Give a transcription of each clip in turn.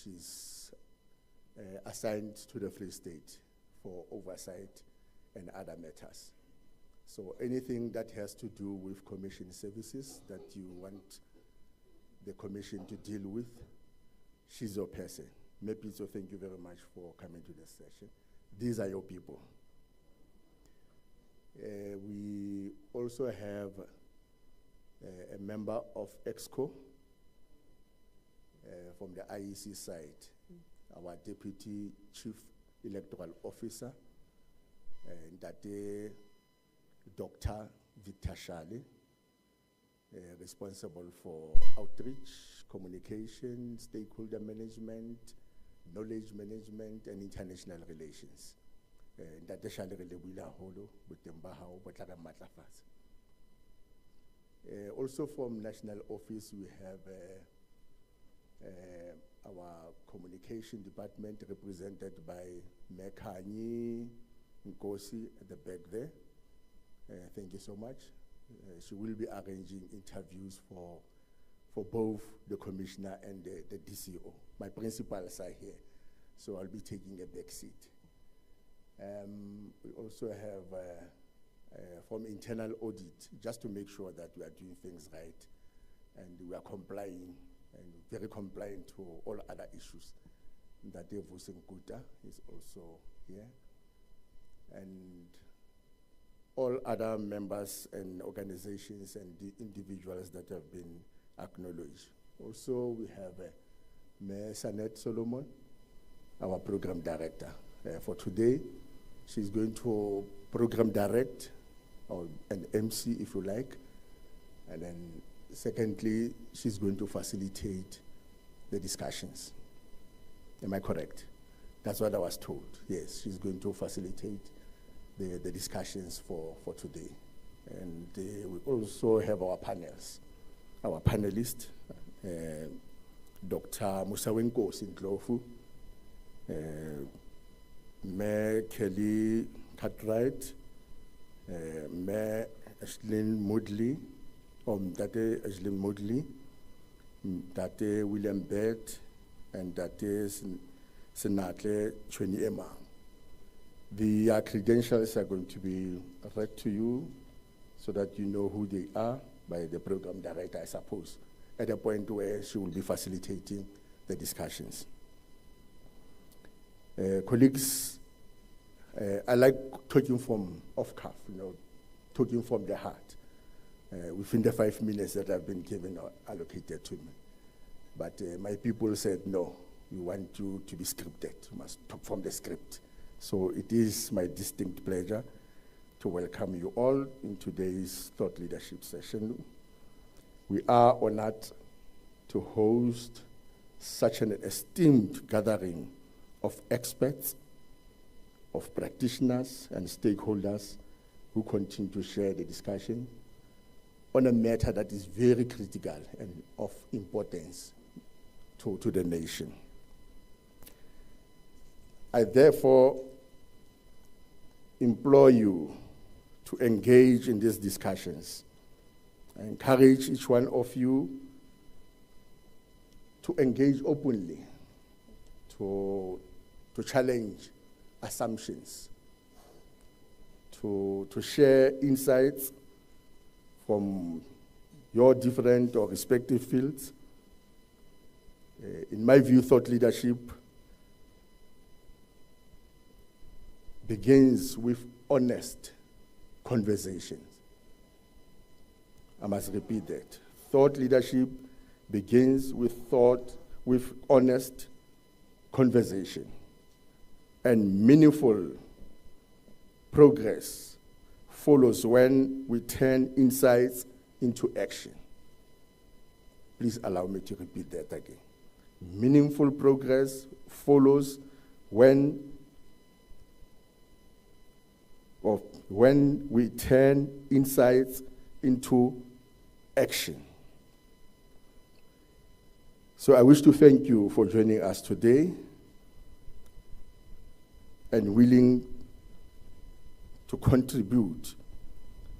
she's assigned to the Free State for oversight and other matters. So anything that has to do with commission services that you want the commission to deal with, she's your person. Maybe so thank you very much for coming to this session. These are your people. We also have a member of EXCO from the IEC side, our Deputy Chief Electoral Officer, Ndate Dr. Victor Shale, responsible for outreach, communication, stakeholder management, knowledge management, and international relations. Ndate Shale re lebohile haholo boteng ba hao bo tla re matlafatsa. Also from National Office, we have our communication department represented by Mekhanyi Nkosi at the back there. Thank you so much. She will be arranging interviews for both the commissioner and the DCO. My principals are here, so I'll be taking a back seat. We also have from internal audit, just to make sure that we are doing things right and we are complying and very compliant to all other issues. Ndate Vusenkuta is also here. And all other members and organizations and the individuals that have been acknowledged. Also, we have Mayor Sanet Solomon, our program director. For today, she's going to program direct, or an MC if you like. And then secondly, she's going to facilitate the discussions. Am I correct? That's what I was told. Yes, she's going to facilitate the discussions for today. And we also have our panels. Our panelists, Dr. Musawenko Sinklofu, Mayor Kelly Cartwright, Mayor Ashlyn Moodley, Date Ashlyn Moodley, Date William Bett, and Date Senatle Chweni Emma. The credentials are going to be read to you so that you know who they are by the program director, I suppose, at a point where she will be facilitating the discussions. Colleagues, I like talking from off-cuff, talking from the heart, within the 5 minutes that have been given or allocated to me. But my people said, no, we want you to be scripted. You must talk from the script. So it is my distinct pleasure to welcome you all in today's thought leadership session. We are honored to host such an esteemed gathering of experts, of practitioners and stakeholders who continue to share the discussion on a matter that is very critical and of importance to the nation. I therefore implore you to engage in these discussions. I encourage each one of you to engage openly, to challenge assumptions, to share insights from your different or respective fields. In my view, thought leadership begins with honest conversations. I must repeat that. Thought leadership begins with honest conversation. And meaningful progress follows when we turn insights into action. Please allow me to repeat that again. Meaningful progress follows when we turn insights into action. So I wish to thank you for joining us today and willing to contribute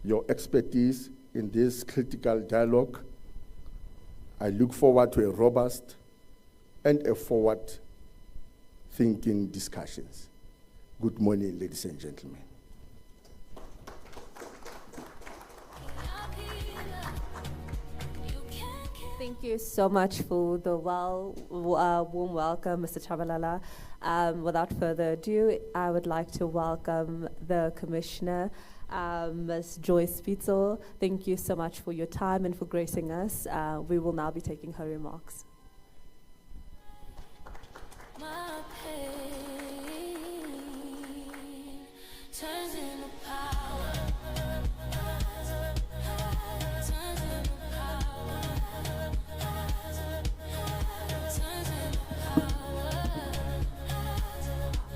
your expertise in this critical dialogue. I look forward to a robust and a forward-thinking discussions. Good morning, ladies and gentlemen. Thank you so much for the warm welcome, Mr. Chabalala. Without further ado, I would like to welcome the Commissioner, Ms. Joyce Pitso. Thank you so much for your time and for gracing us. We will now be taking her remarks.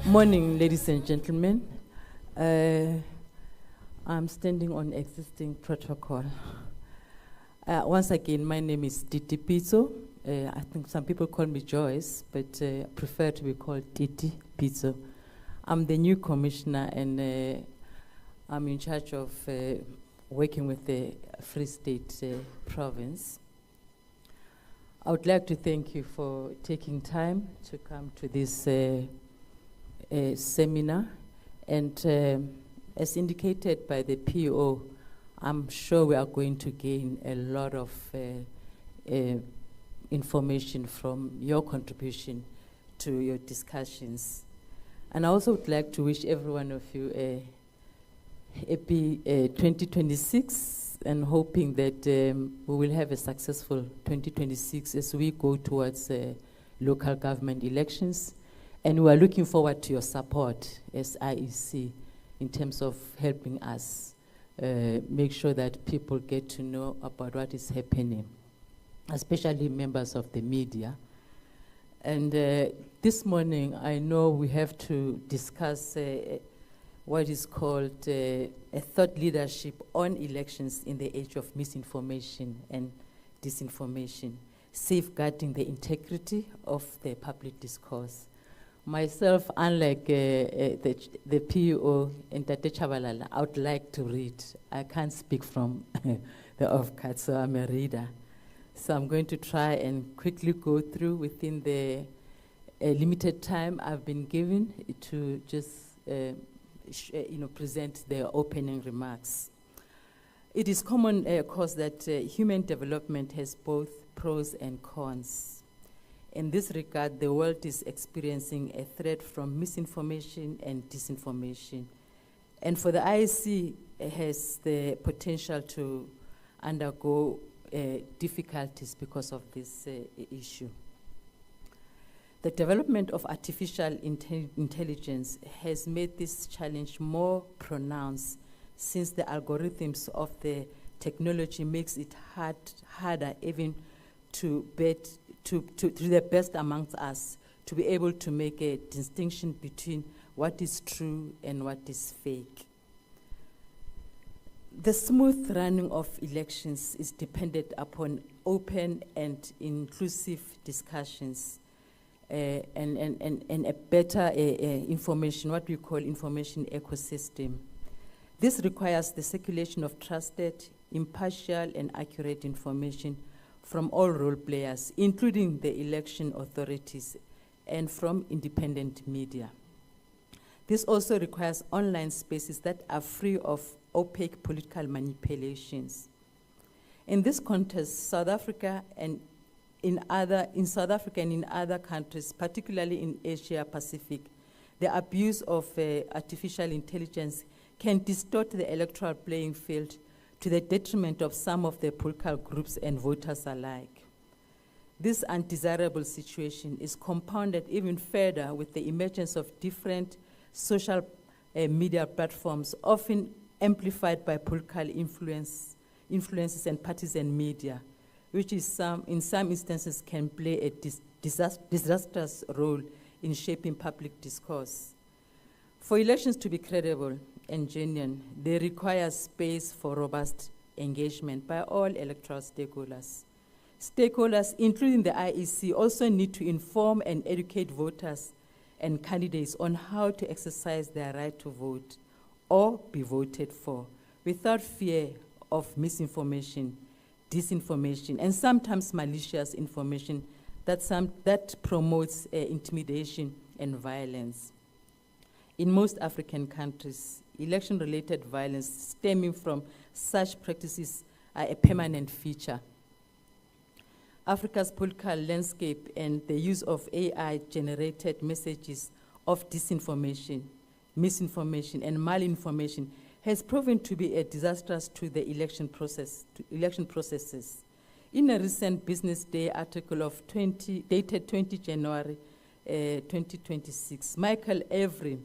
Morning, ladies and gentlemen. I'm standing on existing protocol. Once again, my name is Titi Pitso. I think some people call me Joyce, but I prefer to be called Titi Pitso. I'm the new commissioner, and I'm in charge of working with the Free State province. I would like to thank you for taking time to come to this seminar, and as indicated by the PO, I'm sure we are going to gain a lot of information from your contribution to your discussions. And I also would like to wish every one of you a happy 2026, and hoping that we will have a successful 2026 as we go towards local government elections. And we are looking forward to your support as IEC in terms of helping us make sure that people get to know about what is happening, especially members of the media. And this morning, I know we have to discuss what is called a thought leadership on elections in the age of misinformation and disinformation, safeguarding the integrity of the public discourse. Myself, unlike the PO and Tate Chabalala, I would like to read. I can't speak from the off-cut, so I'm a reader. So I'm going to try and quickly go through within the limited time I've been given to just present the opening remarks. It is common, course, that human development has both pros and cons. In this regard, the world is experiencing a threat from misinformation and disinformation. And for the IEC, it has the potential to undergo difficulties because of this issue. The development of artificial intelligence has made this challenge more pronounced, since the algorithms of the technology makes it harder even to the best amongst us to be able to make a distinction between what is true and what is fake. The smooth running of elections is dependent upon open and inclusive discussions and a better information, what we call information ecosystem. This requires the circulation of trusted, impartial, and accurate information from all role players, including the election authorities, and from independent media. This also requires online spaces that are free of opaque political manipulations. In this context, South Africa and in other countries, particularly in Asia Pacific, the abuse of artificial intelligence can distort the electoral playing field to the detriment of some of the political groups and voters alike. This undesirable situation is compounded even further with the emergence of different social media platforms, often amplified by political influences and partisan media, which is in some instances can play a disastrous role in shaping public discourse. For elections to be credible and genuine, they require space for robust engagement by all electoral stakeholders. Stakeholders, including the IEC, also need to inform and educate voters and candidates on how to exercise their right to vote or be voted for without fear of misinformation, disinformation, and sometimes malicious information that promotes intimidation and violence. In most African countries, election-related violence stemming from such practices are a permanent feature. Africa's political landscape and the use of AI-generated messages of disinformation, misinformation, and malinformation has proven to be disastrous to the election processes. In a recent Business Day article dated 20 January 2026, Michael Avery,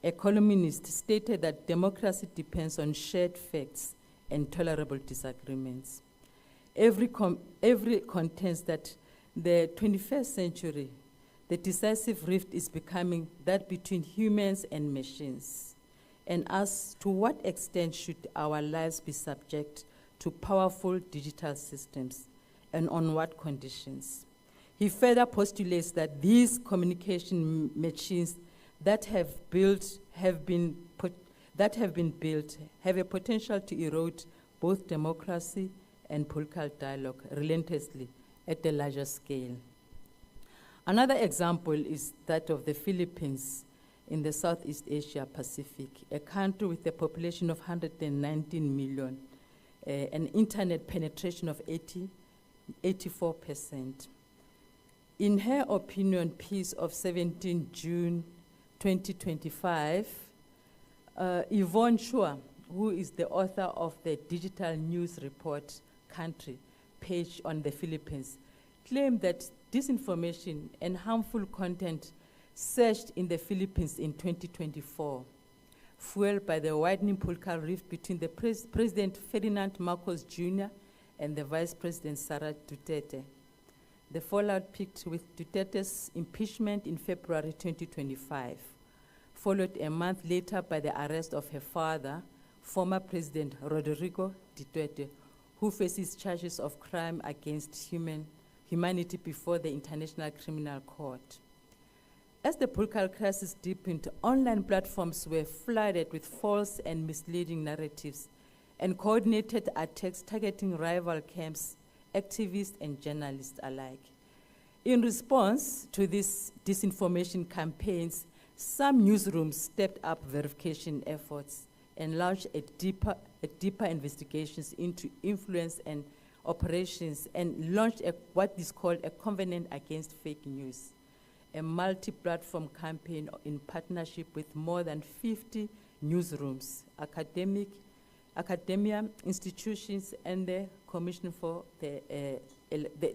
a columnist, stated that democracy depends on shared facts and tolerable disagreements. Every contends that the 21st century, the decisive rift is becoming that between humans and machines. And as to what extent should our lives be subject to powerful digital systems, and on what conditions? He further postulates that these communication machines that have been built have a potential to erode both democracy and political dialogue relentlessly at a larger scale. Another example is that of the Philippines in the Southeast Asia Pacific, a country with a population of 119 million, an internet penetration of 84%. In her opinion piece of 17 June 2025, Yvonne Chua, who is the author of the Digital News Report Country page on the Philippines, claimed that disinformation and harmful content surged in the Philippines in 2024, fueled by the widening political rift between the President Ferdinand Marcos Jr. and the Vice President Sara Duterte. The fallout peaked with Duterte's impeachment in February 2025, followed a month later by the arrest of her father, former President Rodrigo Duterte, who faces charges of crime against humanity before the International Criminal Court. As the political crisis deepened, online platforms were flooded with false and misleading narratives and coordinated attacks targeting rival camps, activists, and journalists alike. In response to these disinformation campaigns, some newsrooms stepped up verification efforts and launched a deeper investigations into influence and operations, and launched what is called a Covenant Against Fake News, a multi-platform campaign in partnership with more than 50 newsrooms, academia, institutions, and the Commission for the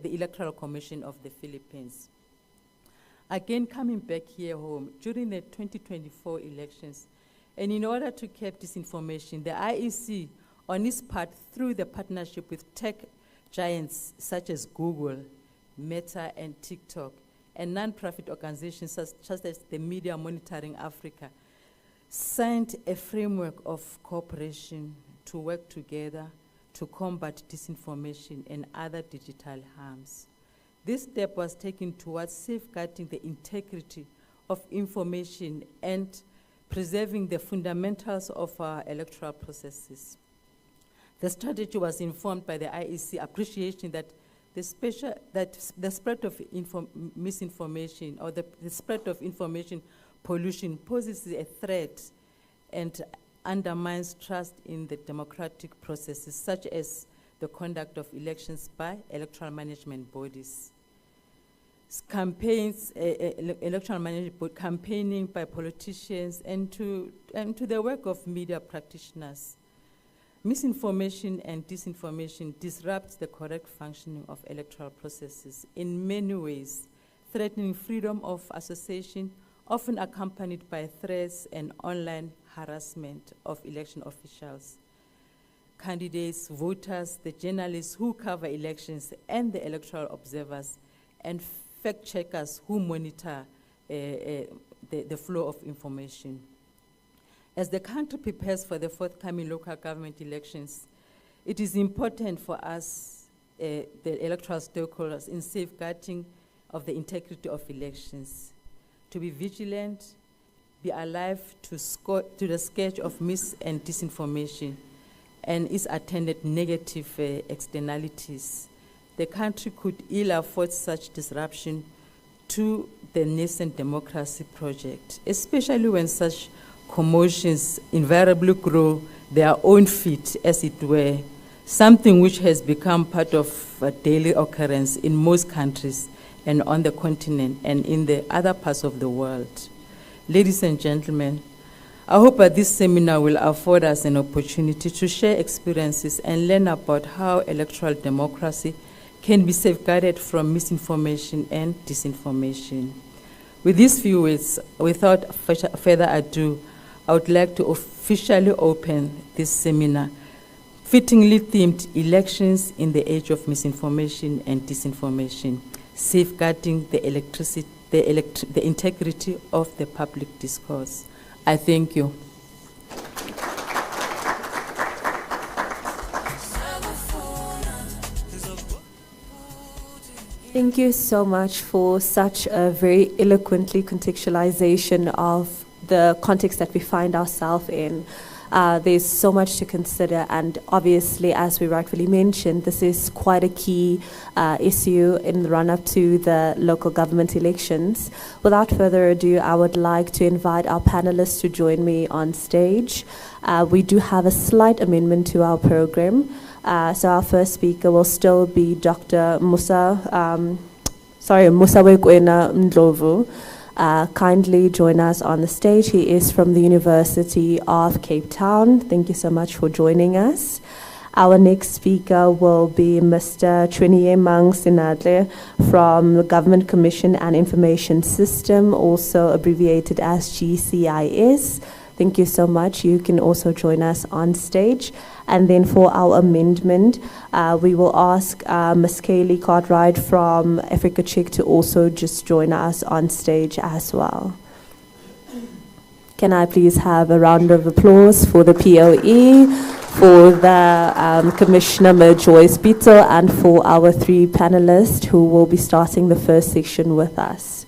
Electoral Commission of the Philippines. Again, coming back here home, during the 2024 elections, and in order to curb disinformation, the IEC, on its part, through the partnership with tech giants such as Google, Meta, and TikTok, and non-profit organizations such as the Media Monitoring Africa, signed a framework of cooperation to work together to combat disinformation and other digital harms. This step was taken towards safeguarding the integrity of information and preserving the fundamentals of our electoral processes. The strategy was informed by the IEC appreciation that the spread of misinformation or the spread of information pollution poses a threat and undermines trust in the democratic processes, such as the conduct of elections by electoral management bodies. Campaigns, electoral management campaigning by politicians, and to the work of media practitioners. Misinformation and disinformation disrupts the correct functioning of electoral processes in many ways, threatening freedom of association, often accompanied by threats and online harassment of election officials, candidates, voters, the journalists who cover elections, and the electoral observers, and fact-checkers who monitor the flow of information. As the country prepares for the forthcoming local government elections, it is important for us, the electoral stakeholders, in safeguarding of the integrity of elections, to be vigilant, be alive to the scourge of mis and disinformation and its attendant negative externalities, the country could ill afford such disruption to the nascent democracy project, especially when such commotions invariably grow their own feet, as it were, something which has become part of a daily occurrence in most countries and on the continent and in the other parts of the world. Ladies and gentlemen, I hope that this seminar will afford us an opportunity to share experiences and learn about how electoral democracy can be safeguarded from misinformation and disinformation. With these few words, without further ado, I would like to officially open this seminar, fittingly themed Elections in the Age of Misinformation and Disinformation, Safeguarding the integrity of the public discourse. I thank you. Thank you so much for such a very eloquently contextualization of the context that we find ourselves in. There's so much to consider, and obviously, as we rightfully mentioned, this is quite a key issue in the run-up to the local government elections. Without further ado, I would like to invite our panelists to join me on stage. We do have a slight amendment to our program. So our first speaker will still be Dr. Musawekwena Ndlovu. Kindly join us on the stage. He is from the University of Cape Town. Thank you so much for joining us. Our next speaker will be Mr. Triniemang Sinadle from the Government Commission and Information System, also abbreviated as GCIS. Thank you so much. You can also join us on stage. And then for our amendment, we will ask Ms. Kaylee Cartwright from Africa Chick to also just join us on stage as well. Can I please have a round of applause for the POE, for the Commissioner Joyce Bito, and for our three panelists who will be starting the first section with us.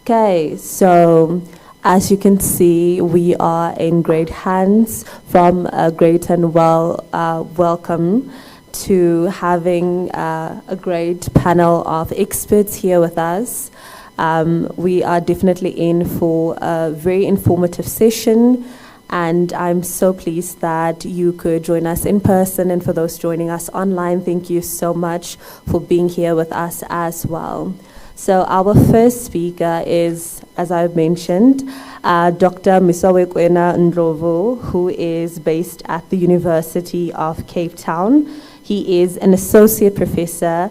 Okay, so as you can see, we are in great hands. From a great and welcome to having a great panel of experts here with us. We are definitely in for a very informative session, and I'm so pleased that you could join us in person, and for those joining us online, thank you so much for being here with us as well. So our first speaker is, as I've mentioned, Dr. Musawekwena Ndlovu, who is based at the University of Cape Town. He is an associate professor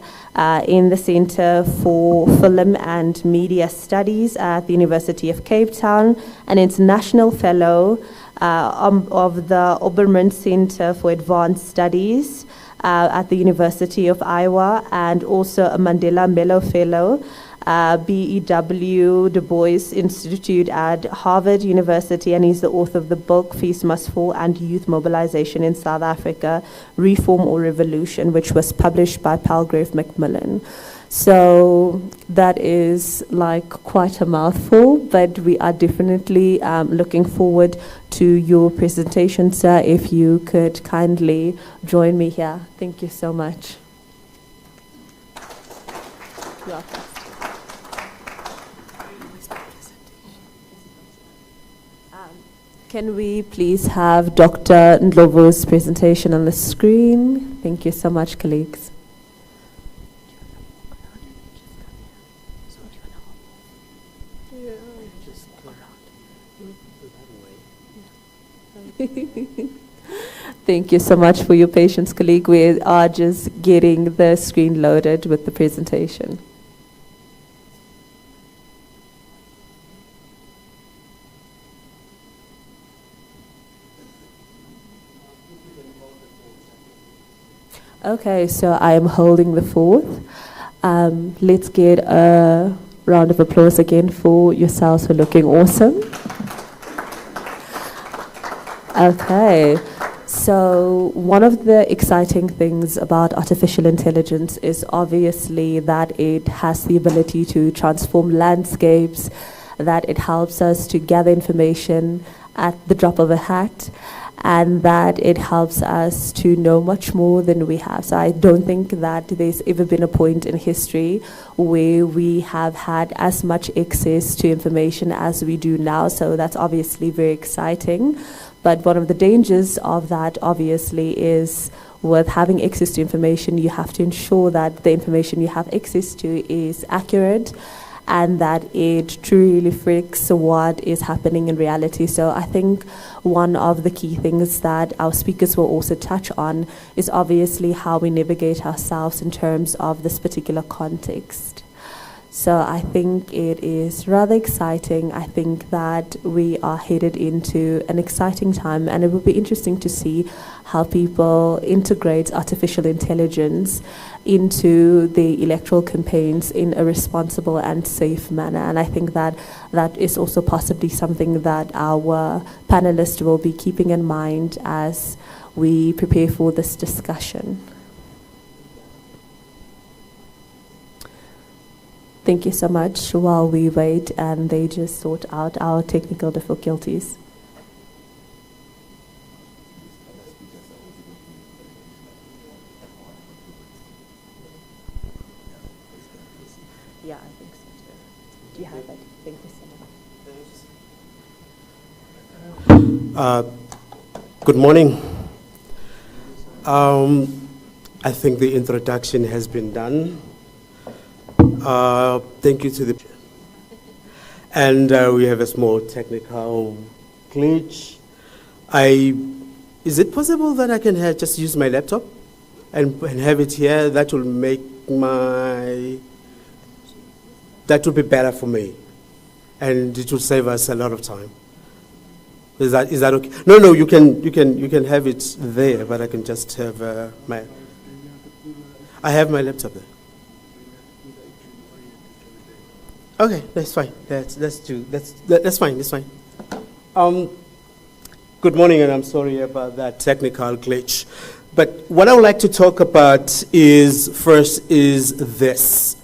in the Center for Film and Media Studies at the University of Cape Town, an international fellow of the Obermann Center for Advanced Studies at the University of Iowa, and also a Mandela Mello Fellow, BEW Du Bois Institute at Harvard University, and he's the author of the book Feast Must Fall and Youth Mobilization in South Africa, Reform or Revolution, which was published by Palgrave Macmillan. So that is like quite a mouthful, but we are definitely looking forward to your presentation, sir. If you could kindly join me here. Thank you so much. You're welcome. Can we please have Dr. Ndlovu's presentation on the screen? Thank you so much, colleagues. Thank you so much for your patience, colleague. We are just getting the screen loaded with the presentation. Okay, so I am holding the fourth. Let's get a round of applause again for yourselves for looking awesome. Okay, so one of the exciting things about artificial intelligence is obviously that it has the ability to transform landscapes, that it helps us to gather information at the drop of a hat, and that it helps us to know much more than we have. So I don't think that there's ever been a point in history where we have had as much access to information as we do now. So that's obviously very exciting. But one of the dangers of that, obviously, is with having access to information, you have to ensure that the information you have access to is accurate and that it truly reflects what is happening in reality. So I think one of the key things that our speakers will also touch on is obviously how we navigate ourselves in terms of this particular context. So I think it is rather exciting. I think that we are headed into an exciting time, and it will be interesting to see how people integrate artificial intelligence into the electoral campaigns in a responsible and safe manner. And I think that that is also possibly something that our panelists will be keeping in mind as we prepare for this discussion. Thank you so much while we wait and they just sort out our technical difficulties. Yeah, I think so too. Do you have it? Thank you so much. Good morning. I think the introduction has been done. Thank you to the... And we have a small technical glitch. Is it possible that I can just use my laptop and have it here? That will make that will be better for me. And it will save us a lot of time. Is that okay? No, you can have it there, but I can just have I have my laptop there. Okay, that's fine. That's fine. That's fine. Good morning, and I'm sorry about that technical glitch. But what I would like to talk about is this.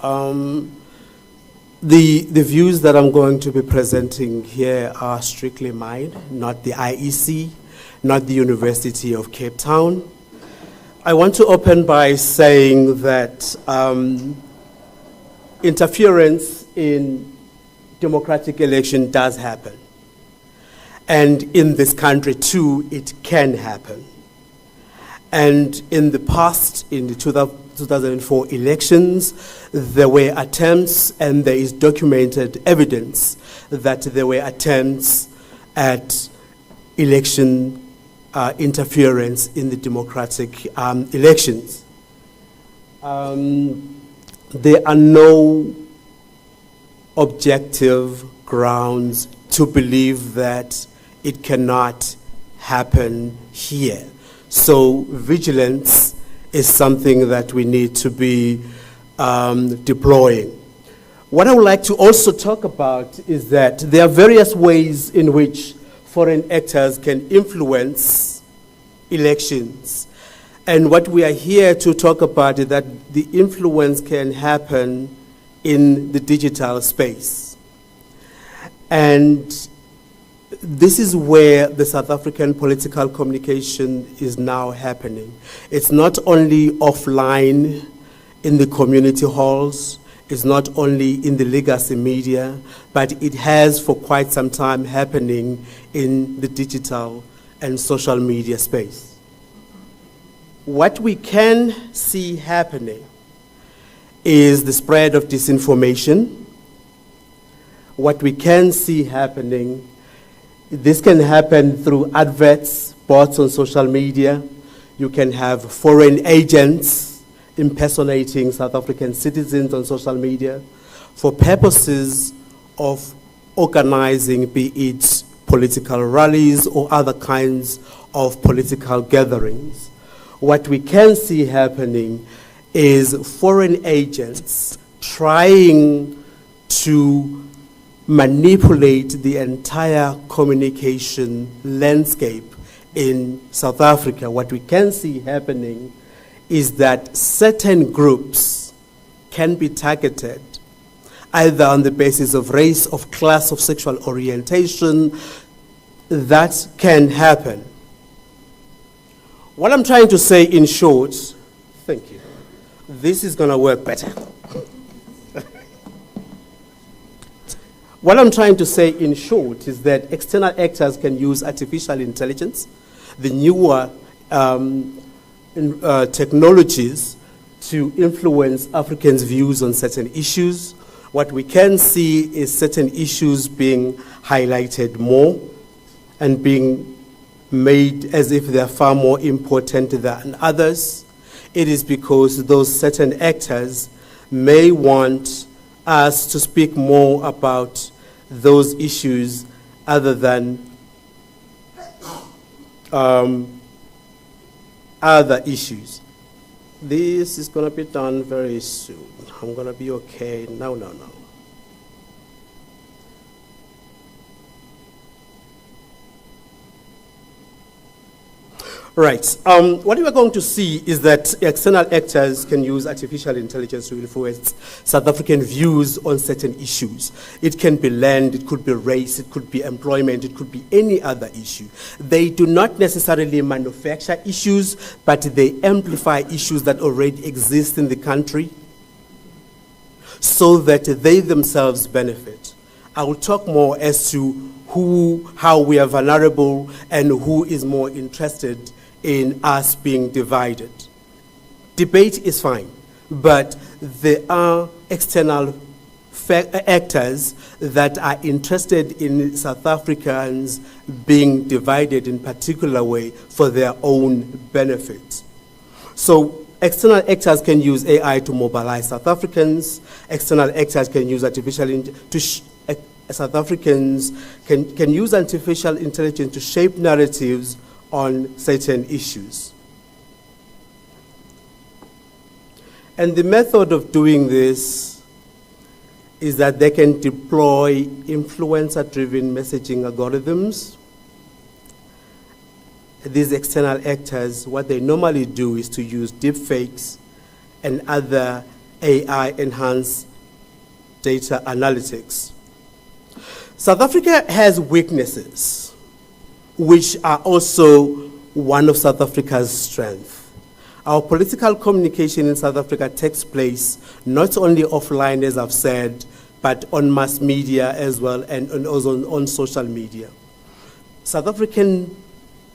The views that I'm going to be presenting here are strictly mine, not the IEC, not the University of Cape Town. I want to open by saying that interference in democratic election does happen. And in this country too, it can happen. And in the past, in the 2004 elections, there were attempts, and there is documented evidence that there were attempts at election interference in the democratic elections. There are no objective grounds to believe that it cannot happen here. So vigilance is something that we need to be deploying. What I would like to also talk about is that there are various ways in which foreign actors can influence elections. And what we are here to talk about is that the influence can happen in the digital space. And this is where the South African political communication is now happening. It's not only offline in the community halls, it's not only in the legacy media, but it has for quite some time happening in the digital and social media space. What we can see happening is the spread of disinformation. What we can see happening, this can happen through adverts, bots on social media. You can have foreign agents impersonating South African citizens on social media for purposes of organizing, be it political rallies or other kinds of political gatherings. What we can see happening is foreign agents trying to manipulate the entire communication landscape in South Africa. What we can see happening is that certain groups can be targeted either on the basis of race, of class, of sexual orientation. That can happen. What I'm trying to say in short, thank you. This is going to work better. What I'm trying to say in short is that external actors can use artificial intelligence, the newer technologies, to influence Africans' views on certain issues. What we can see is certain issues being highlighted more and being made as if they're far more important than others. It is because those certain actors may want us to speak more about those issues other than other issues. This is going to be done very soon. I'm going to be okay. No. Right. What we are going to see is that external actors can use artificial intelligence to influence South African views on certain issues. It can be land, it could be race, it could be employment, it could be any other issue. They do not necessarily manufacture issues, but they amplify issues that already exist in the country so that they themselves benefit. I will talk more as to how we are vulnerable and who is more interested in us being divided. Debate is fine, but there are external actors that are interested in South Africans being divided in particular way for their own benefit. So external actors can use AI to mobilize South Africans. External actors can use South Africans can use artificial intelligence to shape narratives on certain issues. And the method of doing this is that they can deploy influencer-driven messaging algorithms. These external actors, what they normally do is to use deepfakes and other AI-enhanced data analytics. South Africa has weaknesses, which are also one of South Africa's strengths. Our political communication in South Africa takes place not only offline, as I've said, but on mass media as well, and also on social media. South African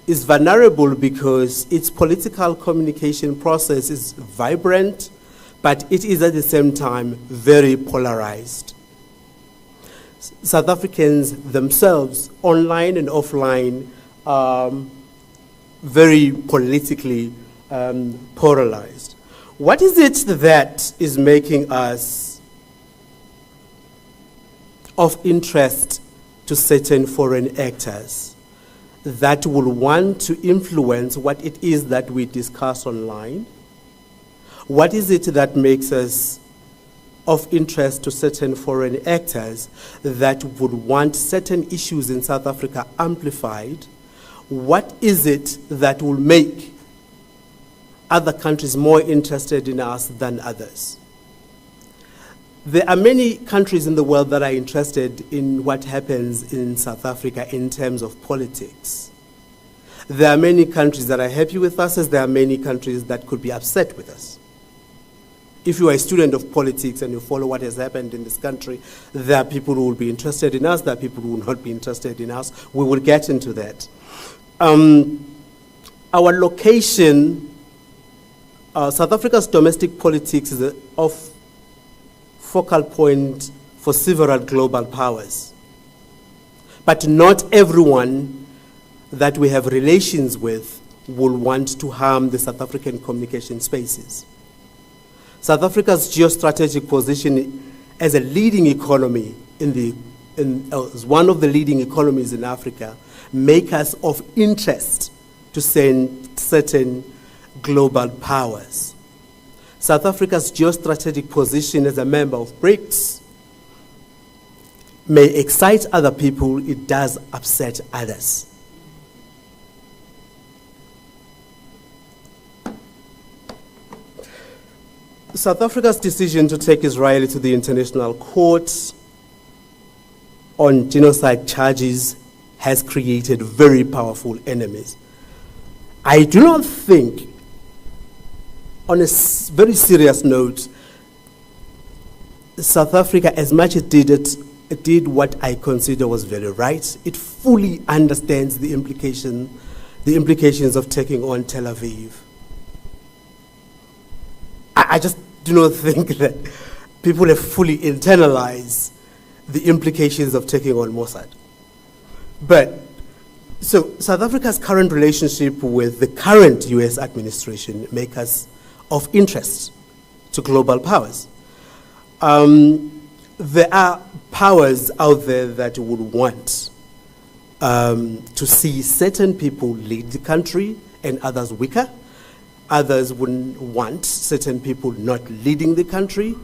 is vulnerable because its political communication process is vibrant, but it is at the same time very polarized. South Africans themselves, online and offline, are very politically polarized. What is it that is making us of interest to certain foreign actors that will want to influence what it is that we discuss online? What is it that makes us of interest to certain foreign actors that would want certain issues in South Africa amplified? What is it that will make other countries more interested in us than others? There are many countries in the world that are interested in what happens in South Africa in terms of politics. There are many countries that are happy with us, as there are many countries that could be upset with us. If you are a student of politics and you follow what has happened in this country, there are people who will be interested in us, there are people who will not be interested in us. We will get into that. Our location, South Africa's domestic politics is of focal point for several global powers. But not everyone that we have relations with will want to harm the South African communication spaces. South Africa's geostrategic position as a leading economy as one of the leading economies in Africa make us of interest to certain global powers. South Africa's geostrategic position as a member of BRICS may excite other people, it does upset others. South Africa's decision to take Israel to the International Court on genocide charges has created very powerful enemies. I do not think, on a very serious note, South Africa, as much as it did what I consider was very right. It fully understands the implications of taking on Tel Aviv. I just do not think that people have fully internalized the implications of taking on Mossad. But, so South Africa's current relationship with the current US administration make us of interest to global powers. There are powers out there that would want to see certain people lead the country and others weaker. Others wouldn't want certain people not leading the country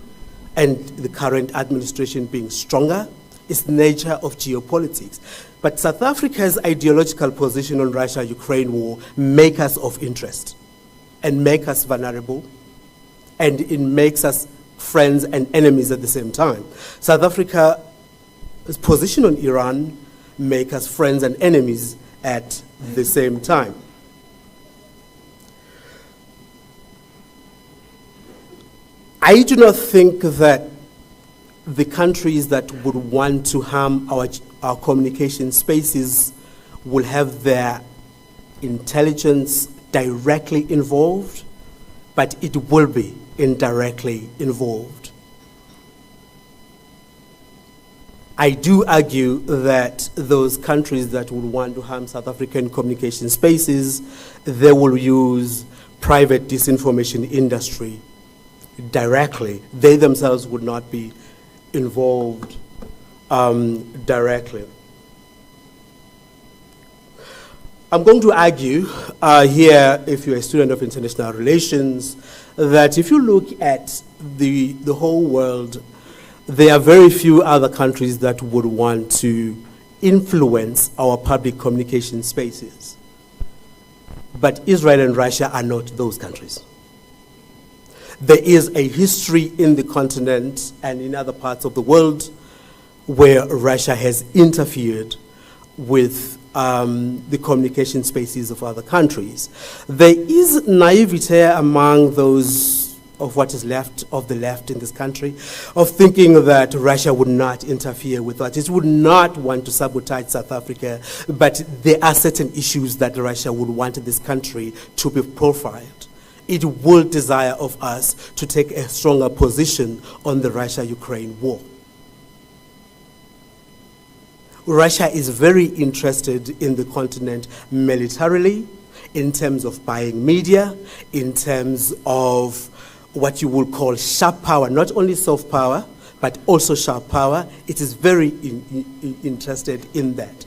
and the current administration being stronger. It's the nature of geopolitics. But South Africa's ideological position on Russia-Ukraine war make us of interest and make us vulnerable, and it makes us friends and enemies at the same time. South Africa's position on Iran make us friends and enemies at the same time. I do not think that the countries that would want to harm our communication spaces will have their intelligence directly involved, but it will be indirectly involved. I do argue that those countries that would want to harm South African communication spaces, they will use private disinformation industry directly. They themselves would not be involved directly. I'm going to argue here, if you're a student of international relations, that if you look at the whole world, there are very few other countries that would want to influence our public communication spaces. But Israel and Russia are not those countries. There is a history in the continent and in other parts of the world where Russia has interfered with the communication spaces of other countries. There is naivete among those of what is left of the left in this country of thinking that Russia would not interfere with that. It would not want to sabotage South Africa, but there are certain issues that Russia would want this country to be profiled. It will desire of us to take a stronger position on the Russia-Ukraine war. Russia is very interested in the continent militarily, in terms of buying media, in terms of what you will call sharp power, not only soft power, but also sharp power. It is very interested in that.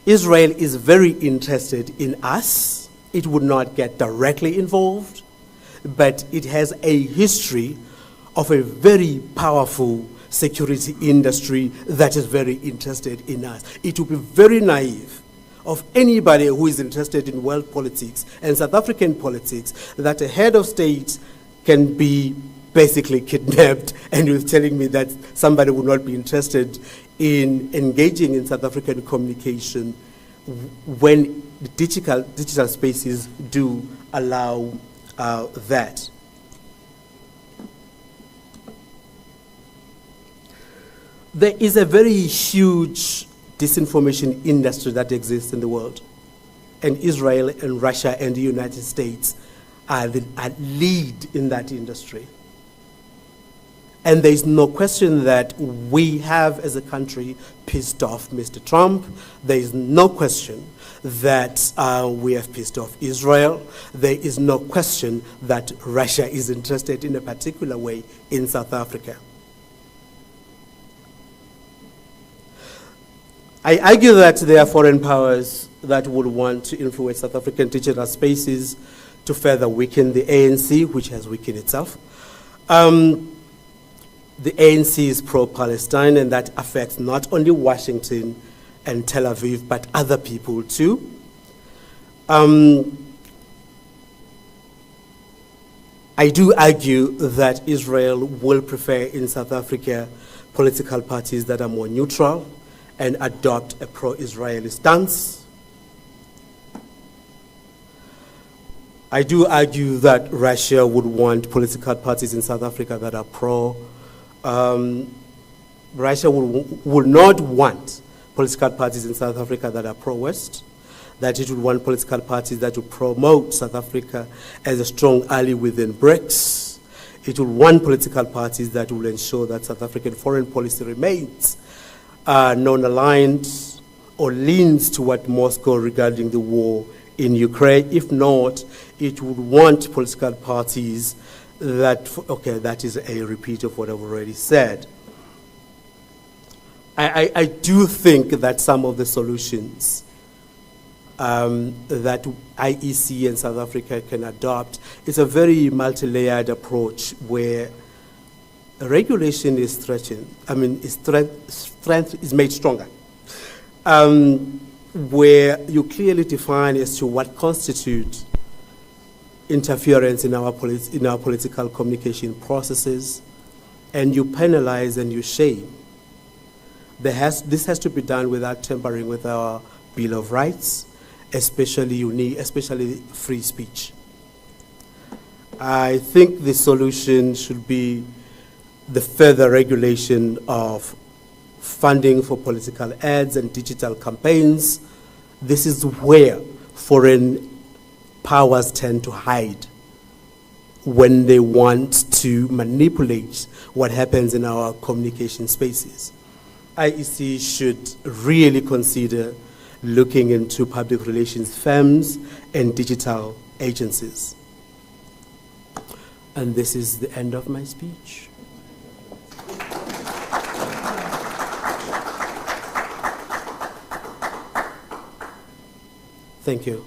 Israel is very interested in us. It would not get directly involved, but it has a history of a very powerful security industry that is very interested in us. It would be very naive of anybody who is interested in world politics and South African politics that a head of state can be basically kidnapped, and you're telling me that somebody would not be interested in engaging in South African communication when the digital spaces do allow that. There is a very huge disinformation industry that exists in the world, and Israel and Russia and the United States are lead in that industry. And there is no question that we have, as a country, pissed off Mr. Trump. There is no question that we have pissed off Israel. There is no question that Russia is interested in a particular way in South Africa. I argue that there are foreign powers that would want to influence South African digital spaces to further weaken the ANC, which has weakened itself. The ANC is pro-Palestine, and that affects not only Washington and Tel Aviv, but other people too. I do argue that Israel will prefer in South Africa political parties that are more neutral and adopt a pro-Israeli stance. I do argue that Russia would want political parties in South Africa that are Russia would not want political parties in South Africa that are pro-West, that it would want political parties that would promote South Africa as a strong ally within BRICS. It would want political parties that will ensure that South African foreign policy remains non-aligned or leans toward Moscow regarding the war in Ukraine. If not, it would want political parties that, okay, that is a repeat of what I've already said. I do think that some of the solutions that IEC and South Africa can adopt is a very multi-layered approach where regulation is stretching. I mean, strength is made stronger. Where you clearly define as to what constitutes interference in our political communication processes, and you penalize and you shame. This has to be done without tampering with our Bill of Rights, especially free speech. I think the solution should be the further regulation of funding for political ads and digital campaigns. This is where foreign powers tend to hide when they want to manipulate what happens in our communication spaces. IEC should really consider looking into public relations firms and digital agencies. And this is the end of my speech. Thank you.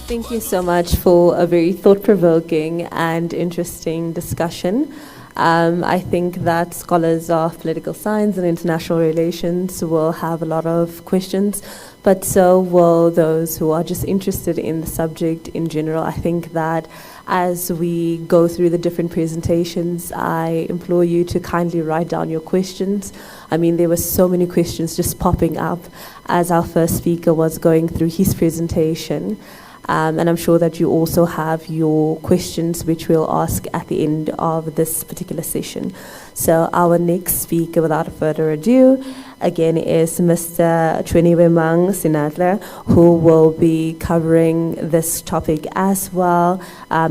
Thank you so much for a very thought-provoking and interesting discussion. I think that scholars of political science and international relations will have a lot of questions, but so will those who are just interested in the subject in general. I think that as we go through the different presentations, I implore you to kindly write down your questions. I mean, there were so many questions just popping up as our first speaker was going through his presentation. And I'm sure that you also have your questions, which we'll ask at the end of this particular session. So our next speaker, without further ado, again, is Mr. Chweniwemang Sinatla, who will be covering this topic as well.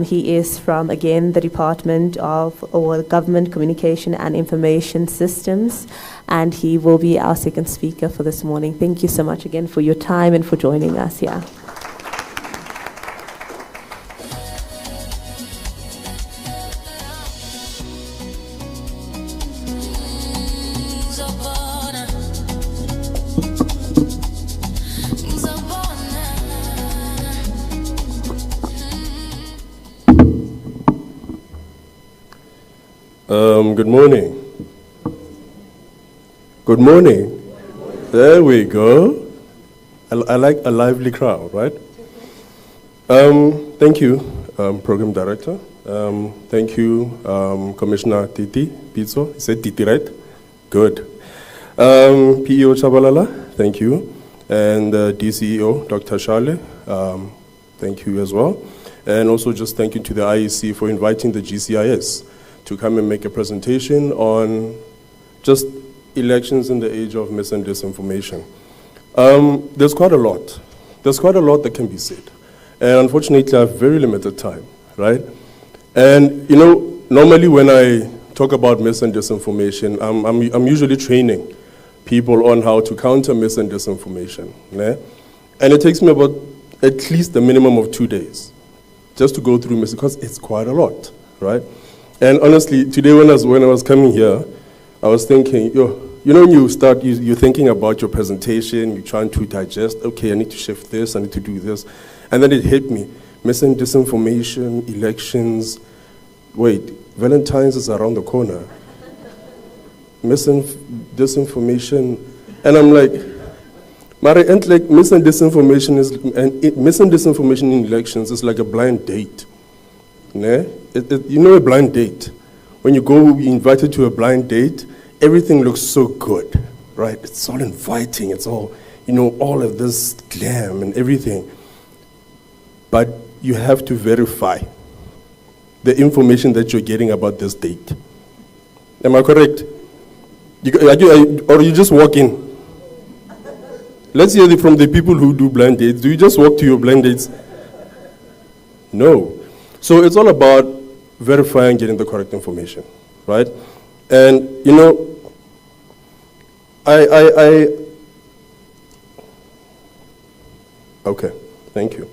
He is from, again, the Department of Government Communication and Information Systems, and he will be our second speaker for this morning. Thank you so much again for your time and for joining us here. Good morning. Good morning. There we go. I like a lively crowd, right? Thank you, Program Director. Thank you, Commissioner Titi Pizzo. You said Titi, right? Good. PEO Chabalala, thank you. And DCEO, Dr. Shale, thank you as well. And also just thank you to the IEC for inviting the GCIS to come and make a presentation on just elections in the age of mis and disinformation. There's quite a lot. There's quite a lot that can be said. And unfortunately, I have very limited time, right? And, you know, normally when I talk about mis and disinformation, I'm usually training people on how to counter mis and disinformation. Yeah? And it takes me about at least a minimum of 2 days just to go through mis, because it's quite a lot, right? And honestly, today when I was coming here, I was thinking, you know, when you start, you're thinking about your presentation, you're trying to digest, okay, I need to shift this, I need to do this. And then it hit me, mis and disinformation, elections, wait, Valentine's is around the corner. Mis and disinformation, and I'm like, like mis and disinformation in elections is like a blind date. You know a blind date. When you go, you're invited to a blind date, everything looks so good, right? It's all inviting, it's all, all of this glam and everything. But you have to verify the information that you're getting about this date. Am I correct? Or you just walk in? Let's hear it from the people who do blind dates. Do you just walk to your blind dates? No. So it's all about verifying, getting the correct information, right? And, okay, thank you.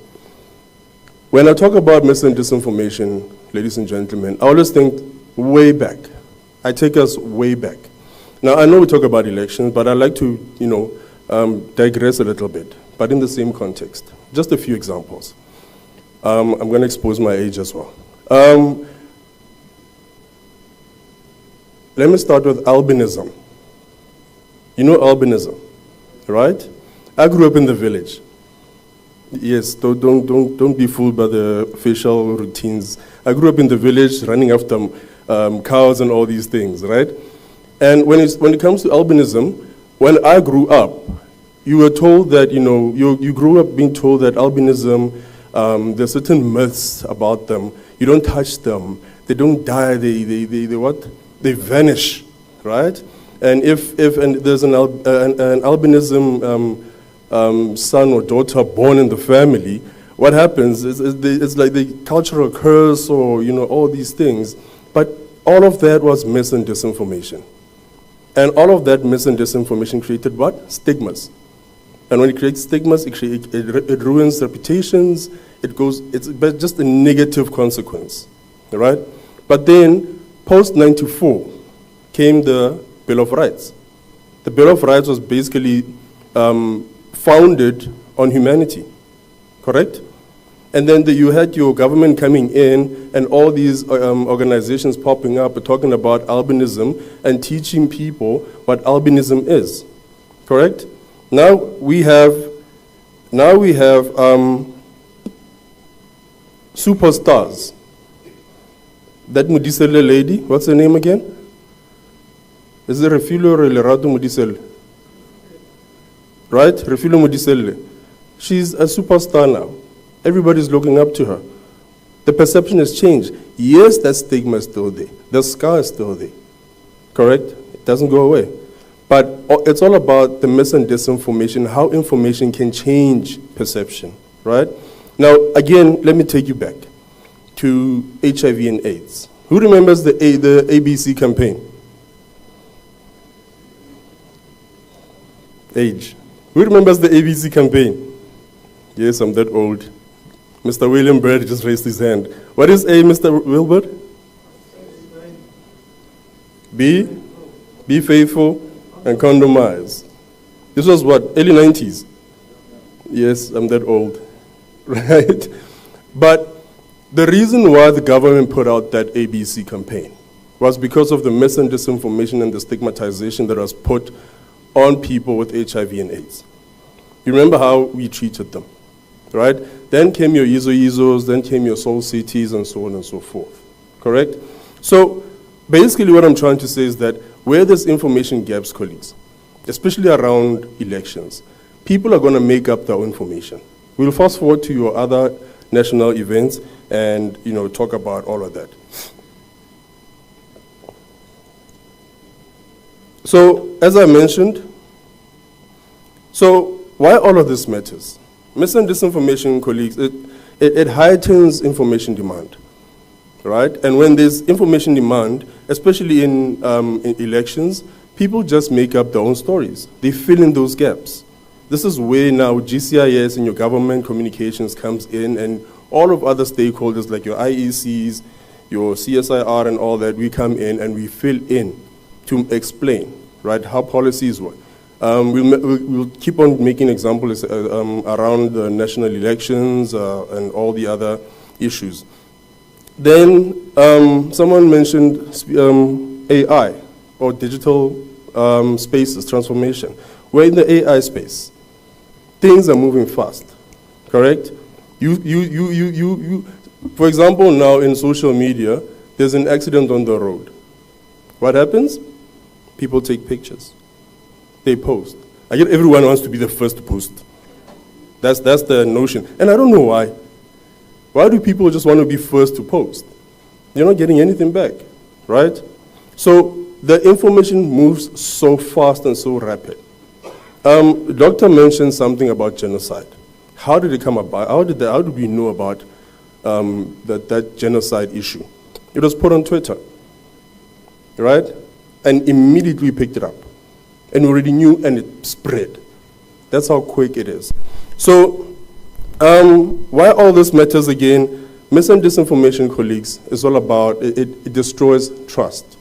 When I talk about mis and disinformation, ladies and gentlemen, I always think way back. I take us way back. Now, I know we talk about elections, but I'd like to, digress a little bit, but in the same context. Just a few examples. I'm going to expose my age as well. Let me start with albinism. You know albinism, right? I grew up in the village. Yes, don't be fooled by the facial routines. I grew up in the village running after cows and all these things, right? And when it comes to albinism, when I grew up, you were told that, you grew up being told that albinism, there's certain myths about them. You don't touch them. They don't die. They what? They vanish, right? And if there's an albinism son or daughter born in the family, what happens is it's like the cultural curse or, all these things. But all of that was mis and disinformation. And all of that mis and disinformation created what? Stigmas. And when it creates stigmas, it ruins reputations. It's just a negative consequence, right? But then, post-94, came the Bill of Rights. The Bill of Rights was basically founded on humanity, correct? And then you had your government coming in and all these organizations popping up talking about albinism and teaching people what albinism is, correct? Now we have superstars. That Mudisele lady, what's her name again? Is it Refilo or Lerato Mudisele? Right? Refilo Mudisele. She's a superstar now. Everybody's looking up to her. The perception has changed. Yes, that stigma is still there. The scar is still there. Correct? It doesn't go away. But it's all about the mis and disinformation, how information can change perception, right? Now, again, let me take you back to HIV and AIDS. Who remembers the ABC campaign? Age. Who remembers the ABC campaign? Yes, I'm that old. Mr. William Bird just raised his hand. What is A, Mr. Wilbert? B? Be faithful and condomize. This was what, early 90s? Yes, I'm that old, right? But the reason why the government put out that ABC campaign was because of the mis and disinformation and the stigmatization that was put on people with HIV and AIDS. You remember how we treated them, right? Then came your Izos, then came your Soul Cities, and so on and so forth, correct? So basically what I'm trying to say is that where there's information gaps, colleagues, especially around elections, people are going to make up their own information. We'll fast forward to your other national events and talk about all of that. So, as I mentioned, so why all of this matters? Mis and disinformation, colleagues, it heightens information demand, right? And when there's information demand, especially in elections, people just make up their own stories. They fill in those gaps. This is where now GCIS and your government communications comes in, and all of other stakeholders like your IECs, your CSIR and all that, we come in and we fill in to explain, right, how policies work. We'll keep on making examples around the national elections and all the other issues. Then someone mentioned AI or digital spaces, transformation. We're in the AI space. Things are moving fast, correct? For example, now in social media, there's an accident on the road. What happens? People take pictures. They post. I get everyone wants to be the first to post. That's the notion. And I don't know why. Why do people just want to be first to post? You're not getting anything back, right? So the information moves so fast and so rapid. Doctor mentioned something about genocide. How did it come about? How did we know about that genocide issue? It was put on Twitter, right? And immediately we picked it up. And we already knew, and it spread. That's how quick it is. So why all this matters again, mis and disinformation, colleagues, is all about, it destroys trust.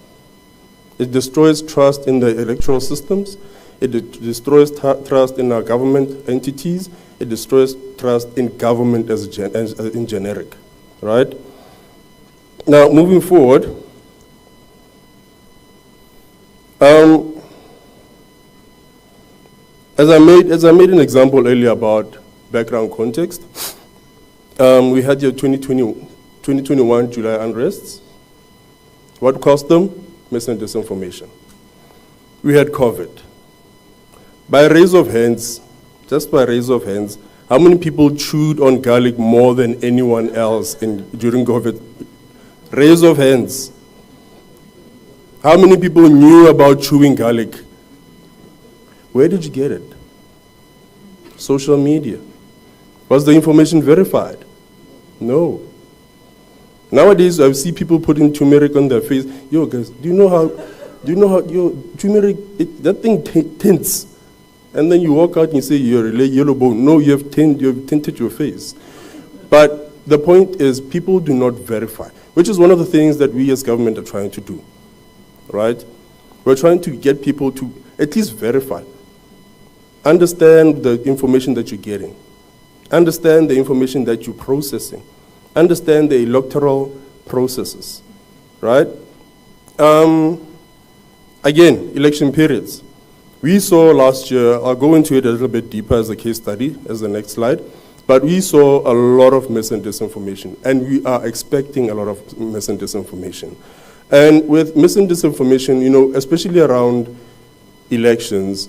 It destroys trust in the electoral systems. It destroys trust in our government entities. It destroys trust in government in generic, right? Now, moving forward, as I made an example earlier about background context, we had your 2021 July unrests. What caused them? Mis and disinformation. We had COVID. By raise of hands, just by raise of hands, how many people chewed on garlic more than anyone else during COVID? Raise of hands. How many people knew about chewing garlic? Where did you get it? Social media. Was the information verified? No. Nowadays, I see people putting turmeric on their face. Yo, guys, do you know how, turmeric, that thing tints. And then you walk out and you say, you're a yellow bone. No, you have tinted your face. But the point is, people do not verify, which is one of the things that we as government are trying to do, right? We're trying to get people to at least verify. Understand the information that you're getting. Understand the information that you're processing. Understand the electoral processes, right? Again, election periods. We saw last year, I'll go into it a little bit deeper as a case study, as the next slide, but we saw a lot of mis and disinformation, and we are expecting a lot of mis and disinformation. And with mis and disinformation, you know, especially around elections,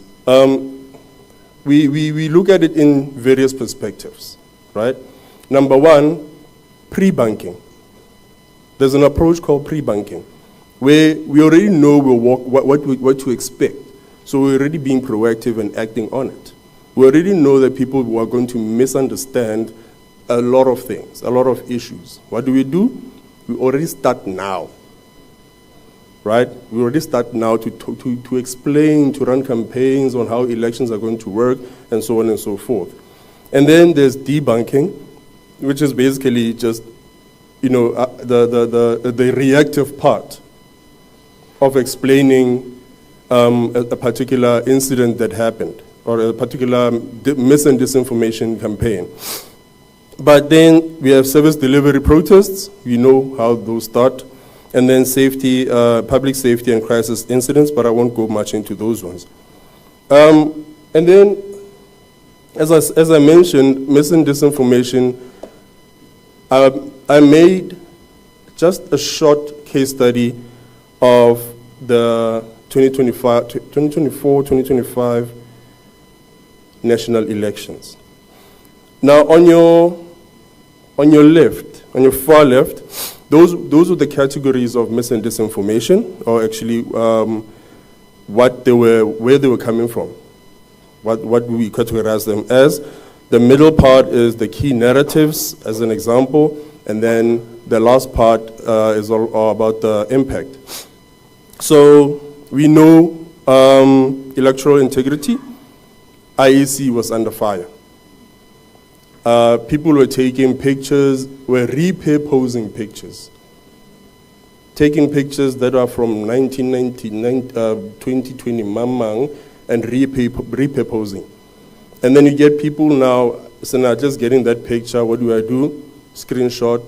we look at it in various perspectives, right? Number one, pre-banking. There's an approach called pre-banking, where we already know what to expect. So we're already being proactive and acting on it. We already know that people are going to misunderstand a lot of things, a lot of issues. What do? We already start now, right? We already start now to explain, to run campaigns on how elections are going to work, and so on and so forth. And then there's debunking, which is basically just, you know, the reactive part of explaining a particular incident that happened, or a particular mis and disinformation campaign. But then we have service delivery protests. We know how those start. And then safety, public safety and crisis incidents, but I won't go much into those ones. And then, as I mentioned, mis and disinformation, I made just a short case study of the 2024-2025 national elections. Now, on your left, on your far left, those are the categories of mis and disinformation, or actually where they were coming from, what we categorize them as. The middle part is the key narratives, as an example, and then the last part is all about the impact. So we know electoral integrity, IEC was under fire. People were taking pictures, were repurposing pictures. Taking pictures that are from 2020 Mamang and repurposing. And then you get people now, so now just getting that picture, what do? Screenshot,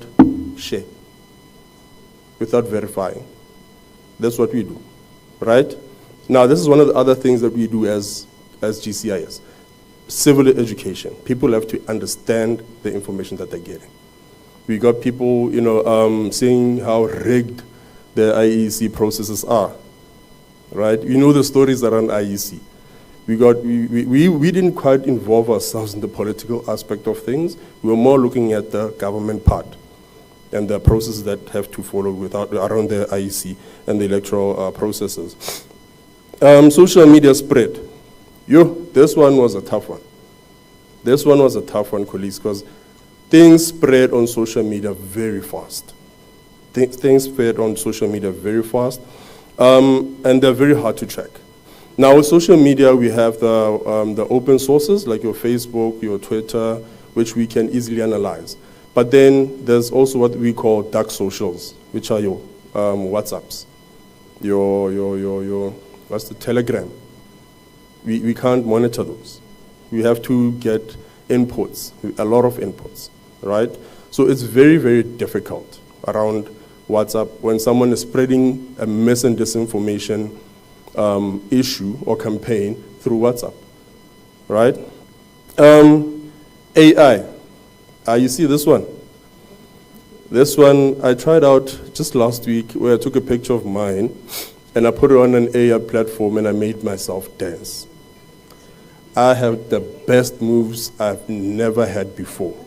share, without verifying. That's what we do, right? Now, this is one of the other things that we do as GCIS. Civil education. People have to understand the information that they're getting. We got people, you know, seeing how rigged the IEC processes are, right? You know the stories around IEC. We didn't quite involve ourselves in the political aspect of things. We were more looking at the government part and the processes that have to follow around the IEC and the electoral processes. Social media spread. This one was a tough one. This one was a tough one, colleagues, because things spread on social media very fast. Things spread on social media very fast, and they're very hard to track. Now, with social media, we have the open sources, like your Facebook, your Twitter, which we can easily analyze. But then there's also what we call dark socials, which are your WhatsApps, your what's the Telegram. We can't monitor those. We have to get inputs, a lot of inputs, right? So it's very, very difficult around WhatsApp when someone is spreading a mis and disinformation issue or campaign through WhatsApp, right? AI. You see this one? This one I tried out just last week where I took a picture of mine and I put it on an AI platform and I made myself dance. I have the best moves I've never had before,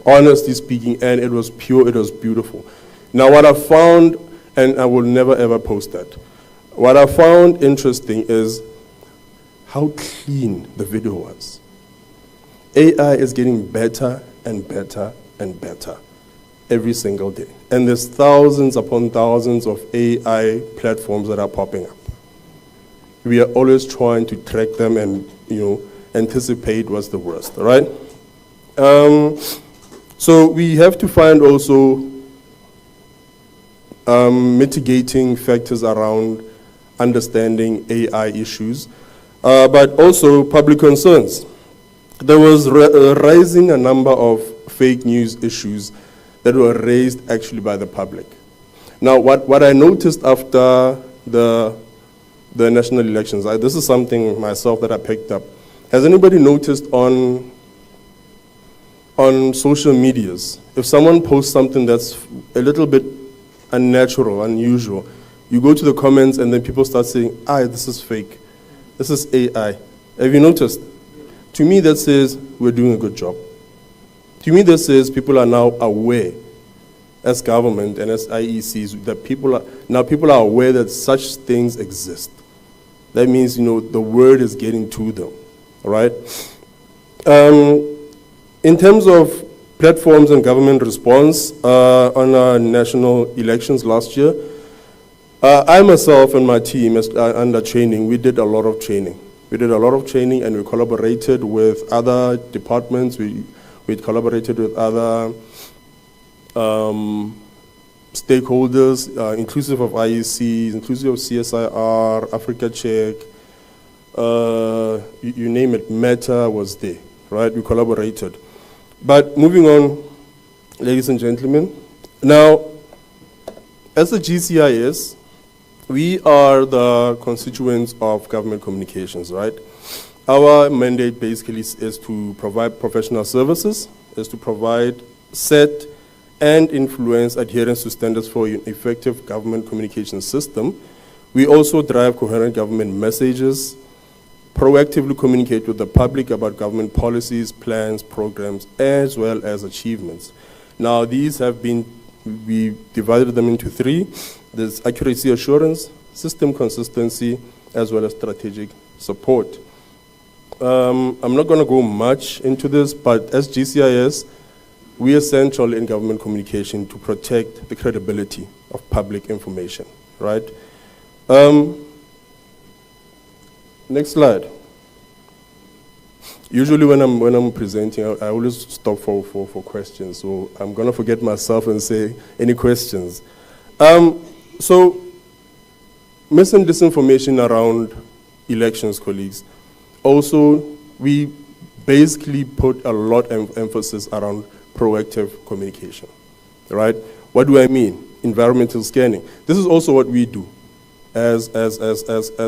honestly speaking, and it was pure, it was beautiful. Now what I found, and I will never ever post that, what I found interesting is how clean the video was. AI is getting better and better and better every single day. And there's thousands upon thousands of AI platforms that are popping up. We are always trying to track them and, anticipate what's the worst, right? So we have to find also mitigating factors around understanding AI issues, but also public concerns. There was rising a number of fake news issues that were raised actually by the public. Now, what I noticed after the national elections, this is something myself that I picked up. Has anybody noticed on social medias, if someone posts something that's a little bit unnatural, unusual, you go to the comments and then people start saying, this is fake, this is AI. Have you noticed? To me, that says we're doing a good job. To me, that says people are now aware, as government and as IECs, that people are aware that such things exist. That means, the word is getting to them, right? In terms of platforms and government response on our national elections last year, I myself and my team, under training, we did a lot of training. We did a lot of training and we collaborated with other departments. We collaborated with other stakeholders, inclusive of IECs, inclusive of CSIR, Africa Check, you name it, Meta was there, right? We collaborated. But moving on, ladies and gentlemen, now, as a GCIS, we are the constituents of government communications, right? Our mandate basically is to provide professional services, is to provide, set, and influence adherence to standards for an effective government communication system. We also drive coherent government messages, proactively communicate with the public about government policies, plans, programs, as well as achievements. Now, these have been, we divided them into three. There's accuracy assurance, system consistency, as well as strategic support. I'm not going to go much into this, but as GCIS, we are central in government communication to protect the credibility of public information, right? Next slide. Usually when I'm presenting, I always stop for questions, so I'm going to forget myself and say, any questions? So, mis and disinformation around elections, colleagues. Also, we basically put a lot of emphasis around proactive communication, right? What do I mean? Environmental scanning. This is also what we do as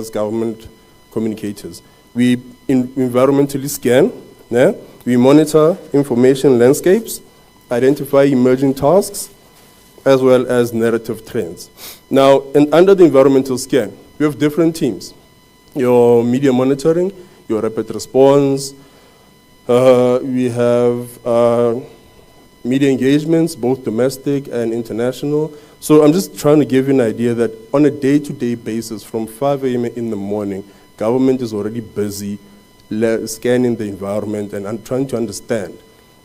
government communicators. We environmentally scan, yeah? We monitor information landscapes, identify emerging tasks, as well as narrative trends. Now, under the environmental scan, We have different teams. Your media monitoring, your rapid response, we have media engagements, both domestic and international. So I'm just trying to give you an idea that on a day-to-day basis, from 5 a.m. in the morning, government is already busy scanning the environment and trying to understand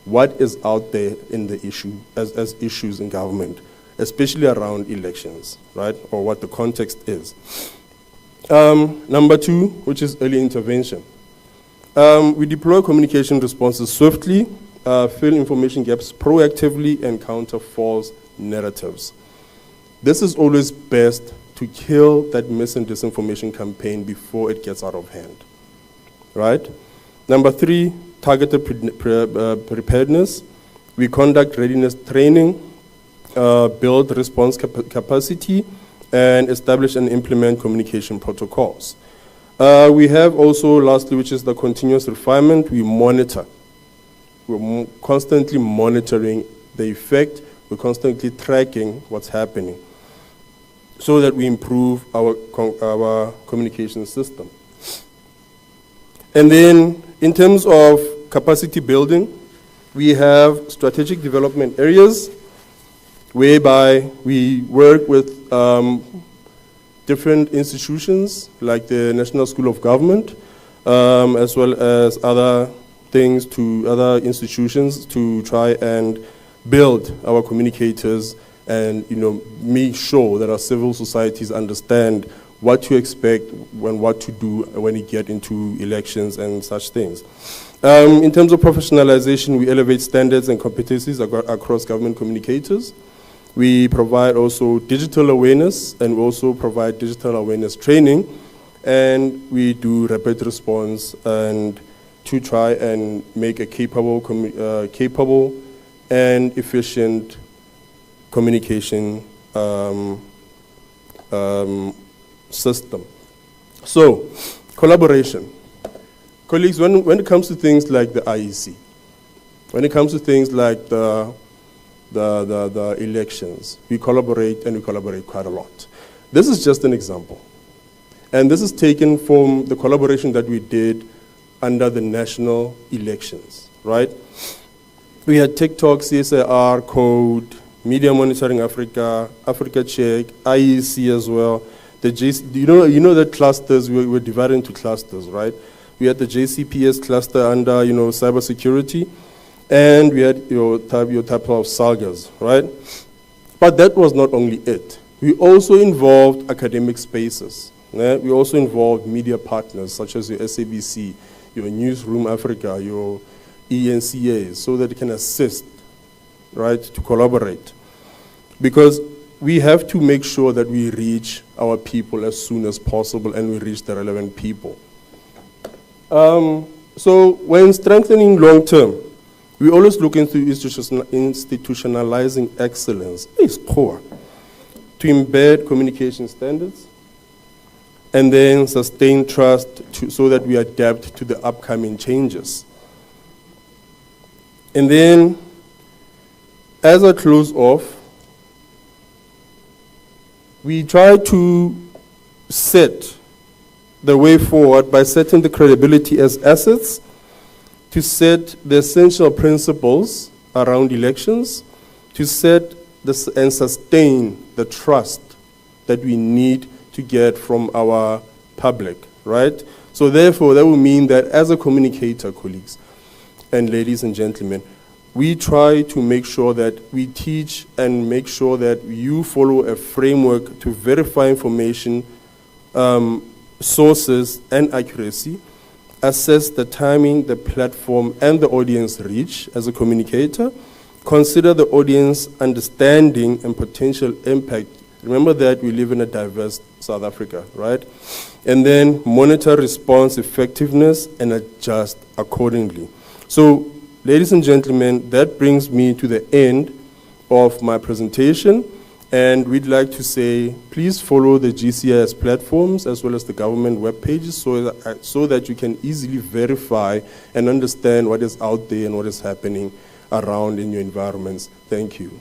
what is out there in the issue, as issues in government, especially around elections, right, or what the context is. Number 2, which is early intervention. We deploy communication responses swiftly, fill information gaps proactively, and counter false narratives. This is always best to kill that mis and disinformation campaign before it gets out of hand, right? Number 3, targeted preparedness. We conduct readiness training, build response capacity, and establish and implement communication protocols. We have also, lastly, which is the continuous refinement, we monitor. We're constantly monitoring the effect, we're constantly tracking what's happening so that we improve our communication system. And then, in terms of capacity building, we have strategic development areas whereby we work with different institutions like the National School of Government, as well as other things to other institutions to try and build our communicators and make sure that our civil societies understand what to expect and what to do when you get into elections and such things. In terms of professionalization, we elevate standards and competencies across government communicators. We provide also digital awareness, and we also provide digital awareness training, and we do rapid response and to try and make a capable and efficient communication system. So, collaboration. Colleagues, when it comes to things like the IEC, when it comes to things like the elections, we collaborate, and we collaborate quite a lot. This is just an example. And this is taken from the collaboration that we did under the national elections, right? We had TikTok, CSIR, Code, Media Monitoring Africa, Africa Check, IEC as well. The you know the clusters, we were divided into clusters, right? We had the JCPS cluster under, cybersecurity, and we had your type of sagas, right? But that was not only it. We also involved academic spaces. Yeah? We also involved media partners such as your SABC, your Newsroom Africa, your ENCAs, so that it can assist, right, to collaborate. Because we have to make sure that we reach our people as soon as possible, and we reach the relevant people. So when strengthening long-term, we always look into institutionalizing excellence. It's core. To embed communication standards, and then sustain trust so that we adapt to the upcoming changes. And then, as I close off, we try to set the way forward by setting the credibility as assets, to set the essential principles around elections, to set this and sustain the trust that we need to get from our public, right? So therefore, that will mean that as a communicator, colleagues, and ladies and gentlemen, we try to make sure that we teach and make sure that you follow a framework to verify information, sources, and accuracy, assess the timing, the platform, and the audience reach as a communicator, consider the audience understanding and potential impact. Remember that we live in a diverse South Africa, right? And then monitor response effectiveness and adjust accordingly. So, ladies and gentlemen, that brings me to the end of my presentation, and we'd like to say, please follow the GCIS platforms as well as the government web pages so that you can easily verify and understand what is out there and what is happening around in your environments. Thank you.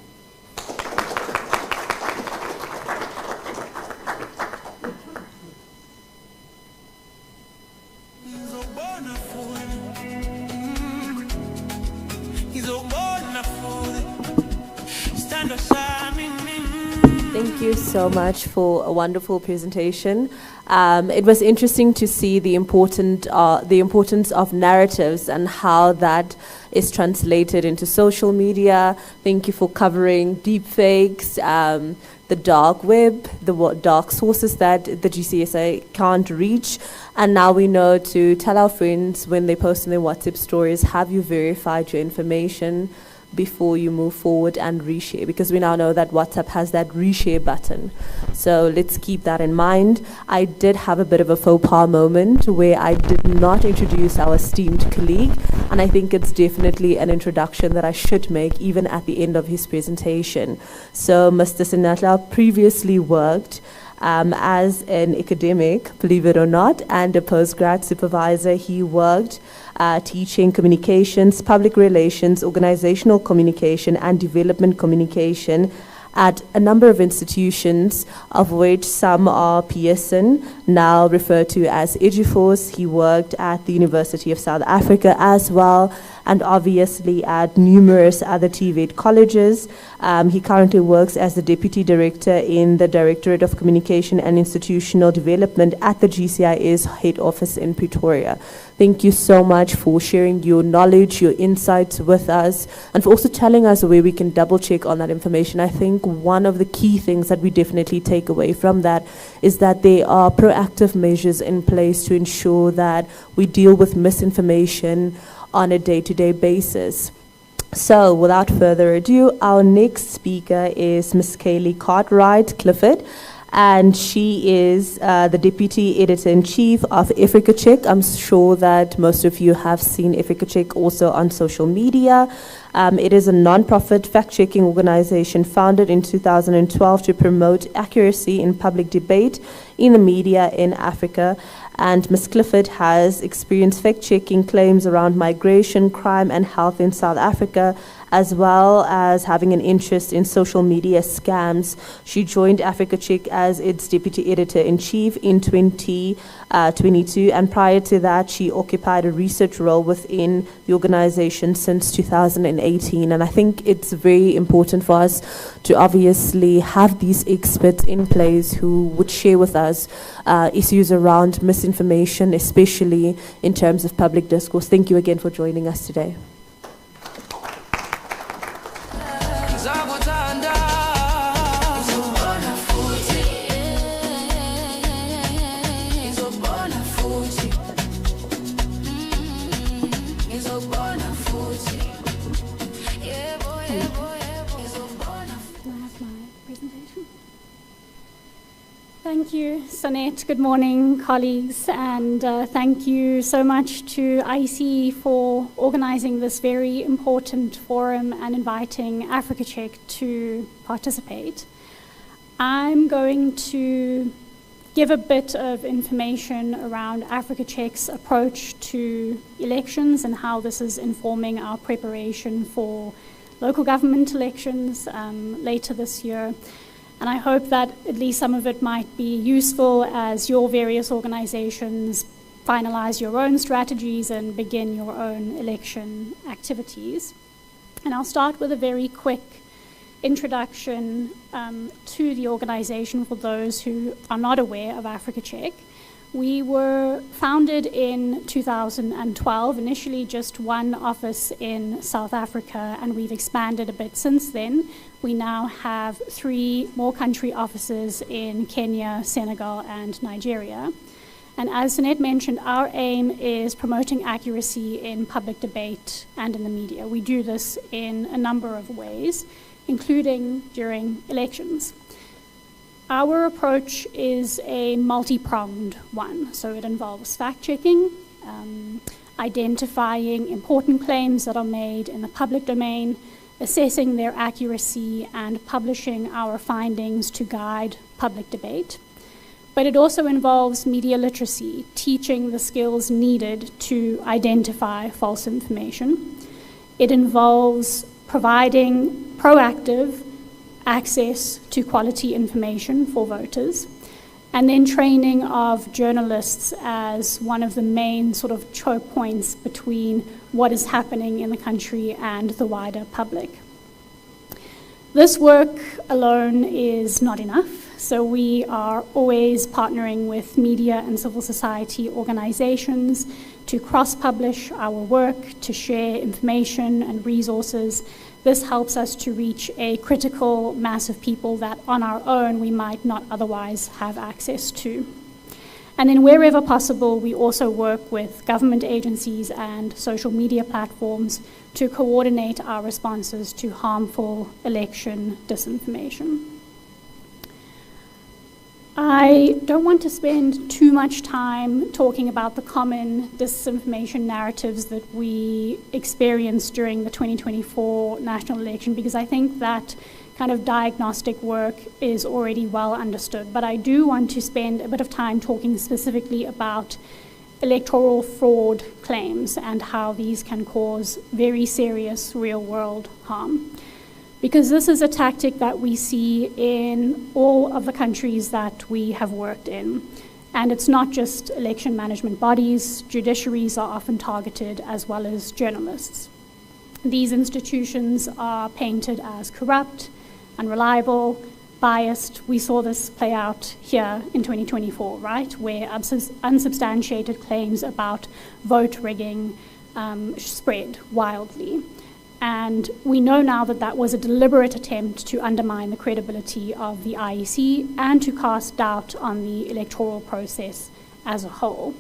you so much for a wonderful presentation. It was interesting to see the importance of narratives and how that is translated into social media. Thank you for covering deepfakes, the dark web, the dark sources that the GCSA can't reach. And now we know to tell our friends when they post in their WhatsApp stories, have you verified your information before you move forward and reshare, because we now know that WhatsApp has that reshare button. So let's keep that in mind. I did have a bit of a faux pas moment where I did not introduce our esteemed colleague, and I think it's definitely an introduction that I should make even at the end of his presentation. So Mr. Sinatla previously worked as an academic, believe it or not, and a postgrad supervisor. He worked teaching communications, public relations, organizational communication, and development communication at a number of institutions, of which some are Pearson, now referred to as Eduforce. He worked at the University of South Africa as well, and obviously at numerous other TVET colleges. He currently works as the Deputy Director in the Directorate of Communication and Institutional Development at the GCIS head office in Pretoria. Thank you so much for sharing your knowledge, your insights with us, and for also telling us where we can double check on that information. I think one of the key things that we definitely take away from that is that there are proactive measures in place to ensure that we deal with misinformation on a day-to-day basis. So without further ado, our next speaker is Ms. Kaylee Cartwright-Clifford, and she is the Deputy Editor-in-Chief of Africa Check. I'm sure that most of you have seen Africa Check also on social media. It is a non-profit fact-checking organization founded in 2012 to promote accuracy in public debate in the media in Africa. And Ms. Clifford has experienced fact-checking claims around migration, crime, and health in South Africa, as well as having an interest in social media scams. She joined Africa Check as its Deputy Editor-in-Chief in 2022, and prior to that, she occupied a research role within the organization since 2018. And I think it's very important for us to obviously have these experts in place who would share with us issues around misinformation, especially in terms of public discourse. Thank you again for joining us today. Thank you, Sonette. Good morning, colleagues, and thank you so much to IEC for organizing this very important forum and inviting Africa Check to participate. I'm going to give a bit of information around Africa Check's approach to elections and how this is informing our preparation for local government elections later this year. And I hope that at least some of it might be useful as your various organizations finalize your own strategies and begin your own election activities. And I'll start with a very quick introduction to the organization for those who are not aware of Africa Check. We were founded in 2012, initially just one office in South Africa, and we've expanded a bit since then. We now have 3 more country offices in Kenya, Senegal, and Nigeria. And as Sonette mentioned, our aim is promoting accuracy in public debate and in the media. We do this in a number of ways, including during elections. Our approach is a multi-pronged one. So it involves fact-checking, identifying important claims that are made in the public domain, assessing their accuracy, and publishing our findings to guide public debate. But it also involves media literacy, teaching the skills needed to identify false information. It involves providing proactive access to quality information for voters, and then training of journalists as one of the main sort of choke points between what is happening in the country and the wider public. This work alone is not enough, so we are always partnering with media and civil society organizations to cross-publish our work, to share information and resources. This helps us to reach a critical mass of people that on our own we might not otherwise have access to. And then wherever possible, we also work with government agencies and social media platforms to coordinate our responses to harmful election disinformation. I don't want to spend too much time talking about the common disinformation narratives that we experienced during the 2024 national election, because I think that kind of diagnostic work is already well understood. But I do want to spend a bit of time talking specifically about electoral fraud claims and how these can cause very serious real-world harm. Because this is a tactic that we see in all of the countries that we have worked in. And it's not just election management bodies, judiciaries are often targeted, as well as journalists. These institutions are painted as corrupt, unreliable, biased. We saw this play out here in 2024, right? Where unsubstantiated claims about vote rigging spread wildly. And we know now that that was a deliberate attempt to undermine the credibility of the IEC and to cast doubt on the electoral process as a whole.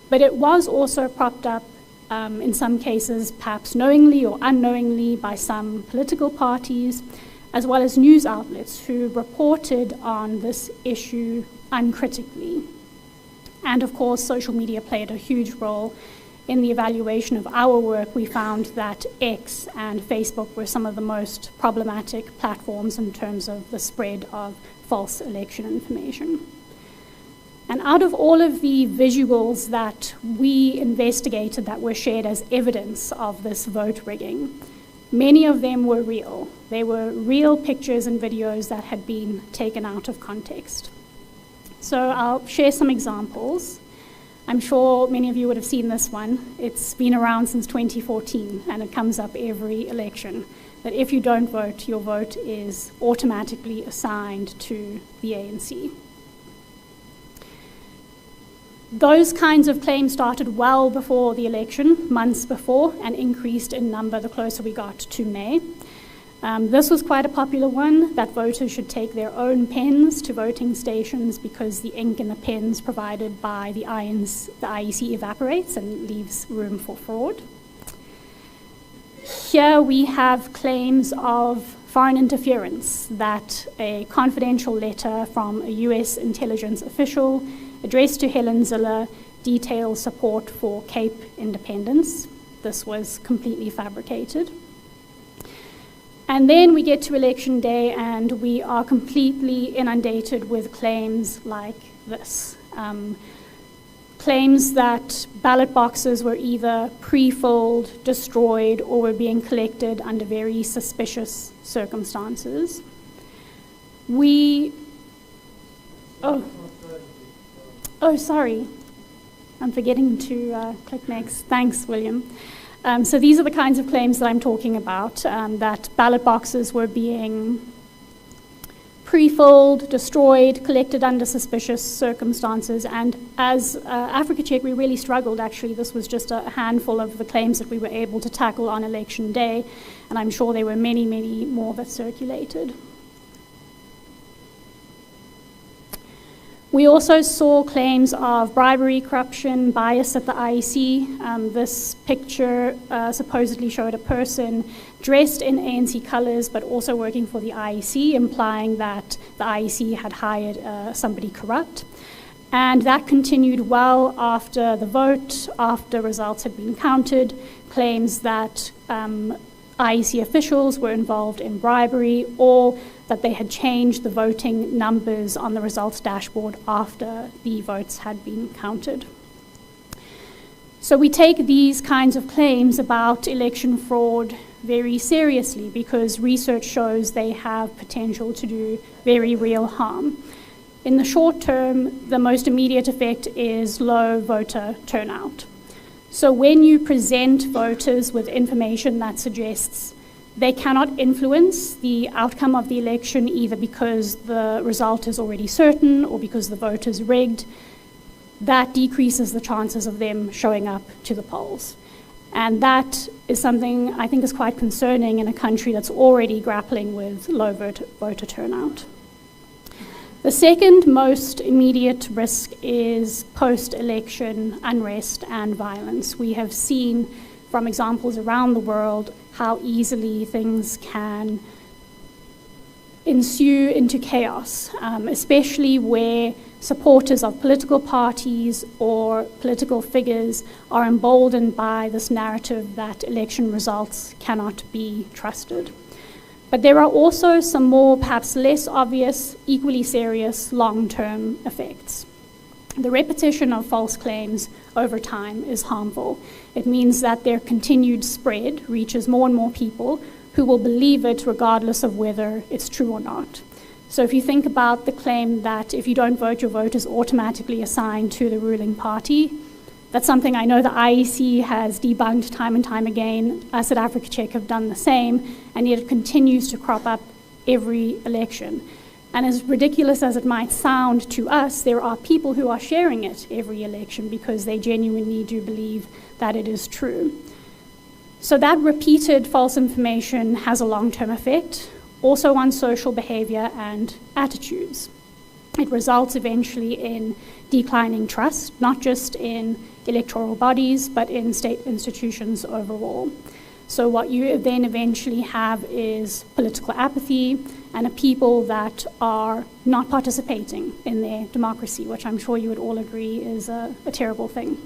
But it was also propped up in some cases, perhaps knowingly or unknowingly, by some political parties, as well as news outlets who reported on this issue uncritically. And of course, social media played a huge role. In the evaluation of our work, we found that X and Facebook were some of the most problematic platforms in terms of the spread of false election information. And out of all of the visuals that we investigated that were shared as evidence of this vote rigging, many of them were real. They were real pictures and videos that had been taken out of context. So I'll share some examples. I'm sure many of you would have seen this one. It's been around since 2014, and it comes up every election, that if you don't vote, your vote is automatically assigned to the ANC. Those kinds of claims started well before the election, months before, and increased in number the closer we got to May. This was quite a popular one, that voters should take their own pens to voting stations because the ink in the pens provided by the IEC evaporates and leaves room for fraud. Here we have claims of foreign interference, that a confidential letter from a US intelligence official addressed to Helen Zille details support for Cape independence. This was completely fabricated. And then we get to election day and we are completely inundated with claims like this. Claims that ballot boxes were either pre-filled, destroyed, or were being collected under very suspicious circumstances. Oh, sorry. I'm forgetting to click next. Thanks, William. So these are the kinds of claims that I'm talking about, that ballot boxes were being pre-filled, destroyed, collected under suspicious circumstances. And as Africa Check, we really struggled, actually. This was just a handful of the claims that we were able to tackle on election day, and I'm sure there were many, many more that circulated. We also saw claims of bribery, corruption, bias at the IEC. This picture supposedly showed a person dressed in ANC colours but also working for the IEC, implying that the IEC had hired somebody corrupt. And that continued well after the vote, after results had been counted, claims that IEC officials were involved in bribery, or that they had changed the voting numbers on the results dashboard after the votes had been counted. So we take these kinds of claims about election fraud very seriously because research shows they have potential to do very real harm. In the short term, the most immediate effect is low voter turnout. So when you present voters with information that suggests They cannot influence the outcome of the election either because the result is already certain or because the vote is rigged. That decreases the chances of them showing up to the polls. And that is something I think is quite concerning in a country that's already grappling with low voter turnout. The second most immediate risk is post-election unrest and violence. We have seen from examples around the world how easily things can ensue into chaos, especially where supporters of political parties or political figures are emboldened by this narrative that election results cannot be trusted. But there are also some more, perhaps less obvious, equally serious long-term effects. The repetition of false claims over time is harmful. It means that their continued spread reaches more and more people who will believe it regardless of whether it's true or not. So if you think about the claim that if you don't vote, your vote is automatically assigned to the ruling party, that's something I know the IEC has debunked time and time again. Us at Africa Check have done the same, and yet it continues to crop up every election. And as ridiculous as it might sound to us, there are people who are sharing it every election because they genuinely do believe that it is true. So that repeated false information has a long-term effect, also on social behavior and attitudes. It results eventually in declining trust, not just in electoral bodies, but in state institutions overall. So what you then eventually have is political apathy and a people that are not participating in their democracy, which I'm sure you would all agree is a terrible thing.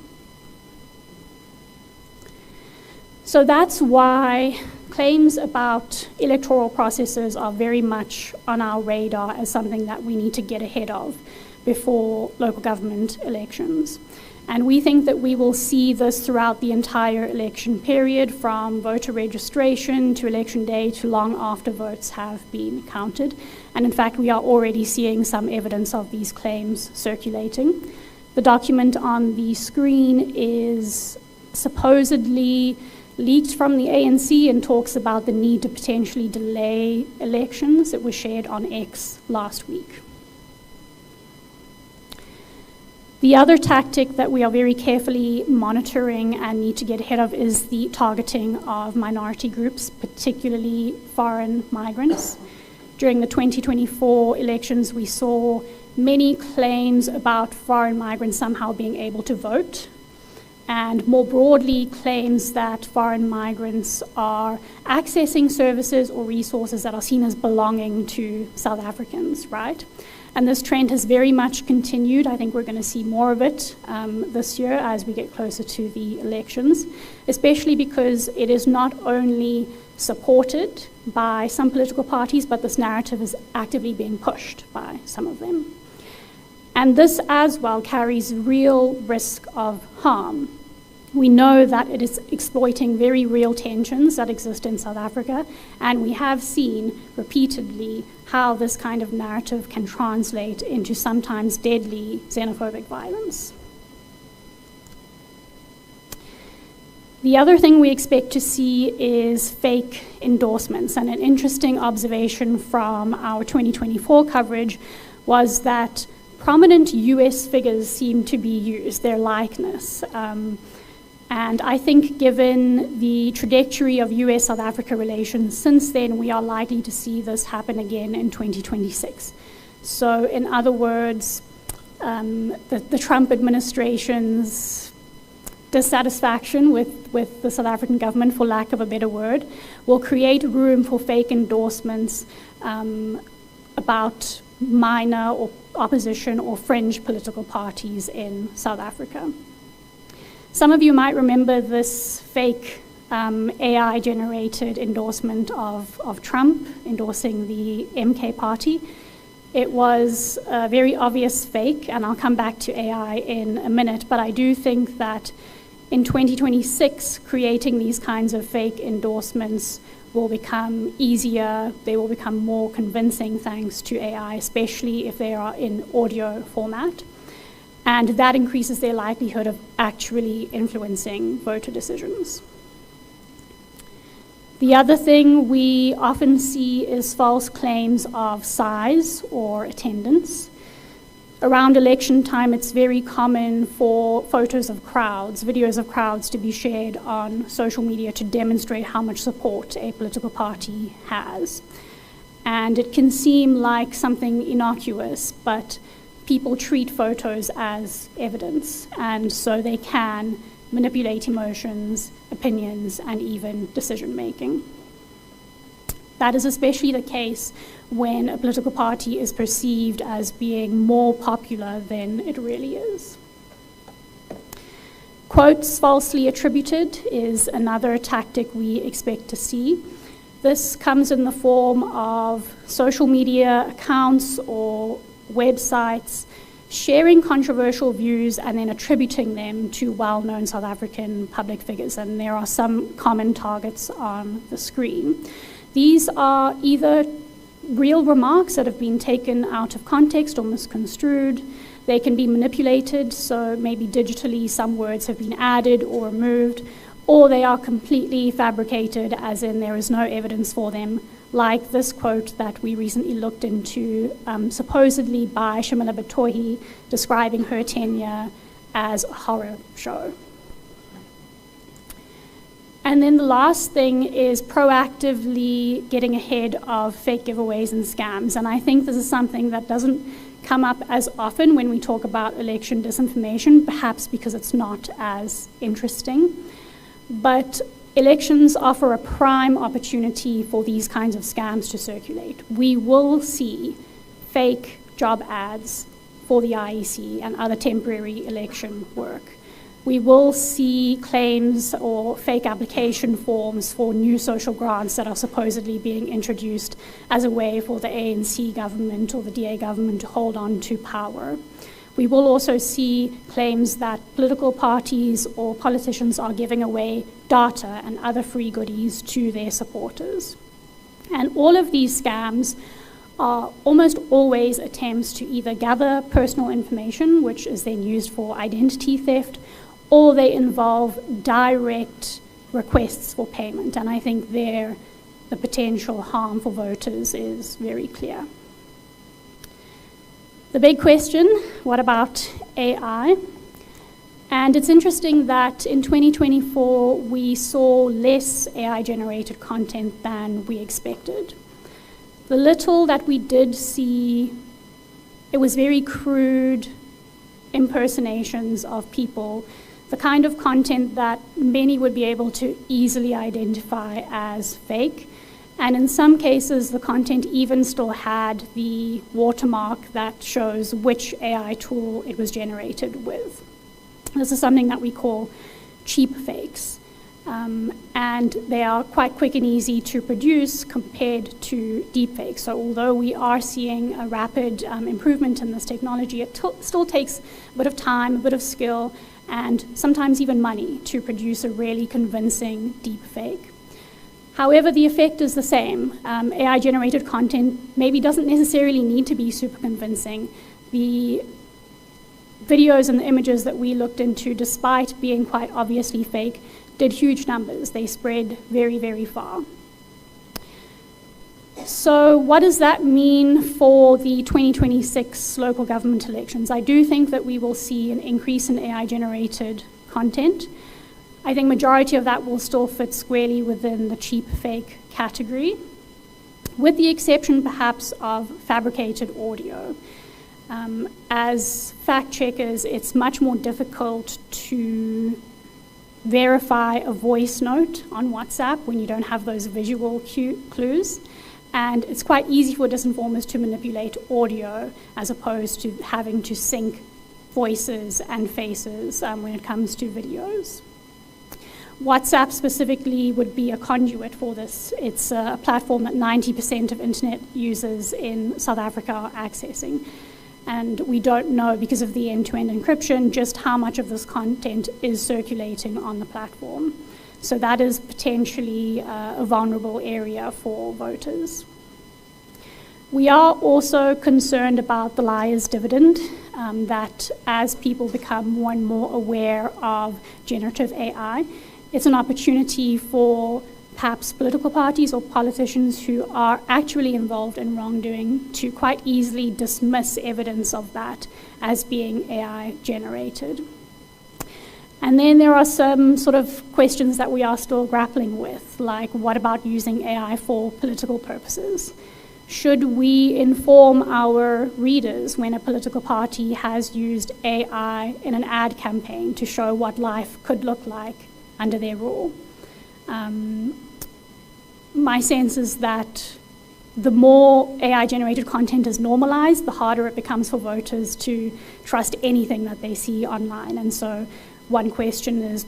So that's why claims about electoral processes are very much on our radar as something that we need to get ahead of before local government elections. And we think that we will see this throughout the entire election period, from voter registration to election day to long after votes have been counted. And in fact, we are already seeing some evidence of these claims circulating. The document on the screen is supposedly leaked from the ANC and talks about the need to potentially delay elections. It was shared on X last week. The other tactic that we are very carefully monitoring and need to get ahead of is the targeting of minority groups, particularly foreign migrants. During the 2024 elections, we saw many claims about foreign migrants somehow being able to vote, and more broadly, claims that foreign migrants are accessing services or resources that are seen as belonging to South Africans, right? And this trend has very much continued. I think we're going to see more of it this year as we get closer to the elections, especially because it is not only supported by some political parties, but this narrative is actively being pushed by some of them. And this as well carries real risk of harm. We know that it is exploiting very real tensions that exist in South Africa, and we have seen repeatedly how this kind of narrative can translate into sometimes deadly xenophobic violence. The other thing we expect to see is fake endorsements, and an interesting observation from our 2024 coverage was that prominent US figures seem to be used, their likeness. And I think given the trajectory of US-South Africa relations since then, we are likely to see this happen again in 2026. So in other words, the Trump administration's dissatisfaction with the South African government, for lack of a better word, will create room for fake endorsements about minor or opposition or fringe political parties in South Africa. Some of you might remember this fake AI-generated endorsement of Trump endorsing the MK party. It was a very obvious fake, and I'll come back to AI in a minute, but I do think that in 2026, creating these kinds of fake endorsements will become easier, they will become more convincing thanks to AI, especially if they are in audio format. And that increases their likelihood of actually influencing voter decisions. The other thing we often see is false claims of size or attendance. Around election time, it's very common for photos of crowds, videos of crowds to be shared on social media to demonstrate how much support a political party has. And it can seem like something innocuous, but people treat photos as evidence, and so they can manipulate emotions, opinions, and even decision-making. That is especially the case when a political party is perceived as being more popular than it really is. Quotes falsely attributed is another tactic we expect to see. This comes in the form of social media accounts or websites sharing controversial views and then attributing them to well-known South African public figures, and there are some common targets on the screen. These are either real remarks that have been taken out of context or misconstrued. They can be manipulated, so maybe digitally some words have been added or removed, or they are completely fabricated, as in there is no evidence for them, like this quote that we recently looked into, supposedly by Shamila Batohi, describing her tenure as a horror show. And then the last thing is proactively getting ahead of fake giveaways and scams. And I think this is something that doesn't come up as often when we talk about election disinformation, perhaps because it's not as interesting. But elections offer a prime opportunity for these kinds of scams to circulate. We will see fake job ads for the IEC and other temporary election work. We will see claims or fake application forms for new social grants that are supposedly being introduced as a way for the ANC government or the DA government to hold on to power. We will also see claims that political parties or politicians are giving away data and other free goodies to their supporters. And all of these scams are almost always attempts to either gather personal information, which is then used for identity theft, or they involve direct requests for payment. And I think there the potential harm for voters is very clear. The big question, what about AI? And it's interesting that in 2024, we saw less AI-generated content than we expected. The little that we did see, it was very crude impersonations of people, the kind of content that many would be able to easily identify as fake. And in some cases, the content even still had the watermark that shows which AI tool it was generated with. This is something that we call cheap fakes. And they are quite quick and easy to produce compared to deep fakes. So although we are seeing a rapid improvement in this technology, it still takes a bit of time, a bit of skill, and sometimes even money to produce a really convincing deep fake. However, the effect is the same. AI-generated content maybe doesn't necessarily need to be super convincing. The videos and the images that we looked into, despite being quite obviously fake, did huge numbers. They spread very, very far. So what does that mean for the 2026 local government elections? I do think that we will see an increase in AI-generated content. I think majority of that will still fit squarely within the cheap fake category, with the exception perhaps of fabricated audio. As fact checkers, it's much more difficult to verify a voice note on WhatsApp when you don't have those visual clues. And it's quite easy for disinformers to manipulate audio as opposed to having to sync voices and faces when it comes to videos. WhatsApp specifically would be a conduit for this. It's a platform that 90% of internet users in South Africa are accessing. And we don't know, because of the end-to-end encryption, just how much of this content is circulating on the platform. So that is potentially a vulnerable area for voters. We are also concerned about the liar's dividend, that as people become more and more aware of generative AI, it's an opportunity for perhaps political parties or politicians who are actually involved in wrongdoing to quite easily dismiss evidence of that as being AI generated. And then there are some sort of questions that we are still grappling with, like what about using AI for political purposes? Should we inform our readers when a political party has used AI in an ad campaign to show what life could look like under their rule? My sense is that the more AI-generated content is normalized, the harder it becomes for voters to trust anything that they see online. And so one question is,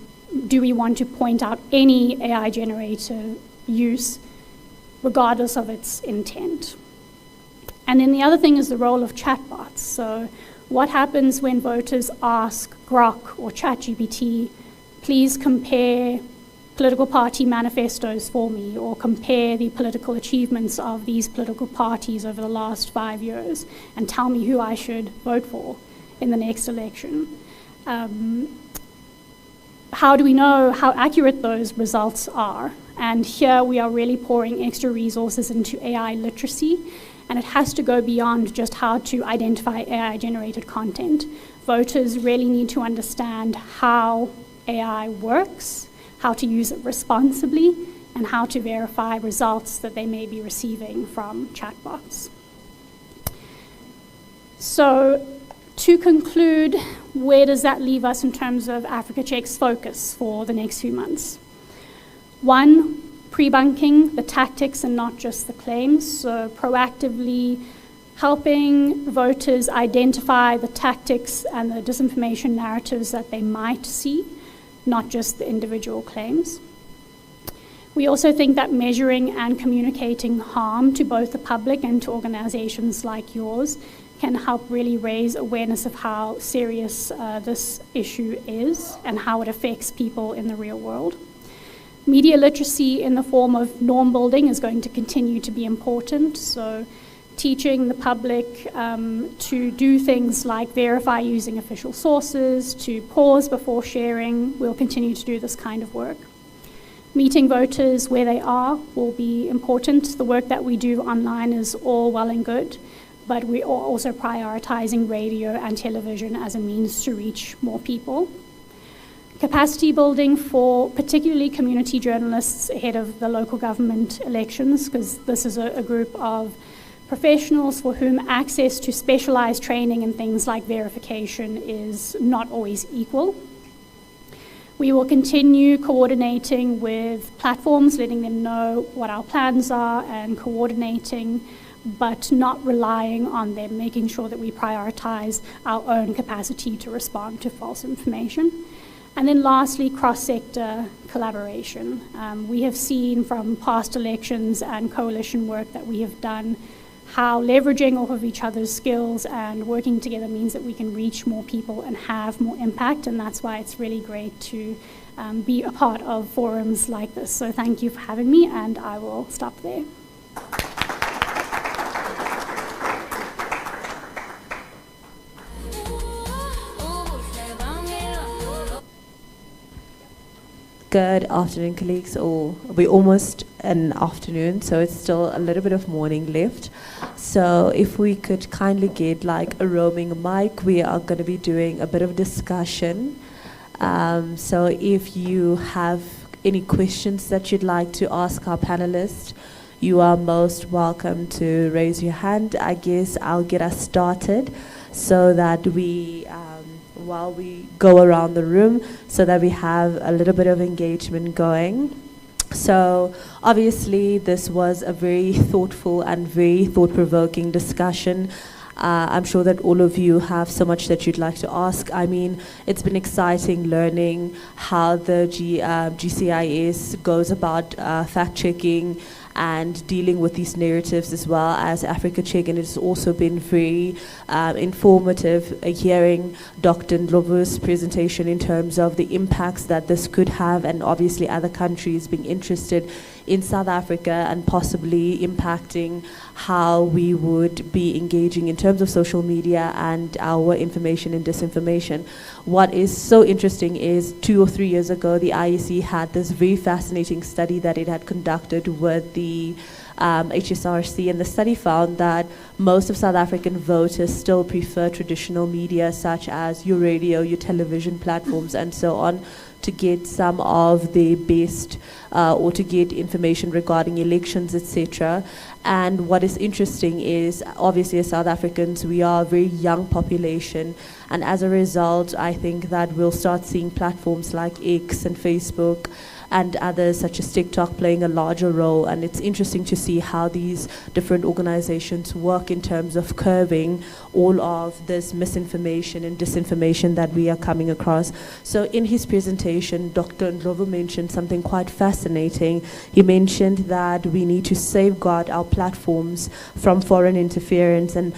do we want to point out any AI-generated use regardless of its intent? And then the other thing is the role of chatbots. So what happens when voters ask Grok or ChatGPT, please compare political party manifestos for me, or compare the political achievements of these political parties over the last 5 years, and tell me who I should vote for in the next election? How do we know how accurate those results are? And here we are really pouring extra resources into AI literacy, and it has to go beyond just how to identify AI-generated content. Voters really need to understand how AI works, how to use it responsibly, and how to verify results that they may be receiving from chatbots. So, to conclude, where does that leave us in terms of Africa Check's focus for the next few months? One, pre-bunking the tactics and not just the claims, so proactively helping voters identify the tactics and the disinformation narratives that they might see, not just the individual claims. We also think that measuring and communicating harm to both the public and to organizations like yours can help really raise awareness of how serious this issue is and how it affects people in the real world. Media literacy in the form of norm building is going to continue to be important, so teaching the public to do things like verify using official sources, to pause before sharing. We'll continue to do this kind of work. Meeting voters where they are will be important. The work that we do online is all well and good, but we are also prioritizing radio and television as a means to reach more people. Capacity building for particularly community journalists ahead of the local government elections, because this is a group of professionals for whom access to specialized training and things like verification is not always equal. We will continue coordinating with platforms, letting them know what our plans are and coordinating, but not relying on them, making sure that we prioritize our own capacity to respond to false information. And then lastly, cross-sector collaboration. We have seen from past elections and coalition work that we have done how leveraging off of each other's skills and working together means that we can reach more people and have more impact, and that's why it's really great to be a part of forums like this. So thank you for having me, and I will stop there. Good afternoon, colleagues, or we're almost an afternoon, so it's still a little bit of morning left. So if we could kindly get like a roaming mic, we are going to be doing a bit of discussion. So if you have any questions that you'd like to ask our panelists, you are most welcome to raise your hand. I guess I'll get us started so that we while we go around the room, so that we have a little bit of engagement going. So obviously this was a very thoughtful and very thought-provoking discussion. I'm sure that all of you have so much that you'd like to ask. I mean, it's been exciting learning how the GCIS goes about fact-checking and dealing with these narratives, as well as Africa Check, and it's also been very informative hearing Dr. Ndlovu's presentation in terms of the impacts that this could have, and obviously other countries being interested in South Africa and possibly impacting how we would be engaging in terms of social media and our information and disinformation. What is so interesting is 2 or 3 years ago, the IEC had this very fascinating study that it had conducted with the HSRC, and the study found that most of South African voters still prefer traditional media such as your radio, your television platforms, and so on, to get some of the best or to get information regarding elections, etc. And what is interesting is, obviously as South Africans, we are a very young population, and as a result, I think that we'll start seeing platforms like X and Facebook and others such as TikTok playing a larger role. And it's interesting to see how these different organizations work in terms of curbing all of this misinformation and disinformation that we are coming across. So in his presentation, Dr. Ndlovu mentioned something quite fascinating. He mentioned that we need to safeguard our platforms from foreign interference, and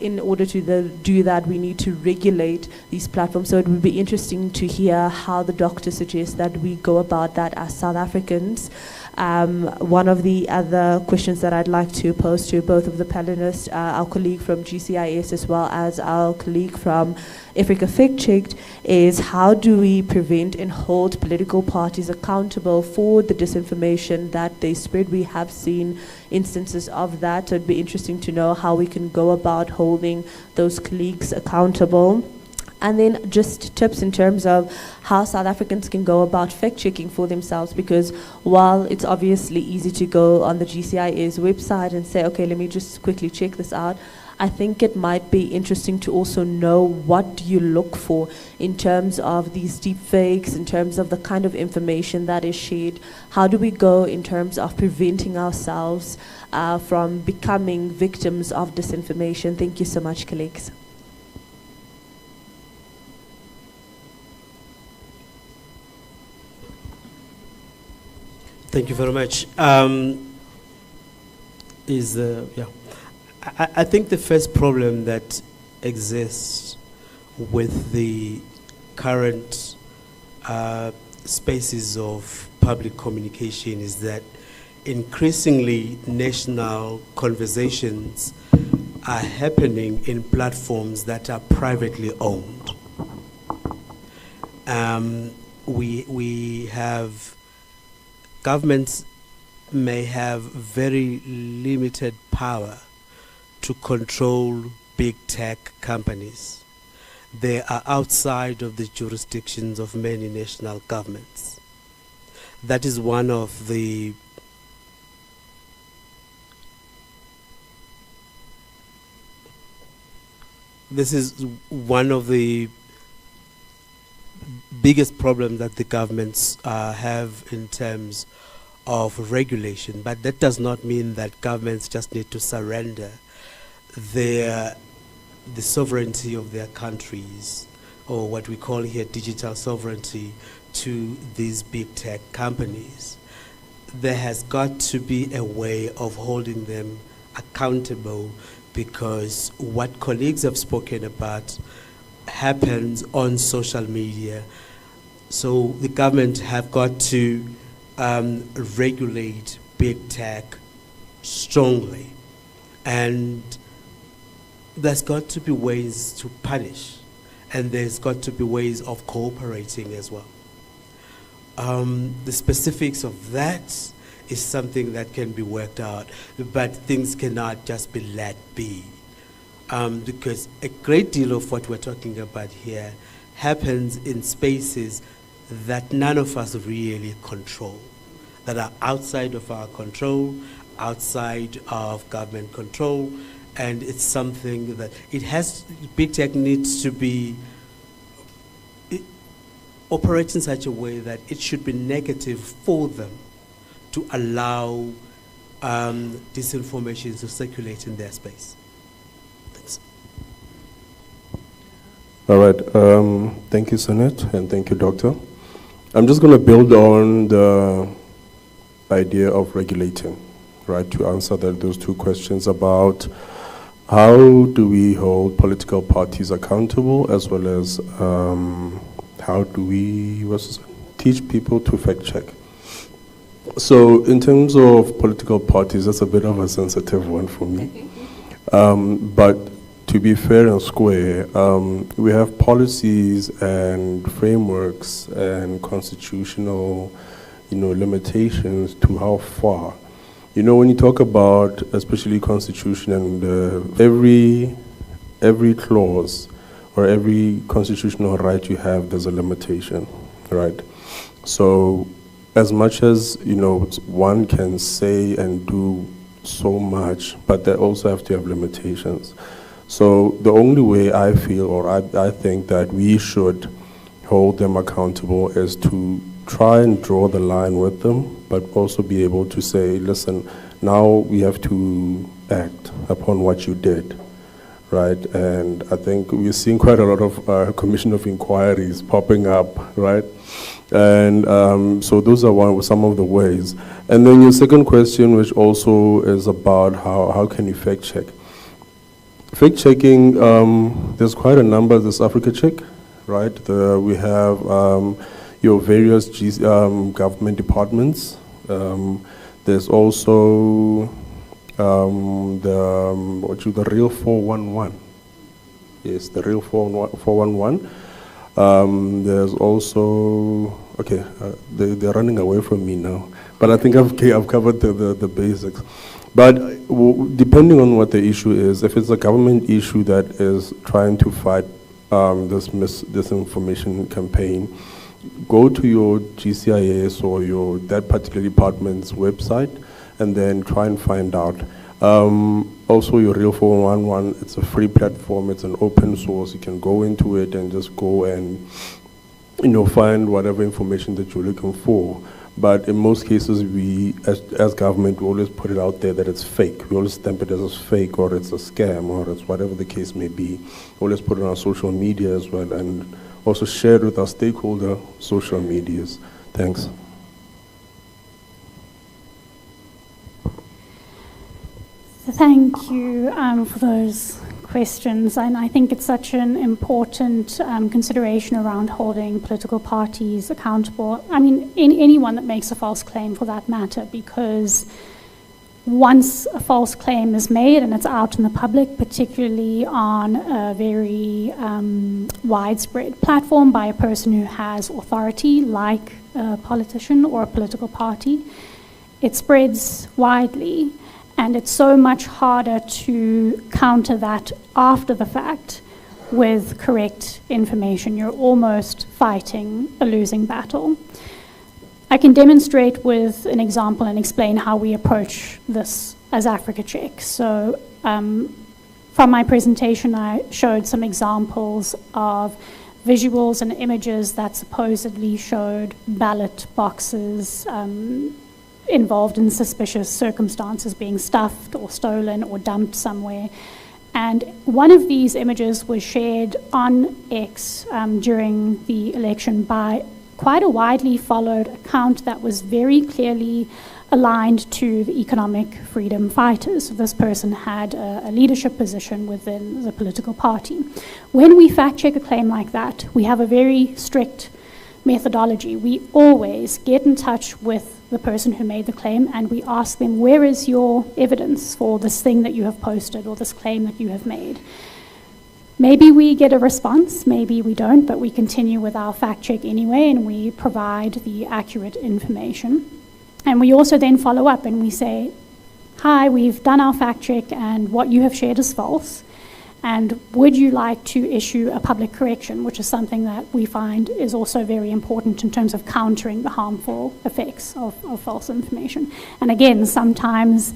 in order to do that, we need to regulate these platforms. So it would be interesting to hear how the doctor suggests that we go about that as South Africans. One of the other questions that I'd like to pose to both of the panelists, our colleague from GCIS as well as our colleague from Africa Fact Checked, is how do we prevent and hold political parties accountable for the disinformation that they spread? We have seen instances of that, so it'd be interesting to know how we can go about holding those colleagues accountable. And then just tips in terms of how South Africans can go about fact-checking for themselves, because while it's obviously easy to go on the GCIS website and say, okay, let me just quickly check this out, I think it might be interesting to also know what you look for in terms of these deep fakes, in terms of the kind of information that is shared. How do we go in terms of preventing ourselves from becoming victims of disinformation? Thank you so much, colleagues. Thank you very much. I think the first problem that exists with the current spaces of public communication is that increasingly national conversations are happening in platforms that are privately owned. We have governments may have very limited power to control big tech companies. They are outside of the jurisdictions of many national governments. That is one of the biggest problems that the governments have in terms of regulation, but that does not mean that governments just need to surrender the sovereignty of their countries, or what we call here digital sovereignty, to these big tech companies. There has got to be a way of holding them accountable, because what colleagues have spoken about happens on social media. So the government have got to regulate big tech strongly, and there's got to be ways to punish, and there's got to be ways of cooperating as well. The specifics of that is something that can be worked out, but things cannot just be let be, because a great deal of what we're talking about here happens in spaces that none of us really control, that are outside of our control, outside of government control, and it's something that big tech needs to be operate in such a way that it should be negative for them to allow disinformation to circulate in their space. Thanks. All right. Thank you, Sonette, and thank you, Doctor. I'm just going to build on the idea of regulating, right, to answer those two questions about how do we hold political parties accountable, as well as how do we teach people to fact check. So in terms of political parties, that's a bit of a sensitive one for me. But to be fair and square, we have policies and frameworks and constitutional, limitations to how far. When you talk about, especially constitution and every clause or every constitutional right you have, there's a limitation, right? So as much as, one can say and do so much, but they also have to have limitations. So the only way I feel, or I think that we should hold them accountable is to try and draw the line with them, but also be able to say, listen, now we have to act upon what you did, right? And I think we're seeing quite a lot of commission of inquiries popping up, right? And so those are some of the ways. And then your second question, which also is about how can you fact check? Fact checking, there's quite a number. There's Africa Check, right? We have your various government departments. There's also the Real 411. Yes, the Real 411. There's also, okay, they're running away from me now, but I think I've covered the basics. But depending on what the issue is, if it's a government issue that is trying to fight this disinformation campaign, go to your GCIS or that particular department's website and then try and find out. Also, your Real 411, it's a free platform, it's an open source. You can go into it and just go and find whatever information that you're looking for. But in most cases, we, as government, we always put it out there that it's fake. We always stamp it as fake, or it's a scam, or it's whatever the case may be. We always put it on our social media as well, and also share it with our stakeholder social medias. Thanks. Thank you for those questions, and I think it's such an important consideration around holding political parties accountable. I mean, anyone that makes a false claim for that matter, because once a false claim is made and it's out in the public, particularly on a very widespread platform by a person who has authority, like a politician or a political party, it spreads widely. And it's so much harder to counter that after the fact with correct information. You're almost fighting a losing battle. I can demonstrate with an example and explain how we approach this as Africa Check. So from my presentation, I showed some examples of visuals and images that supposedly showed ballot boxes involved in suspicious circumstances, being stuffed or stolen or dumped somewhere. And one of these images was shared on X during the election by quite a widely followed account that was very clearly aligned to the economic freedom fighters. So this person had a leadership position within the political party. When we fact check a claim like that, we have a very strict methodology. We always get in touch with the person who made the claim and we ask them, where is your evidence for this thing that you have posted or this claim that you have made? Maybe we get a response, maybe we don't, but we continue with our fact check anyway and we provide the accurate information. And we also then follow up and we say, hi, we've done our fact check and what you have shared is false. And would you like to issue a public correction, which is something that we find is also very important in terms of countering the harmful effects of false information. And again, sometimes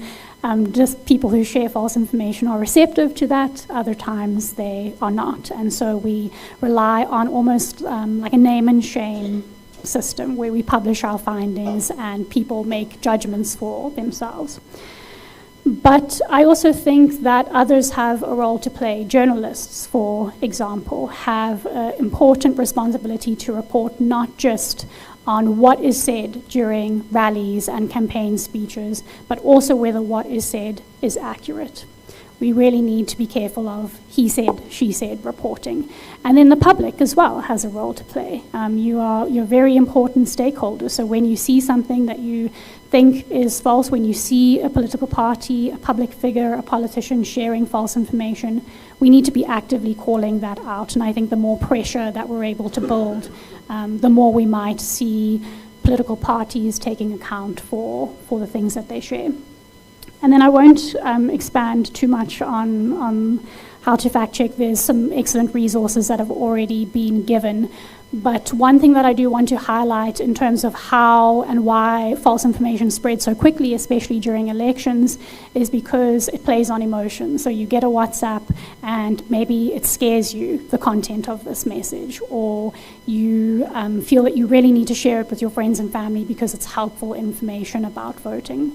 just people who share false information are receptive to that, other times they are not. And so we rely on almost like a name and shame system where we publish our findings and people make judgments for themselves. But I also think that others have a role to play. Journalists, for example, have an important responsibility to report not just on what is said during rallies and campaign speeches, but also whether what is said is accurate. we really need to be careful of he said, she said reporting. And then the public as well has a role to play. You're very important stakeholders. So when you see something that you think is false, when you see a political party, a public figure, a politician sharing false information, we need to be actively calling that out. And I think the more pressure that we're able to build, the more we might see political parties taking account for the things that they share. And then I won't expand too much on how to fact check. There's some excellent resources that have already been given. But one thing that I do want to highlight in terms of how and why false information spreads so quickly, especially during elections, is because it plays on emotion. So you get a WhatsApp and maybe it scares you, the content of this message, or you feel that you really need to share it with your friends and family because it's helpful information about voting.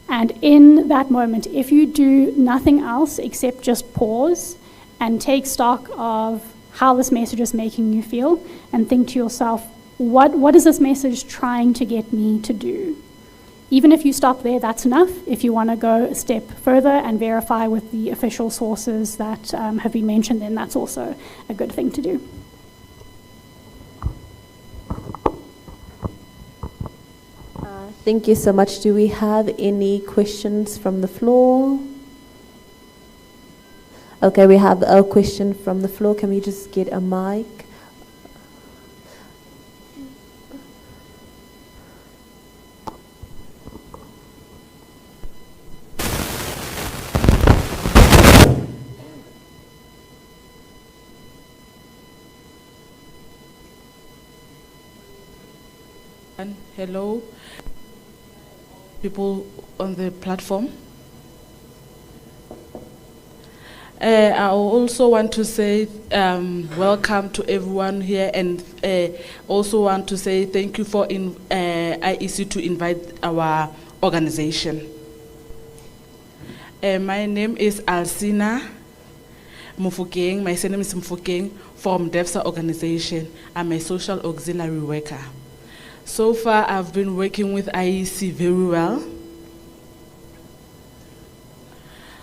And in that moment, if you do nothing else except just pause and take stock of how this message is making you feel and think to yourself, what is this message trying to get me to do? Even if you stop there, that's enough. If you want to go a step further and verify with the official sources that have been mentioned, then that's also a good thing to do. Thank you so much. Do we have any questions from the floor? Okay, we have a question from the floor. Can we just get a mic? Hello, people on the platform. I also want to say welcome to everyone here, and also want to say thank you for IEC to invite our organization. My name is Alcina Mufokeng. My surname is Mufokeng from DEFSA organization. I'm a social auxiliary worker. So far, I've been working with IEC very well.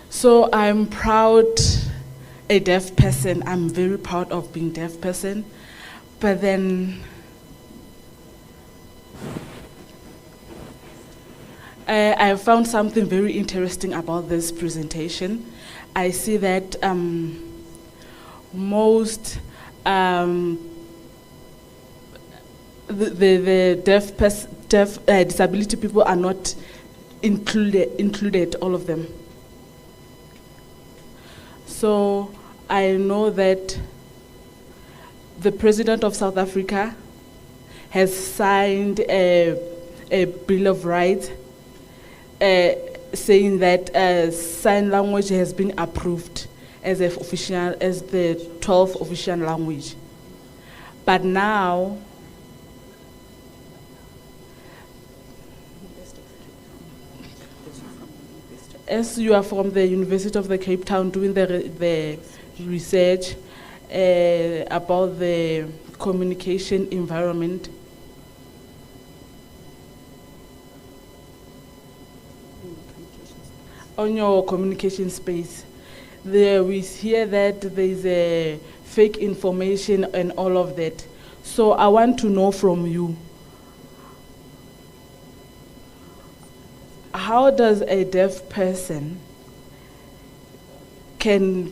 So I'm proud, a deaf person. I'm very proud of being a deaf person. But then, I found something very interesting about this presentation. I see that most the deaf disability people are not included, all of them. So I know that the President of South Africa has signed a Bill of Rights saying that sign language has been approved as the 12th official language. But now, as you are from the University of the Cape Town doing the research about the communication environment, on your communication space, we hear that there is a fake information and all of that. So I want to know from you, how does a deaf person can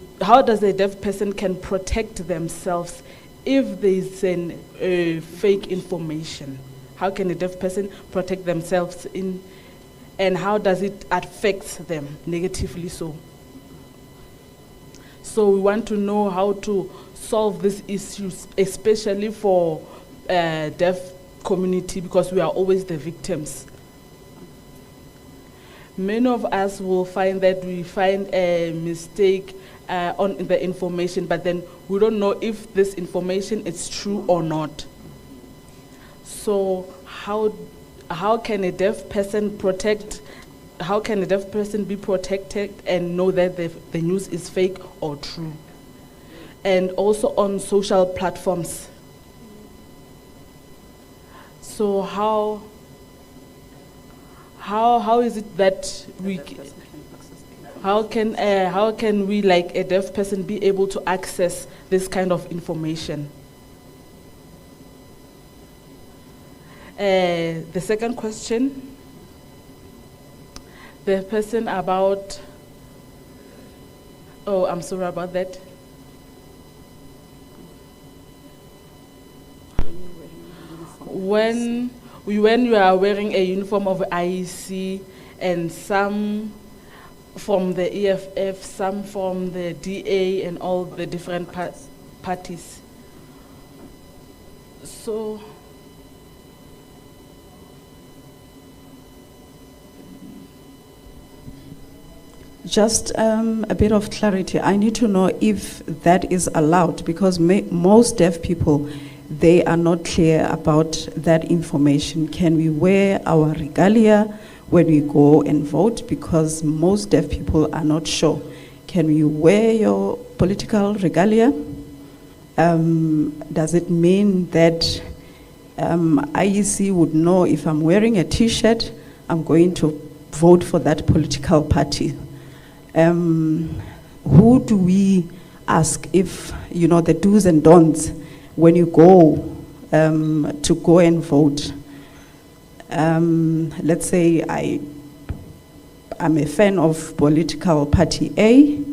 protect themselves if there is fake information? How can a deaf person protect themselves and how does it affect them negatively so? So we want to know how to solve these issues, especially for deaf community, because we are always the victims. Many of us will find that we find a mistake on the information, but then we don't know if this information is true or not. So how can a deaf person be protected and know that the news is fake or true? And also on social platforms. So how is it that we how can we, like a deaf person, be able to access this kind of information? The second question, the person about, oh, I'm sorry about that. When you are wearing a uniform of IEC and some from the EFF, some from the DA and all the different parties. So, just a bit of clarity. I need to know if that is allowed, because most deaf people, they are not clear about that information. Can we wear our regalia when we go and vote? Because most deaf people are not sure. Can we wear your political regalia? Does it mean that IEC would know if I'm wearing a t-shirt, I'm going to vote for that political party? Who do we ask if, you know, the do's and don'ts when you go to go and vote? Let's say I'm a fan of political party A.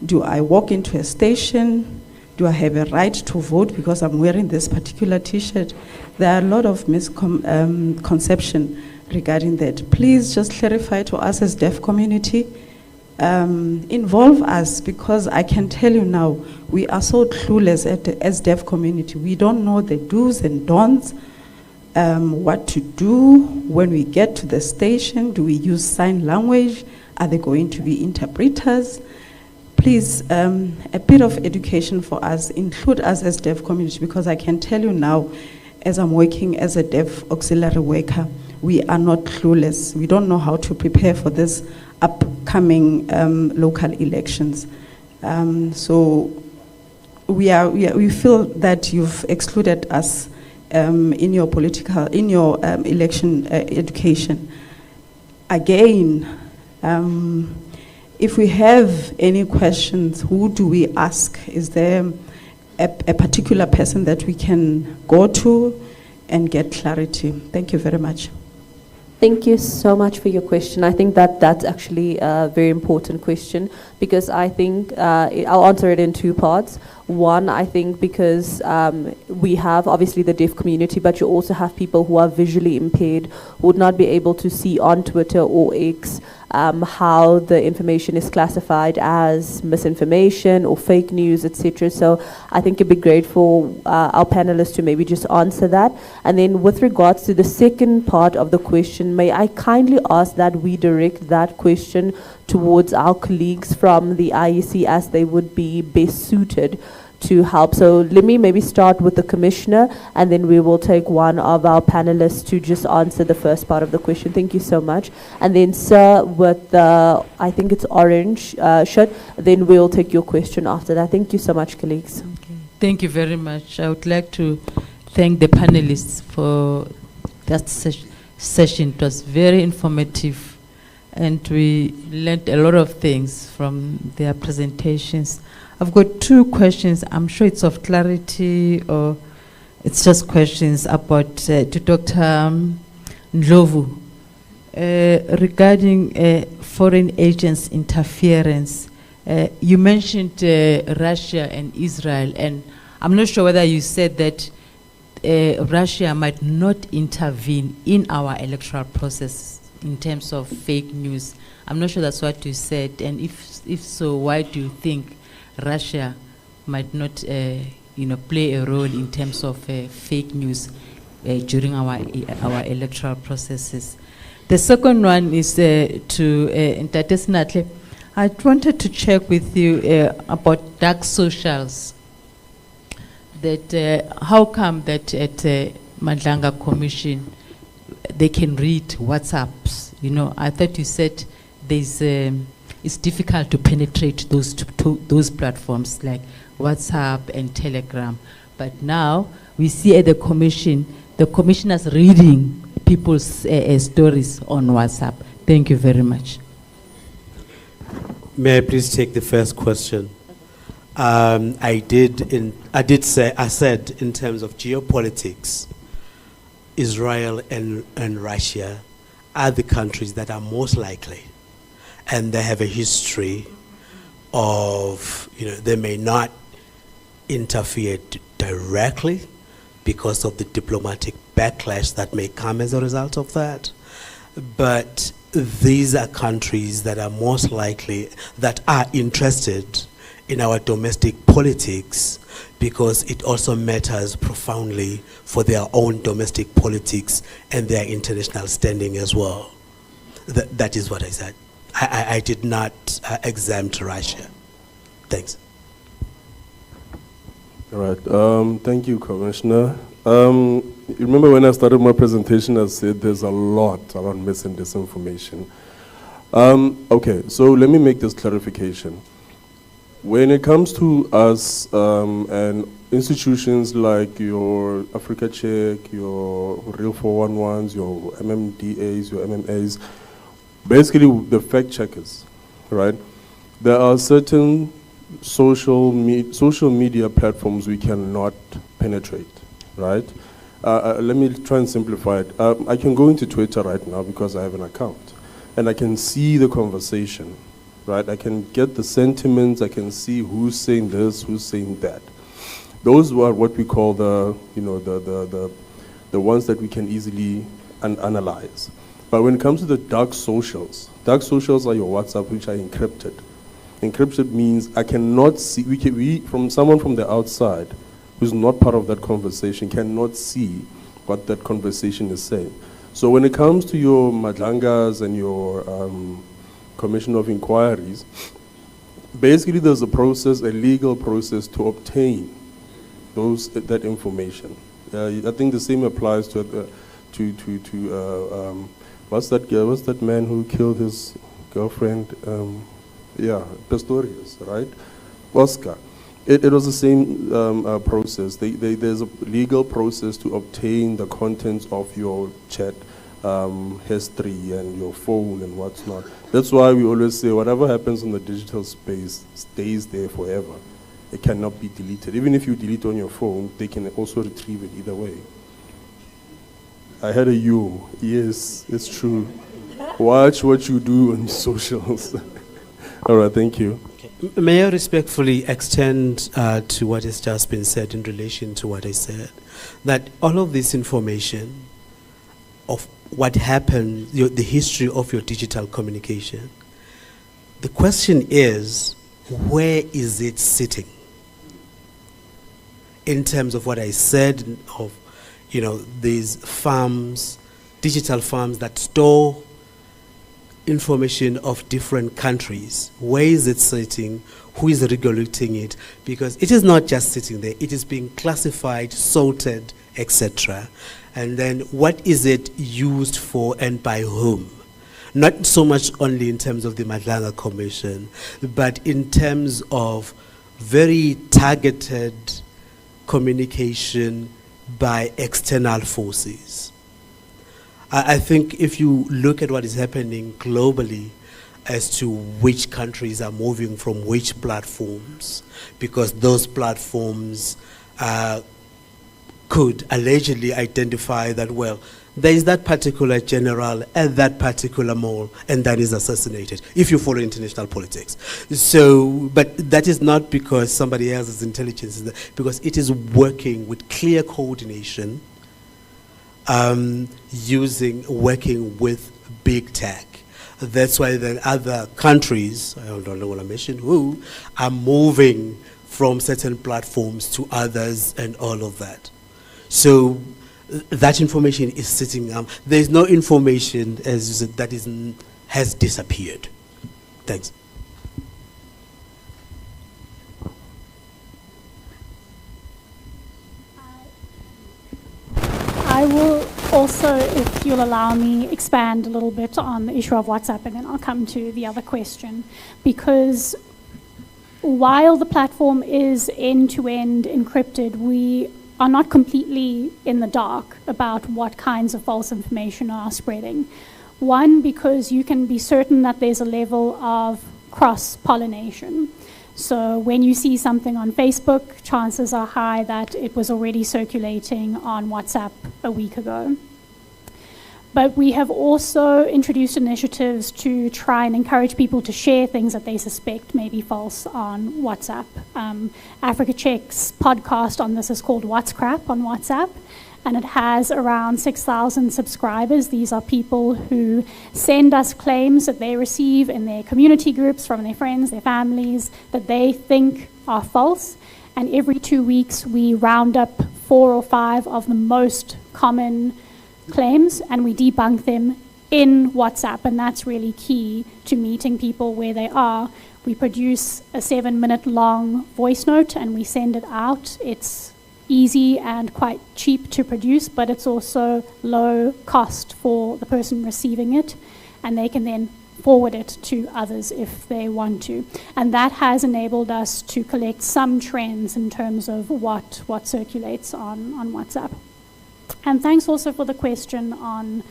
Do I walk into a station? Do I have a right to vote because I'm wearing this particular t-shirt? There are a lot of misconception regarding that. Please just clarify to us as deaf community. Involve us, because I can tell you now, we are so clueless as deaf community. We don't know the do's and don'ts, what to do when we get to the station. Do we use sign language? Are there going to be interpreters? Please, a bit of education for us, include us as deaf community, because I can tell you now, as I'm working as a deaf auxiliary worker, we are not clueless. We don't know how to prepare for this upcoming local elections. So we feel that you've excluded us in your election education. Again, if we have any questions, who do we ask? Is there a particular person that we can go to and get clarity? Thank you very much. Thank you so much for your question. I think that that's actually a very important question, because I think I'll answer it in two parts. One, I think because we have obviously the deaf community, but you also have people who are visually impaired, who would not be able to see on Twitter or X how the information is classified as misinformation or fake news, etc. So I think it'd be great for our panelists to maybe just answer that. And then with regards to the second part of the question, may I kindly ask that we direct that question towards our colleagues from the IEC, as they would be best suited to help. So let me maybe start with the Commissioner, and then we will take one of our panelists to just answer the first part of the question. Thank you so much. And then Sir, with the, I think it's orange shirt, then we'll take your question after that. Thank you so much, colleagues. Okay. Thank you very much. I would like to thank the panelists for that session. It was very informative, and we learned a lot of things from their presentations. I've got two questions. I'm sure it's of clarity, or it's just questions about to Dr. Ndlovu regarding foreign agents' interference. You mentioned Russia and Israel, and I'm not sure whether you said that Russia might not intervene in our electoral process in terms of fake news. I'm not sure that's what you said, and if so, why do you think Russia might not, play a role in terms of fake news during our electoral processes? The second one is to Ntate Sinatle. I wanted to check with you about dark socials. That how come that at Mandlanga Commission they can read WhatsApps? I thought you said there's it's difficult to penetrate those platforms like WhatsApp and Telegram. But now we see at the commission, the commissioners reading people's stories on WhatsApp. Thank you very much. May I please take the first question? I said in terms of geopolitics, Israel and Russia are the countries that are most likely, and they have a history of, they may not interfere directly because of the diplomatic backlash that may come as a result of that. But these are countries that are most likely, that are interested in our domestic politics, because it also matters profoundly for their own domestic politics and their international standing as well. That is what I said. I did not exempt Russia. Thanks. All right. Thank you, Commissioner. Remember when I started my presentation, I said there's a lot around mis and disinformation. Okay, so let me make this clarification. When it comes to us and institutions like your Africa Check, your Real 411s, your MMDAs, your MMAs, basically the fact checkers, right? There are certain social media platforms we cannot penetrate, right? Let me try and simplify it. I can go into Twitter right now because I have an account, and I can see the conversation, right? I can get the sentiments, I can see who's saying this, who's saying that. Those are what we call the ones that we can easily analyze. But when it comes to the dark socials are your WhatsApp, which are encrypted. Encrypted means I cannot see, we from someone from the outside who's not part of that conversation cannot see what that conversation is saying. So when it comes to your Madlangas and your Commission of Inquiries, basically there's a process, a legal process to obtain that information. I think the same applies to what's that man who killed his girlfriend? Pistorius, right? Oscar. It was the same process. There's a legal process to obtain the contents of your chat history and your phone and what's not. That's why we always say whatever happens in the digital space stays there forever. It cannot be deleted. Even if you delete on your phone, they can also retrieve it either way. I had a you. Yes, it's true. Watch what you do on socials. All right, thank you. Okay. May I respectfully extend to what has just been said in relation to what I said, that all of this information of what happened, the history of your digital communication, the question is, where is it sitting? In terms of what I said of, these farms, digital farms that store information of different countries. Where is it sitting? Who is regulating it? Because it is not just sitting there. It is being classified, sorted, etc. And then what is it used for and by whom? Not so much only in terms of the Madlanga Commission, but in terms of very targeted communication by external forces. I think if you look at what is happening globally as to which countries are moving from which platforms, because those platforms could allegedly identify that, well, there is that particular general at that particular mall, and that is assassinated, if you follow international politics. So, but that is not because somebody else's intelligence is there, because it is working with clear coordination, working with big tech. That's why then other countries, I don't want to mention who, are moving from certain platforms to others and all of that. So that information is sitting, there's no information, as you said, that has disappeared. Thanks. I will also, if you'll allow me, expand a little bit on the issue of WhatsApp, and then I'll come to the other question. Because while the platform is end-to-end encrypted, we are not completely in the dark about what kinds of false information are spreading. One, because you can be certain that there's a level of cross-pollination. So when you see something on Facebook, chances are high that it was already circulating on WhatsApp a week ago. But we have also introduced initiatives to try and encourage people to share things that they suspect may be false on WhatsApp. Africa Check's podcast on this is called What's Crap on WhatsApp, and it has around 6,000 subscribers. These are people who send us claims that they receive in their community groups from their friends, their families, that they think are false. And every 2 weeks, we round up 4 or 5 of the most common claims, and we debunk them in WhatsApp, and that's really key to meeting people where they are. We produce a 7-minute long voice note, and we send it out. It's easy and quite cheap to produce, but it's also low cost for the person receiving it, and they can then forward it to others if they want to. And that has enabled us to collect some trends in terms of what circulates on WhatsApp. And thanks also for the question on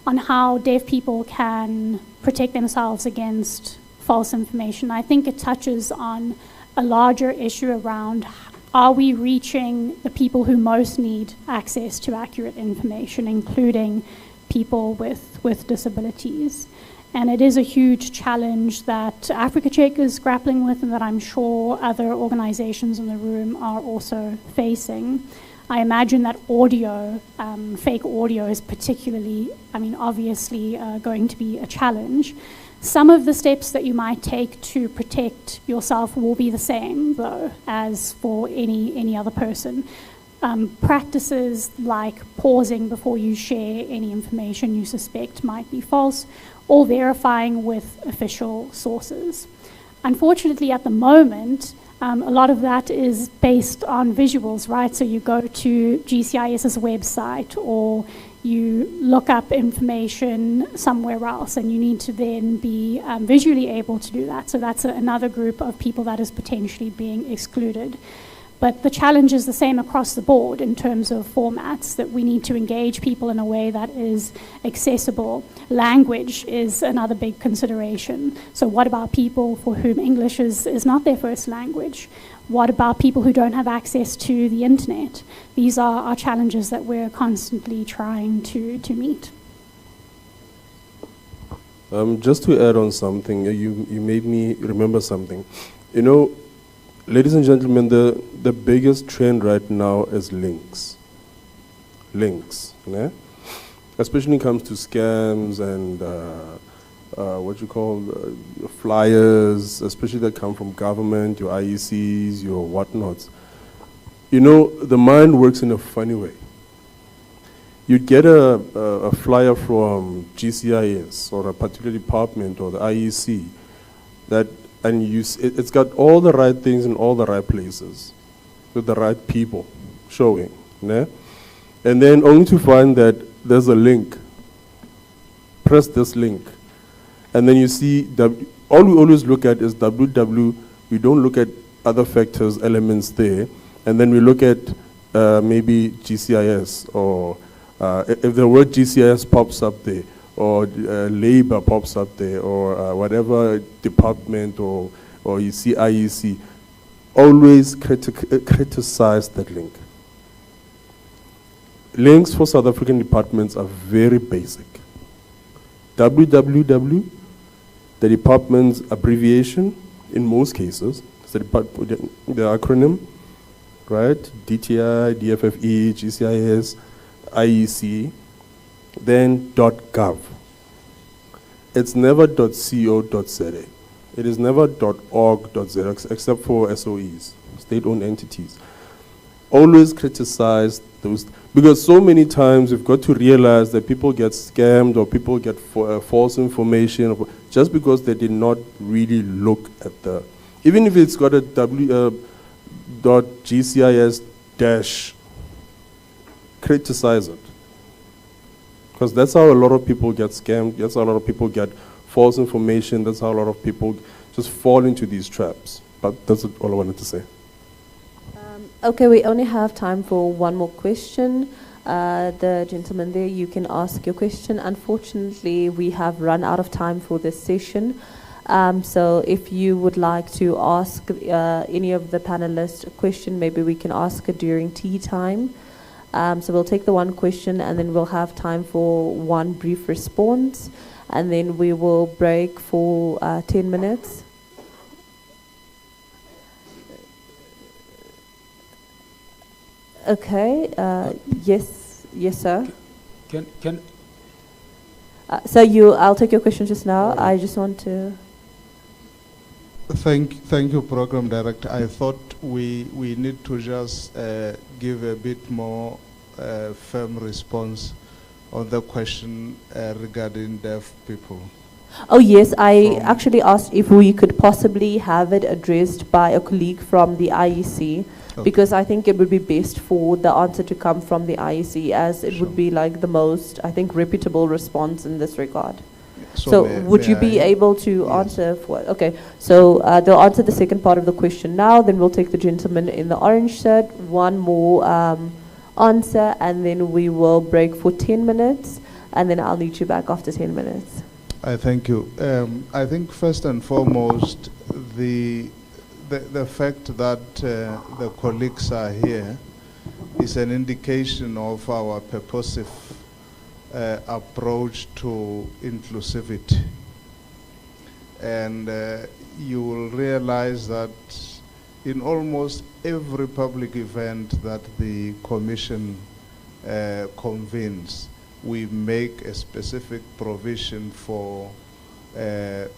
how deaf people can protect themselves against false information. I think it touches on a larger issue around, are we reaching the people who most need access to accurate information, including people with disabilities? And it is a huge challenge that Africa Check is grappling with, and that I'm sure other organizations in the room are also facing. I imagine that audio, fake audio, is particularly, obviously going to be a challenge. Some of the steps that you might take to protect yourself will be the same, though, as for any other person. Practices like pausing before you share any information you suspect might be false, or verifying with official sources. Unfortunately, at the moment, a lot of that is based on visuals, right? So you go to GCIS's website, or you look up information somewhere else, and you need to then be visually able to do that. So that's another group of people that is potentially being excluded. But the challenge is the same across the board in terms of formats, that we need to engage people in a way that is accessible. Language is another big consideration. So what about people for whom English is not their first language? What about people who don't have access to the internet? These are challenges that we're constantly trying to meet. Just to add on something, you made me remember something. You know, ladies and gentlemen, the biggest trend right now is links. Links, né? Especially when it comes to scams and flyers, especially that come from government, your IECs, your whatnots. You know, the mind works in a funny way. You'd get a flyer from GCIS or a particular department or the IEC, and it's got all the right things in all the right places with the right people showing, né? And then only to find that there's a link. Press this link. And then you see, all we always look at is www. We don't look at other factors, elements there. And then we look at maybe GCIS, or if the word GCIS pops up there, or labor pops up there, or whatever department, or you see IEC, always criticize that link. Links for South African departments are very basic. www, the department's abbreviation, in most cases, the acronym, right? DTI, DFFE, GCIS, IEC, then .gov. It's never .co.za. It is never .org.za, except for SOEs, state-owned entities. Always criticize those, because so many times we've got to realize that people get scammed, or people get false information just because they did not really look at the, even if it's got a .gcis dash, criticize it. Because that's how a lot of people get scammed, that's how a lot of people get false information, that's how a lot of people just fall into these traps. But that's all I wanted to say. Okay, we only have time for one more question. The gentleman there, you can ask your question. Unfortunately, we have run out of time for this session. So if you would like to ask any of the panelists a question, maybe we can ask it during tea time. So we'll take the one question and then we'll have time for one brief response, and then we will break for 10 minutes. Okay, yes, sir. Can So I'll take your question just now. I just want to. Thank you, Program Director. I thought we need to just give a bit more firm response on the question regarding deaf people. Oh yes, I actually asked if we could possibly have it addressed by a colleague from the IEC, because I think it would be best for the answer to come from the IEC, as it would be like the most, I think, reputable response in this regard. So would you be able to answer for it? Okay, so they'll answer the second part of the question now, then we'll take the gentleman in the orange shirt, one more answer, and then we will break for 10 minutes, and then I'll need you back after 10 minutes. I thank you. I think first and foremost, the fact that the colleagues are here is an indication of our purposive approach to inclusivity. And you will realize that in almost every public event that the Commission convenes, we make a specific provision for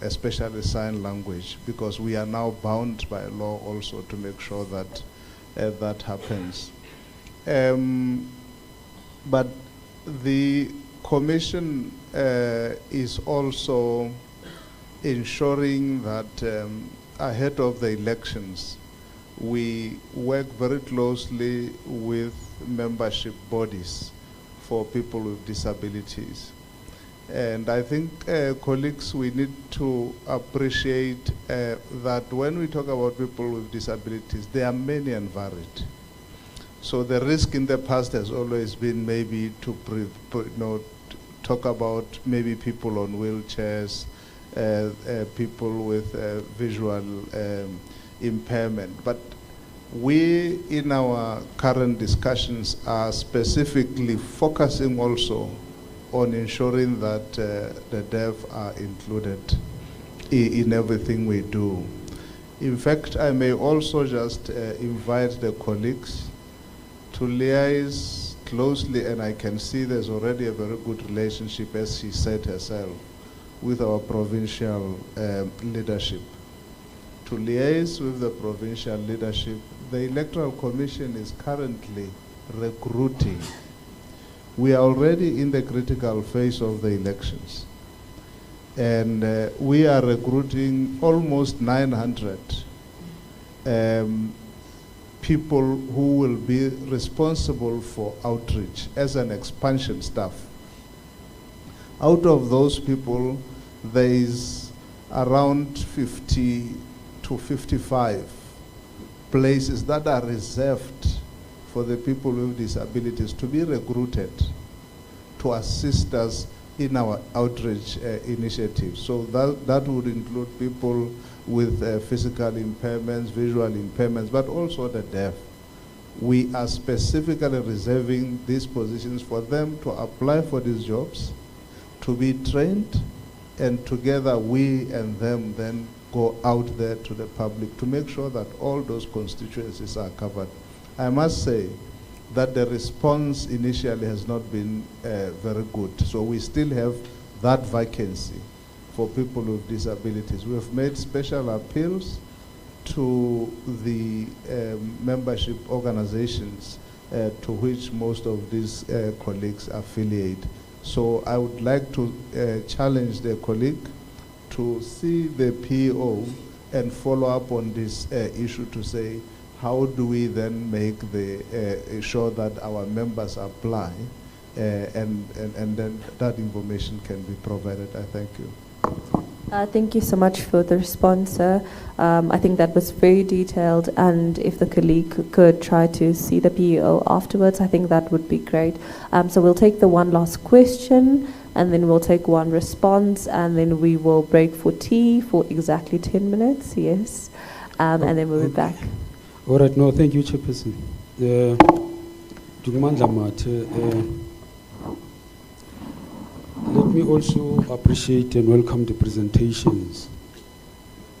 especially sign language, because we are now bound by law also to make sure that that happens. But the Commission is also ensuring that ahead of the elections, we work very closely with membership bodies for people with disabilities. And I think, colleagues, we need to appreciate that when we talk about people with disabilities, they are many and varied. So the risk in the past has always been maybe to talk about maybe people on wheelchairs, people with visual impairment. But we, in our current discussions, are specifically focusing also on ensuring that the deaf are included in everything we do. In fact, I may also just invite the colleagues to liaise closely, and I can see there's already a very good relationship, as she said herself, with our provincial leadership. To liaise with the provincial leadership, the Electoral Commission is currently recruiting. We are already in the critical phase of the elections. And we are recruiting almost 900 people who will be responsible for outreach as an expansion staff. Out of those people, there is around 50 to 55 places that are reserved for the people with disabilities to be recruited to assist us in our outreach initiatives. So that would include people with physical impairments, visual impairments, but also the deaf. We are specifically reserving these positions for them to apply for these jobs, to be trained, and together we and them then go out there to the public to make sure that all those constituencies are covered. I must say that the response initially has not been very good. So we still have that vacancy for people with disabilities. We have made special appeals to the membership organizations to which most of these colleagues affiliate. So I would like to challenge the colleague to see the PO and follow up on this issue to say, how do we then make sure that our members apply and then that information can be provided? I thank you. Thank you so much for the response, sir. I think that was very detailed, and if the colleague could try to see the PEO afterwards, I think that would be great. So we'll take the one last question, and then we'll take one response, and then we will break for tea for exactly 10 minutes, yes, and then we'll be back. All right, no, thank you, Chairperson. Let me also appreciate and welcome the presentations.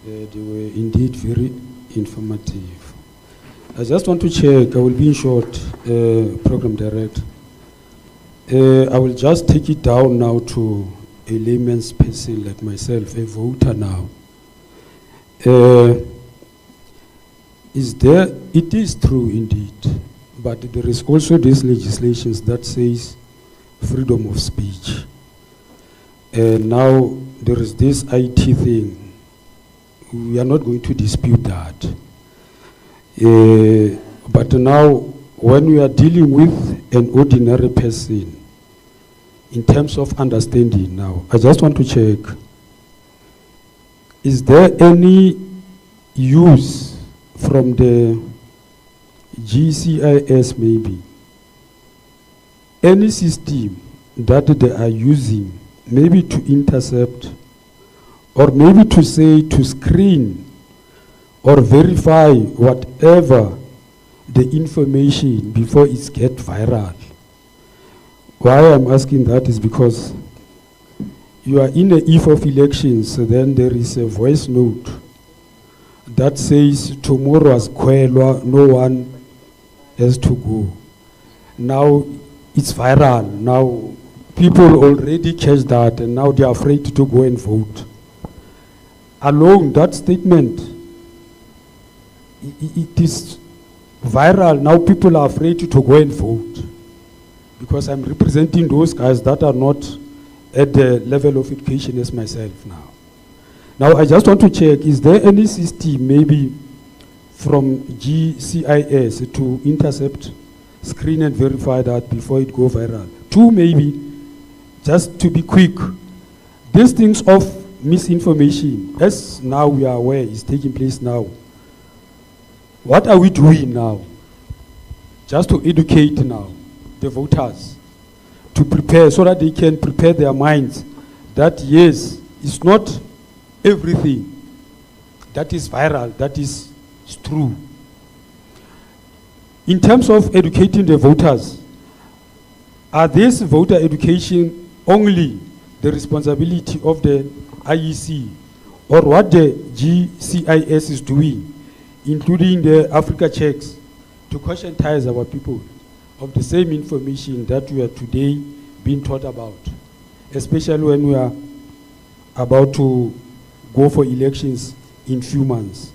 They were indeed very informative. I just want to check, I will be in short, Program Director. I will just take it down now to a layman's person like myself, a voter now. It is true indeed, but there is also this legislation that says freedom of speech. And now there is this IT thing. We are not going to dispute that. But now, when we are dealing with an ordinary person, in terms of understanding now, I just want to check, is there any use from the GCIS maybe, any system that they are using maybe to intercept, or maybe to say to screen or verify whatever the information before it gets viral? Why I'm asking that is because you are in the eve of elections, so then there is a voice note that says tomorrow as Kwelwa, no one has to go. Now it's viral. Now people already catch that, and now they are afraid to go and vote. Alone, that statement, it is viral. Now people are afraid to go and vote, because I'm representing those guys that are not at the level of education as myself now. Now I just want to check, is there any system maybe from GCIS to intercept, screen and verify that before it go viral? Two, maybe, just to be quick, these things of misinformation, as now we are aware, is taking place now. What are we doing now? Just to educate now the voters, to prepare so that they can prepare their minds that yes, it's not everything that is viral, that is true. In terms of educating the voters, are this voter education only the responsibility of the IEC, or what the GCIS is doing, including the Africa checks, to conscientize our people of the same information that we are today being taught about, especially when we are about to go for elections in few months?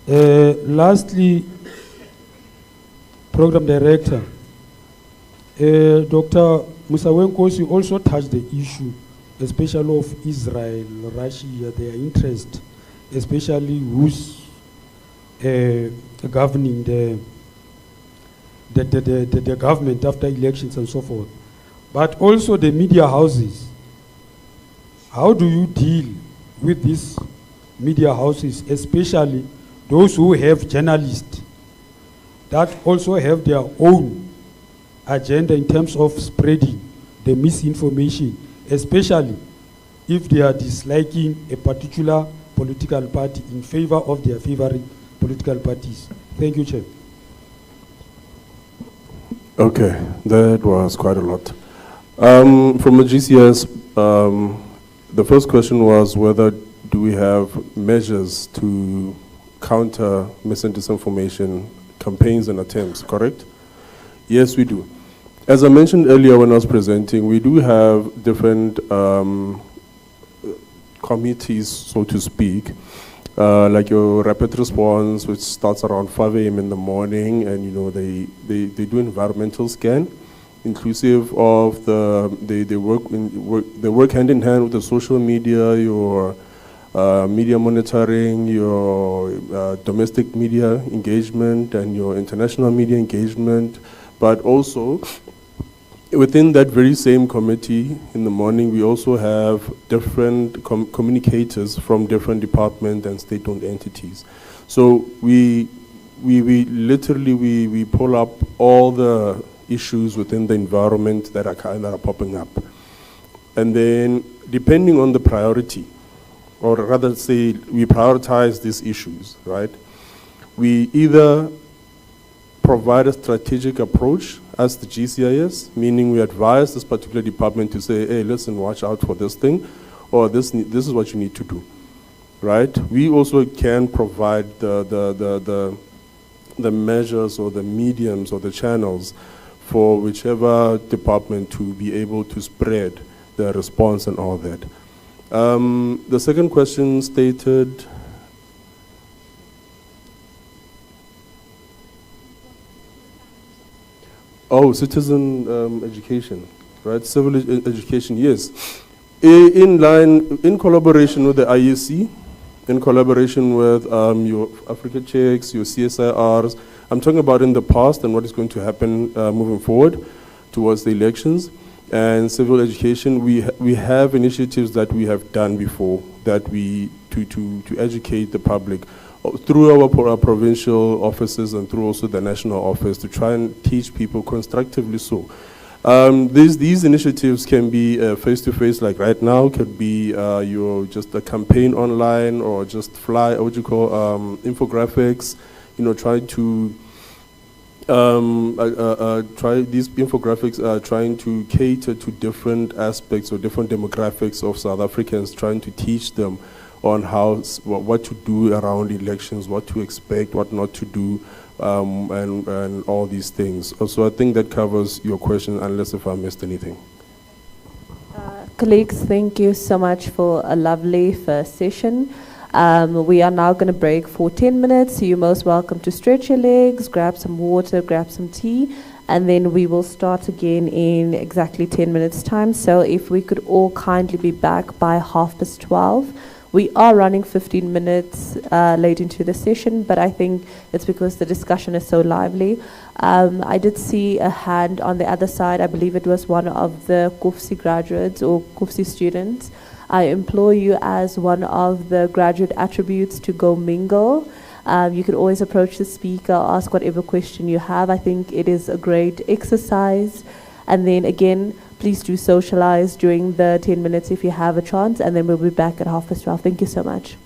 Lastly, Program Director, Dr. Musawenkosi also touched the issue, especially of Israel, Russia, their interest, especially who's governing the government after elections and so forth. But also the media houses. How do you deal with these media houses, especially those who have journalists that also have their own agenda in terms of spreading the misinformation, especially if they are disliking a particular political party in favor of their favorite political parties? Thank you, Chair. Okay, that was quite a lot. From the GCS, the first question was whether do we have measures to counter mis and disinformation campaigns and attempts, correct? Yes, we do. As I mentioned earlier when I was presenting, we do have different committees, so to speak, like your rapid response, which starts around 5 a.m. in the morning, and you know they do environmental scan, inclusive of they work hand in hand with the social media, your media monitoring, your domestic media engagement, and your international media engagement. But also, within that very same committee in the morning, we also have different communicators from different departments and state-owned entities. So we literally pull up all the issues within the environment that are popping up. And then, depending on the priority, or rather say we prioritize these issues, right? We either provide a strategic approach as the GCIS, meaning we advise this particular department to say, hey, listen, watch out for this thing, or this is what you need to do, right? We also can provide the measures or the mediums or the channels for whichever department to be able to spread the response and all that. The second question stated, citizen education, right? Civil education, yes. In collaboration with the IEC, in collaboration with your Africa Checks, your CSIRs, I'm talking about in the past and what is going to happen moving forward towards the elections. And civil education, we have initiatives that we have done before that to educate the public through our provincial offices and through also the national office to try and teach people constructively so. These initiatives can be face-to-face, like right now, could be just a campaign online or just infographics, try to these infographics are trying to cater to different aspects or different demographics of South Africans, trying to teach them on what to do around elections, what to expect, what not to do, and all these things. So I think that covers your question, unless if I missed anything. Colleagues, thank you so much for a lovely first session. We are now going to break for 10 minutes. You're most welcome to stretch your legs, grab some water, grab some tea, and then we will start again in exactly 10 minutes time. So if we could all kindly be back by 12:30. We are running 15 minutes late into the session, but I think it's because the discussion is so lively. I did see a hand on the other side. I believe it was one of the KUFSI graduates or KUFSI students. I implore you as one of the graduate attributes to go mingle. You can always approach the speaker, ask whatever question you have. I think it is a great exercise. And then again, please do socialize during the 10 minutes if you have a chance, and then we'll be back at 12:30. Thank you so much.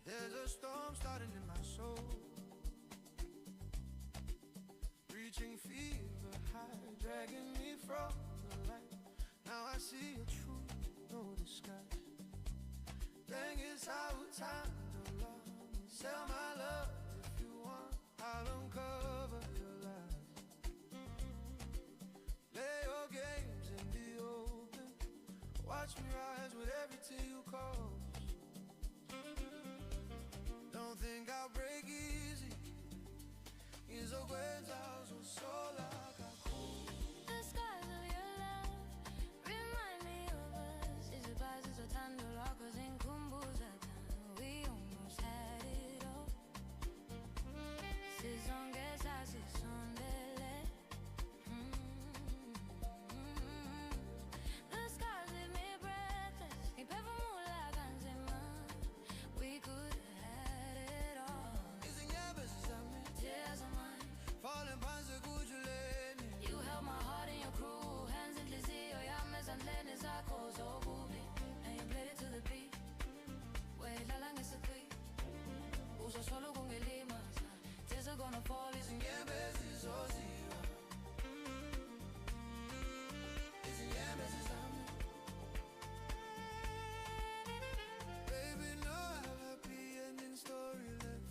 There's a storm starting in my soul, reaching fever high, dragging me from the light. Now I see a truth, no disguise. Dang, it's our time to love. Sell my love if you want, I'll uncover your lies. Lay your games in the open, watch me rise with every tear you cause. Don't think I'll break easy. Izokwenza uzosola kakhulu. The skies of your love remind me of us. Izibhazi zothando lwakho zingikhumbuza thana. We almost had it all. Sizonke sasisondele. The skies leave me breathless. Ngiphefumula kanzima. We could have had it all. Izinyembezi zami, Tears of mine. falling phansi kujuleni. You held my heart in your cruel hands and inhliziyo yami ezandleni zakho zobubi. And you played it to the beat. Wedlala ngesigqi. Uzosola ukungilimaza. Tears are gonna fall. Izinyembezi zoziwa. Izinyembezi zami. Baby, no happy ending story left.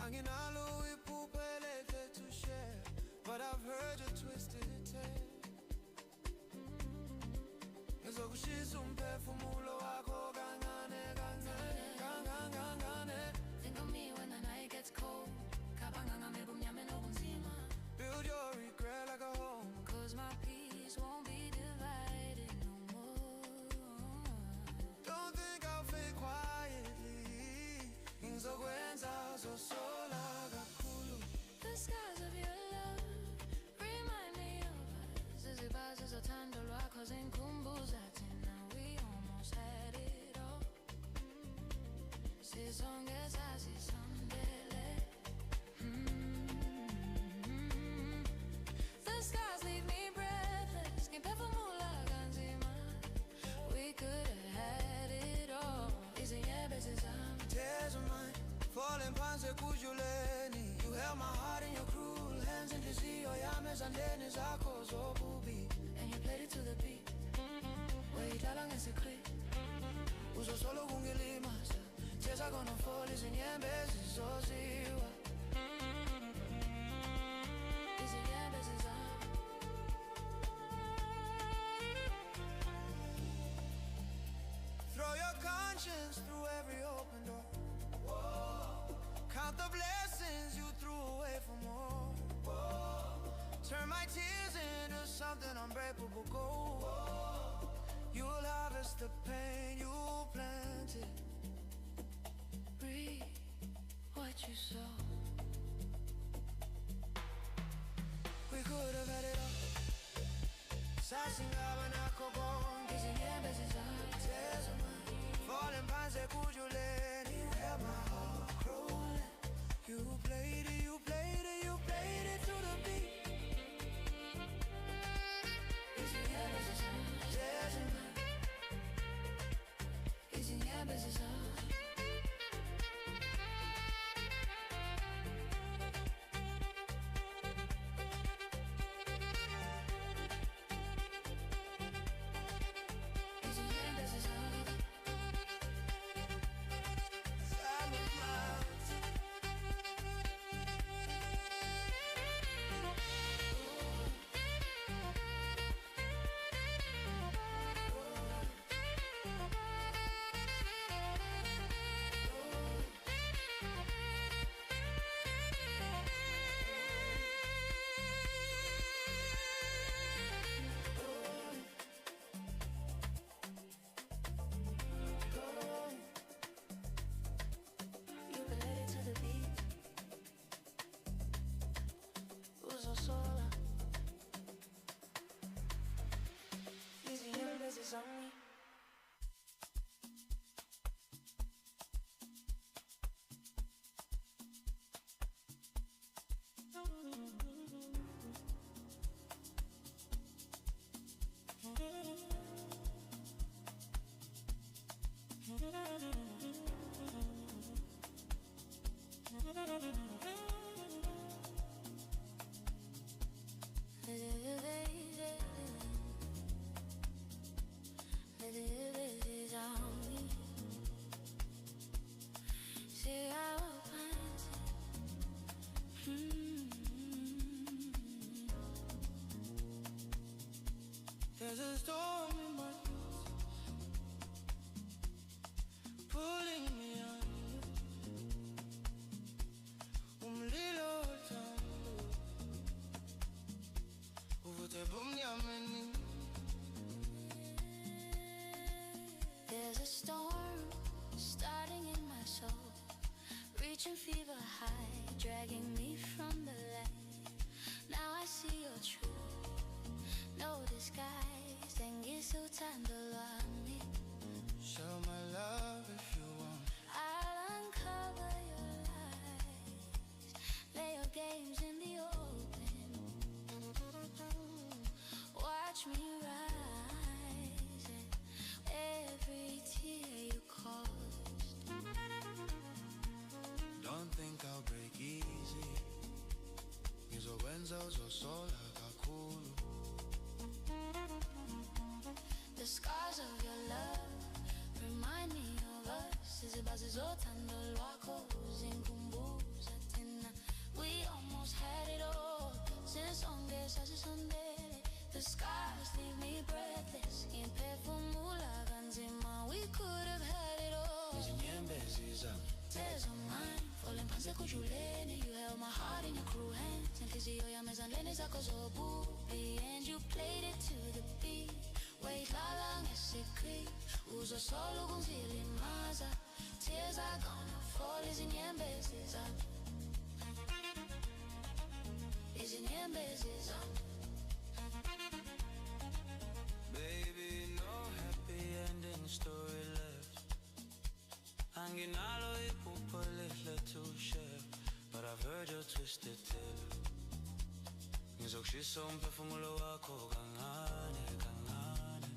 Anginalo iphupho elihle to share, but I've heard your twisted tale. Ngizokushisa umphefumulo wakho kancane kancane kancane. Think of me when the night gets cold. Kabanga ngame bumnyama nobunzima. Build your regret like a home. Cause my peace won't be divided no more. Don't think I'll fake quietly. Ngizokwenza uzosola kakhulu. The skies of your love remind me of us. Izibhazi zothando lwakho zingikhumbuza thina. We almost had it all. Sizonke sasisondele. The skies leave me breathless. Ngiphefumula kanzima. We could have had it all. Izinyembezi zami. Tears of mine, falling phansi kujuleni. You held my heart in your cruel hands, inhliziyo yami ezandleni zakho zobubi. And you played it to the beat. Wedlala ngesigqi. Uzosola ukungilimaza. Tears are gonna fall. Izinyembezi zoziwa. Izinyembezi zami. Throw your conscience through every open door. Count the blessings you threw away for more. Turn my tears into something unbreakable gold. You'll harvest the pain you planted. Reap what you sow. We could have had it all. Sasingaba nakho konke. Izinyembezi zami. Tears of mine, falling phansi kujuleni. You held my heart cruel. You played it, you played it, you played it to the beat. Izinyembezi zami. Tears of mine. Izinyembezi zami. Izinyembezi zami. Time of miles. dragging me from the light. Now I see your truth, no disguise. Tengisuthandolwami. Show my love if you want. I'll uncover your lies, lay your games in the open. Watch me rise, and every tear you caused. Don't think I'll break easy. Ngizokwenza uzosola kakhulu. The scars of your love remind me of us. Izibazi zothando lwakho zinkumbuza thina. We almost had it all since onke sasisondele. The scars leave me breathless. Imphefumula kanzima. We could have had it all. Izinyembezi zami. Tears of mine falling phansi ekujuleni. You held my heart in your cruel hands. Inhliziyo yami ezandleni zakho zobubi. And you played it to the beat. Wait, lala ngesikri. Uzosola ukungilimaza. Tears are gonna fall. Izinyembezi zami. Izinyembezi zami. Baby, no happy ending story left. Anginalo iphupho lihle to share, but I've heard your twisted tale. Ngizokushisa umphefumulo wakho kancane kancane.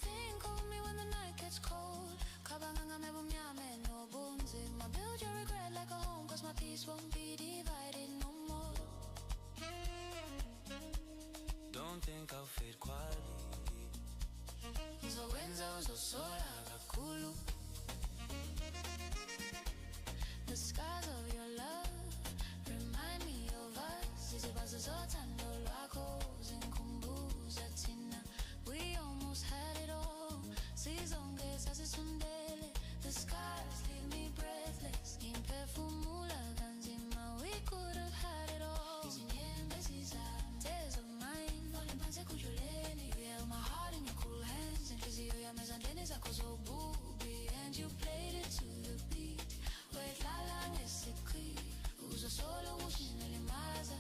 Think of me when the night gets cold. Cabanga ngame bumnyama nobunzima. Build your regret like a home, 'cause my peace won't be divided no more. Don't think I'll fade quietly. Ngizokwenza uzosola kakhulu. The scars of your love remind me of us. Izibazi zothando lwakho zinkumbuza thina. We almost had it all. Sizonke sasisondele. The scars leave me breathless. Imphefumula kanzima. We could have had it all. Izinyembezi zami. Tears of mine falling phansi ekujuleni. You held my heart in your cruel hands. Inhliziyo yami ezandleni zakho zobubi. And you played it to the beat. Wait, lala ngesikri. Uzosola ukungilimaza.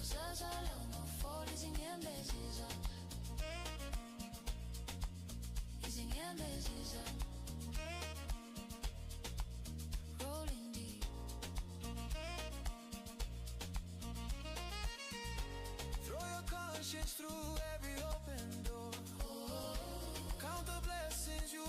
Uzosola ungafall. Izinyembezi zami. Izinyembezi zami. Rolling deep. Throw your conscience through every open door. Count the blessings you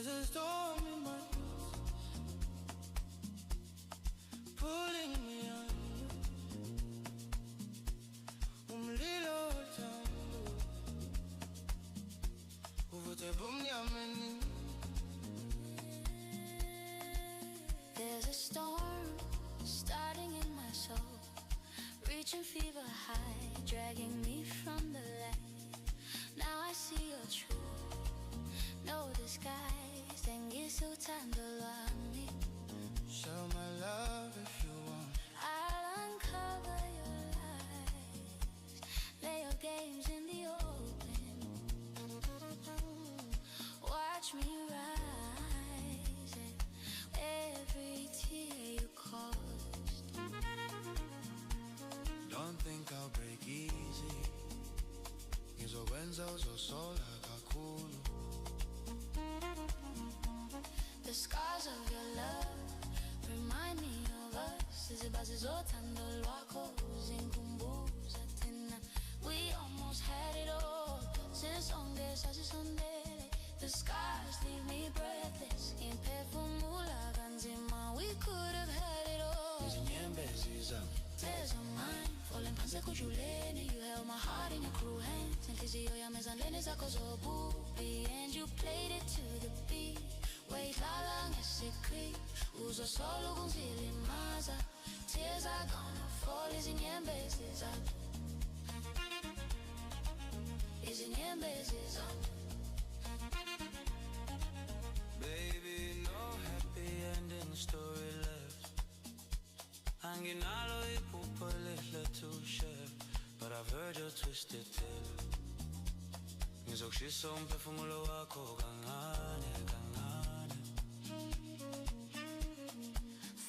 There's a storm in my boots, pulling me under. Umlilo uthando uvuthe bumnyameni. There's a storm starting in my soul, reaching fever high, dragging me from the light. Now I see your truth, no disguise. Tengisutando lwami. Show my love if you want. I'll uncover your lies, lay your games in the open. Watch me rise, and every tear you caused. Don't think I'll break easy. Ngizokwenza uzosola kakhulu. The scars of your love remind me of us. Izibazi zothando lwakho zinkumbuza thina. We almost had it all. Sisonke sasisondele. The scars leave me breathless. Imphefumula kanzima. We could have had it all. Izinyembezi zami. Tears of mine falling phansi ekujuleni. You held my heart in your cruel hands. Inhliziyo yami ezandleni zakho zobubi. And you played it to the beat. Wayihlala ngesikri, uzosola ukungilimaza. Tears are gonna fall, izinyembezi zami. Izinyembezi zami. Baby, no happy ending story left. Anginalo iphupho lihle to share, but I've heard your twisted tale. Ngizokushisa umphefumulo wakho kancane kancane.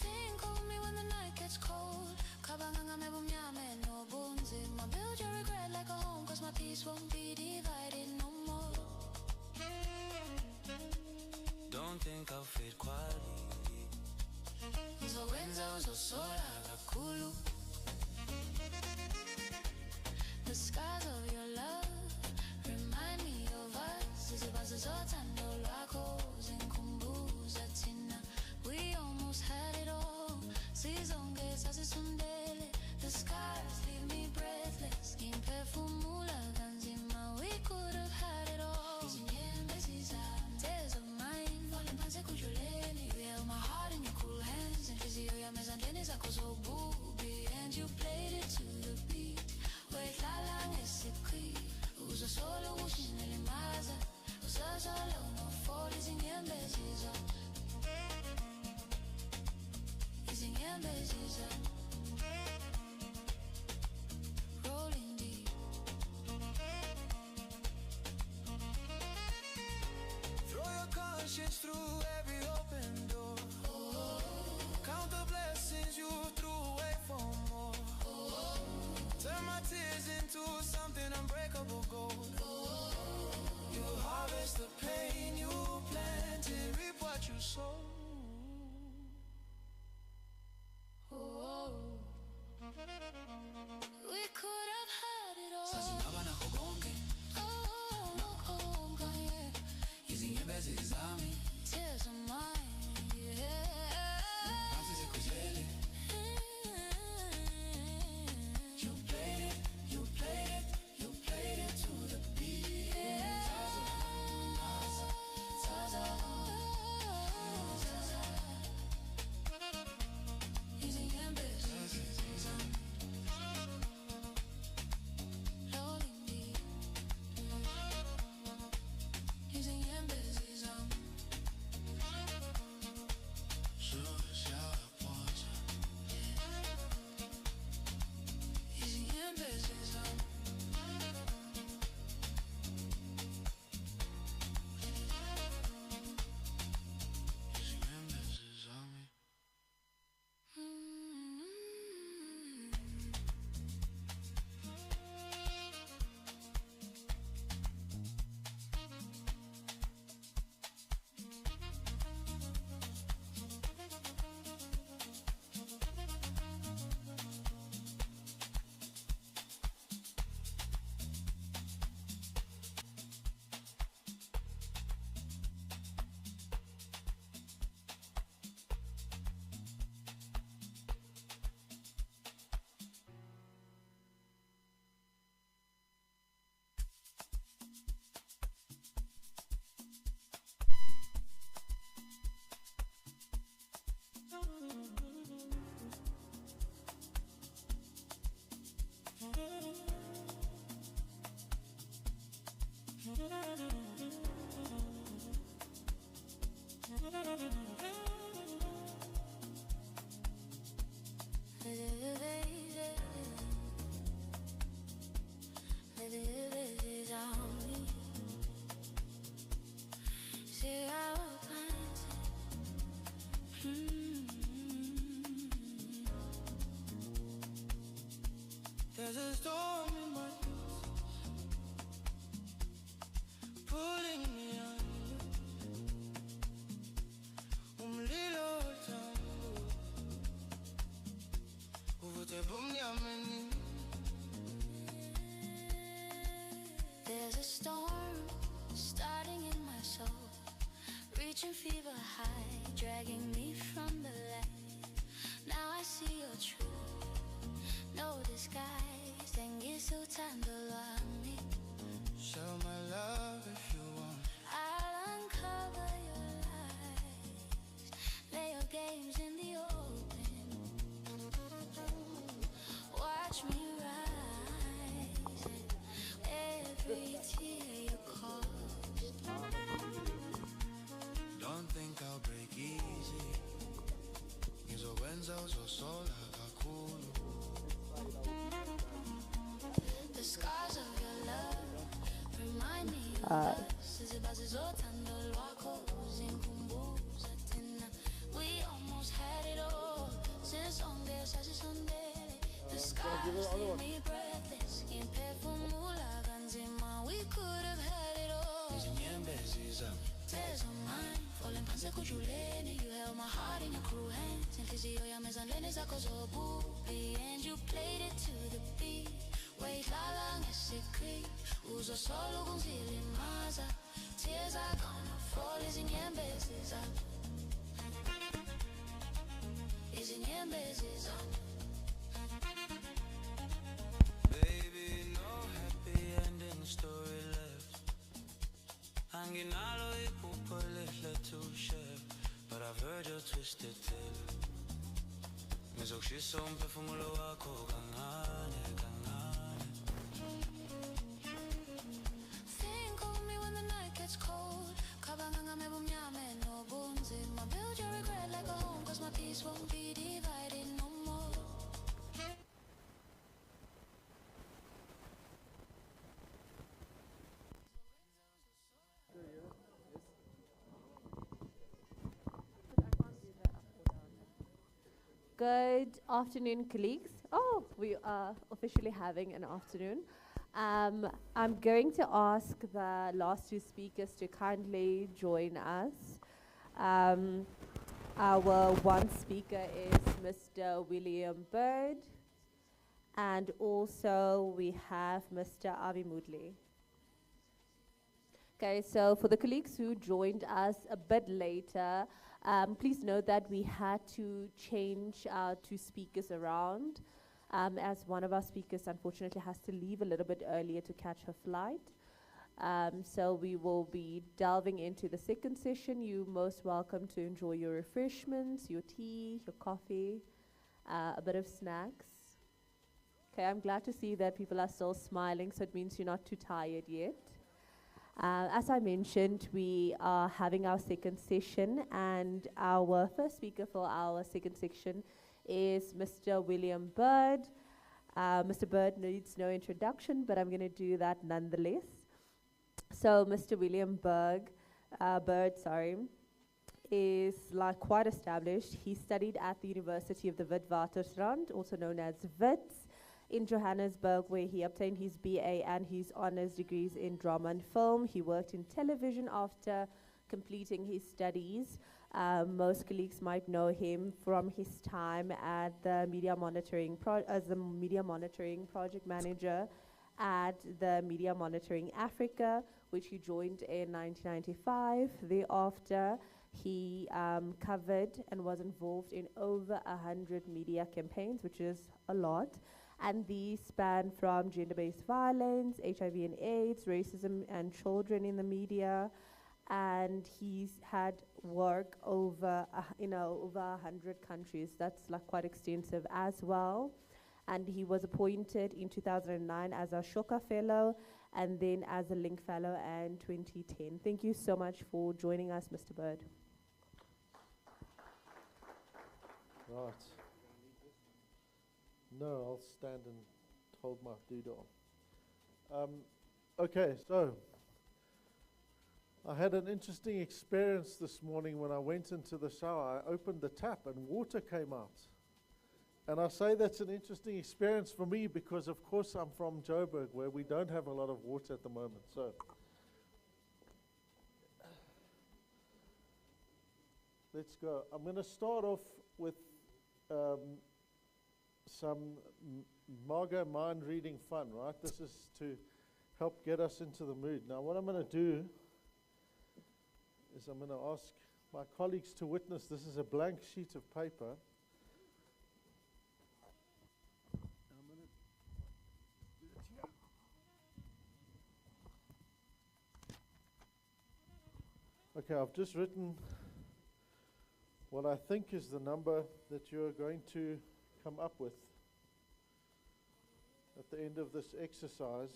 Think of me when the night gets cold. Cabanga ngami bumnyama nobunzima. Build your regret like a home, 'cause my peace won't be divided no more. Don't think I'll fade quietly. Ngizokwenza uzosola kakhulu. The scars of your love remind me of us. Izibazi zothando lwakho zinkumbuza thina. We almost had it all. Sizonke sasisondele. The scars leave me breathless. Imphefumula kanzima. We could have had it all. Izinyembezi zami. Tears of mine falling phansi ekujuleni. You held my heart in your cruel hands. Inhliziyo yami ezandleni zakho zobubi. And you played it to the beat. Wayihlala ngesikri, uzosola ukungilimaza. Uzosola unofall, izinyembezi zami. Izinyembezi zami. Rolling deep. Throw your conscience through every open door. Count the blessings you threw away for more. Turn my tears into something unbreakable gold. You harvest the pain you planted, reap what you sow. We could have had it all. Sasingaba nakho konke, Oh, yeah. izinyembezi zami. Tears of mine, yeah. Phansi sekujele. You played it, you played it, you played it to the beat. Zaza. Izinyembezi zami. Rolling deep. Izinyembezi zami. Izinyembezi zami. There's a storm in my ears, pulling me under. Umlilo uthando uvuthe bumnyameni. There's a storm starting in my soul, reaching fever high, dragging me from the light. Now I see your truth, no disguise. Tengisutando lwami. Show my love if you want. I'll uncover your lies, lay your games in the open. Watch me rise, every tear you cause. Don't think I'll break easy. Ngizokwenza uzosola kakhulu. The scars of your love remind me of us. Izibazi zothando lwakho zingikhumbuza thina. We almost had it all since sonke sasisondele. The scars leave me breathless, ngiphefumula kanzima. We could have had it all. Izinyembezi zami. Tears on mine, falling phansi ekujuleni. You held my heart in your cruel hands. Inhliziyo yami ezandleni zakho zobubi. And you played it to the beat. Wayidlala ngesikri, uzosola ukungilimaza. Tears are gonna fall, izinyembezi zami. Izinyembezi zami. Baby, no happy ending story left. Anginalo iphupho lihle to share, but I've heard your twisted tale. Ngizokushisa umphefumulo wakho kancane kancane. Think of me when the night gets cold. Cabanga ngami bumnyama nobunzima. Build your regret like a home, 'cause my peace won't be divided no more. Good afternoon, colleagues. Oh, we are officially having an afternoon. I'm going to ask the last two speakers to kindly join us. Our one speaker is Mr. William Bird, and also we have Mr. Avi Moodley. Okay, so for the colleagues who joined us a bit later, please note that we had to change our two speakers around, as one of our speakers unfortunately has to leave a little bit earlier to catch her flight. So we will be delving into the second session. You're most welcome to enjoy your refreshments, your tea, your coffee, a bit of snacks. Okay, I'm glad to see that people are still smiling, so it means you're not too tired yet. As I mentioned, we are having our second session, and our first speaker for our second section is Mr. William Bird. Mr. Bird needs no introduction, but I'm going to do that nonetheless. So Mr. William Bird, is like quite established. He studied at the University of the Witwatersrand, also known as WITS, in Johannesburg, where he obtained his BA and his honors degrees in drama and film. He worked in television after completing his studies. Most colleagues might know him from his time at the media monitoring as the media monitoring project manager at the Media Monitoring Africa, which he joined in 1995. Thereafter, he covered and was involved in over 100 media campaigns, which is a lot. And these span from gender-based violence, HIV and AIDS, racism and children in the media. And he's had work over, over 100 countries. That's like quite extensive as well. And he was appointed in 2009 as a Shoka Fellow and then as a Link Fellow in 2010. Thank you so much for joining us, Mr. Bird. Right. No, I'll stand and hold my doodle. Okay, so I had an interesting experience this morning when I went into the shower. I opened the tap and water came out. And I say that's an interesting experience for me because, of course, I'm from Joburg, where we don't have a lot of water at the moment. So, let's go. I'm going to start off with some Margo mind reading fun, right? This is to help get us into the mood. Now, what I'm going to do is I'm going to ask my colleagues to witness. This is a blank sheet of paper. I'm going to do it here. Okay, I've just written what I think is the number that you're going to come up with at the end of this exercise.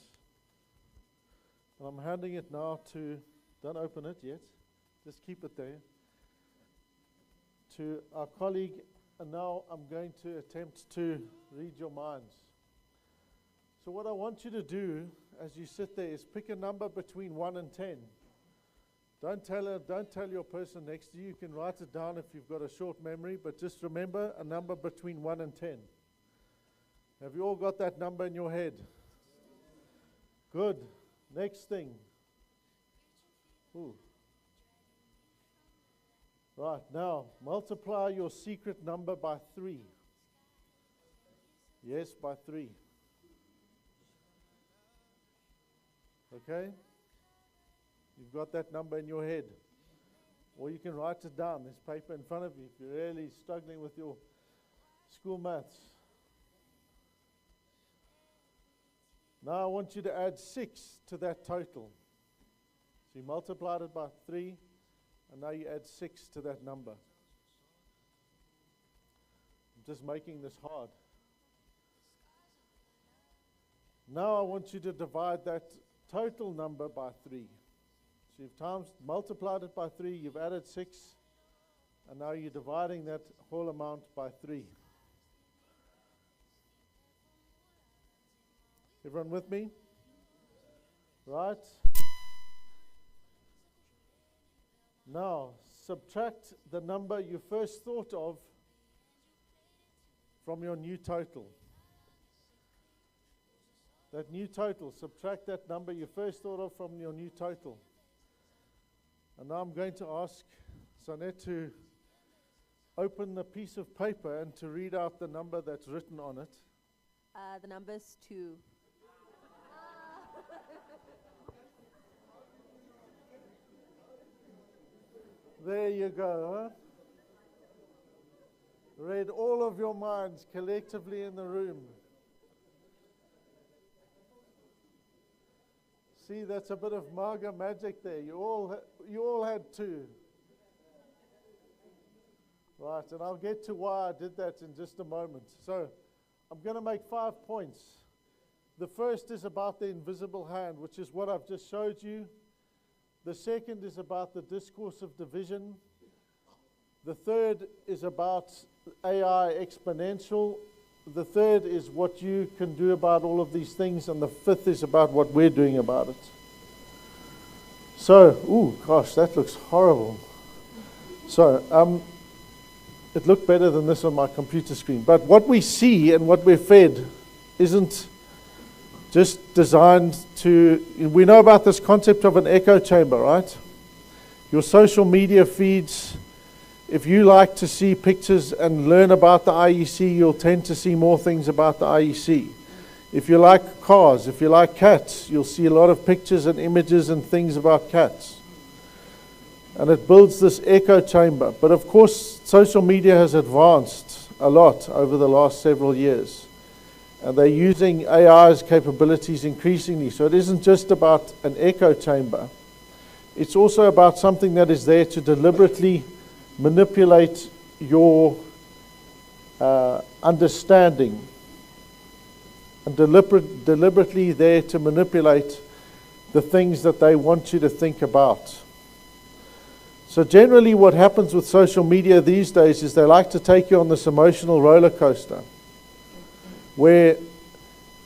And I'm handing it now to, don't open it yet, just keep it there, to our colleague. And now I'm going to attempt to read your minds. So what I want you to do as you sit there is pick a number between 1 and 10. Don't tell your person next to you. You can write it down if you've got a short memory, but just remember a number between 1 and 10. Have you all got that number in your head? Good. Next thing. Ooh. Right, now multiply your secret number by 3. Yes, by 3. Okay? You've got that number in your head. Or you can write it down. There's paper in front of you if you're really struggling with your school maths. Now I want you to add 6 to that total. So you multiplied it by 3, and now you add 6 to that number. I'm just making this hard. Now I want you to divide that total number by 3. So you've multiplied it by 3, you've added 6, and now you're dividing that whole amount by 3. Everyone with me? Right. Now, subtract the number you first thought of from your new total. That new total, subtract that number you first thought of from your new total. And now I'm going to ask Sanet to open the piece of paper and to read out the number that's written on it. The number's 2. There you go, huh? Read all of your minds collectively in the room. See, that's a bit of Marga magic there. You all had 2. Right, and I'll get to why I did that in just a moment. So, I'm going to make 5 points. The first is about the invisible hand, which is what I've just showed you. The second is about the discourse of division. The third is about AI exponential. The third is what you can do about all of these things. And the fifth is about what we're doing about it. So, ooh, gosh, that looks horrible. So, it looked better than this on my computer screen. But what we see and what we're fed isn't just designed to... We know about this concept of an echo chamber, right? Your social media feeds... If you like to see pictures and learn about the IEC, you'll tend to see more things about the IEC. If you like cars, if you like cats, you'll see a lot of pictures and images and things about cats. And it builds this echo chamber. But of course, social media has advanced a lot over the last several years. And they're using AI's capabilities increasingly. So it isn't just about an echo chamber. It's also about something that is there to deliberately manipulate your understanding, and deliberately there to manipulate the things that they want you to think about. So generally what happens with social media these days is they like to take you on this emotional roller coaster where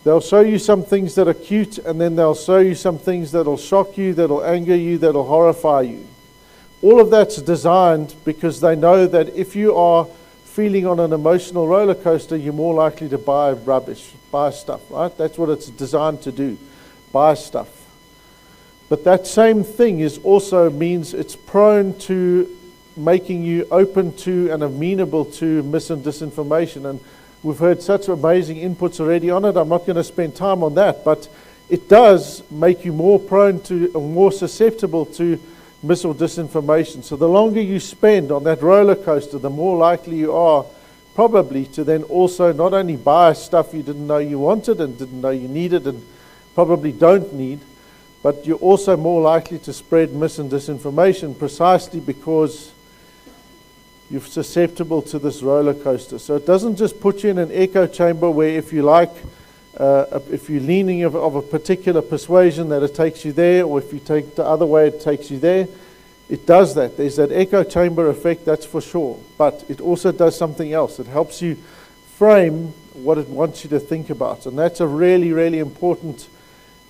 they'll show you some things that are cute, and then they'll show you some things that'll shock you, that'll anger you, that'll horrify you. All of that's designed because they know that if you are feeling on an emotional roller coaster, you're more likely to buy rubbish, buy stuff, right? That's what it's designed to do, buy stuff. But that same thing is also means it's prone to making you open to and amenable to mis and disinformation. And we've heard such amazing inputs already on it. I'm not going to spend time on that, but it does make you more prone to, or more susceptible to mis or disinformation. So the longer you spend on that roller coaster, the more likely you are probably to then also not only buy stuff you didn't know you wanted and didn't know you needed and probably don't need, but you're also more likely to spread mis and disinformation precisely because you're susceptible to this roller coaster. So it doesn't just put you in an echo chamber where if you like, if you're leaning of a particular persuasion that it takes you there, or if you take the other way it takes you there. It does that. There's that echo chamber effect, that's for sure. But it also does something else. It helps you frame what it wants you to think about. And that's a really, really important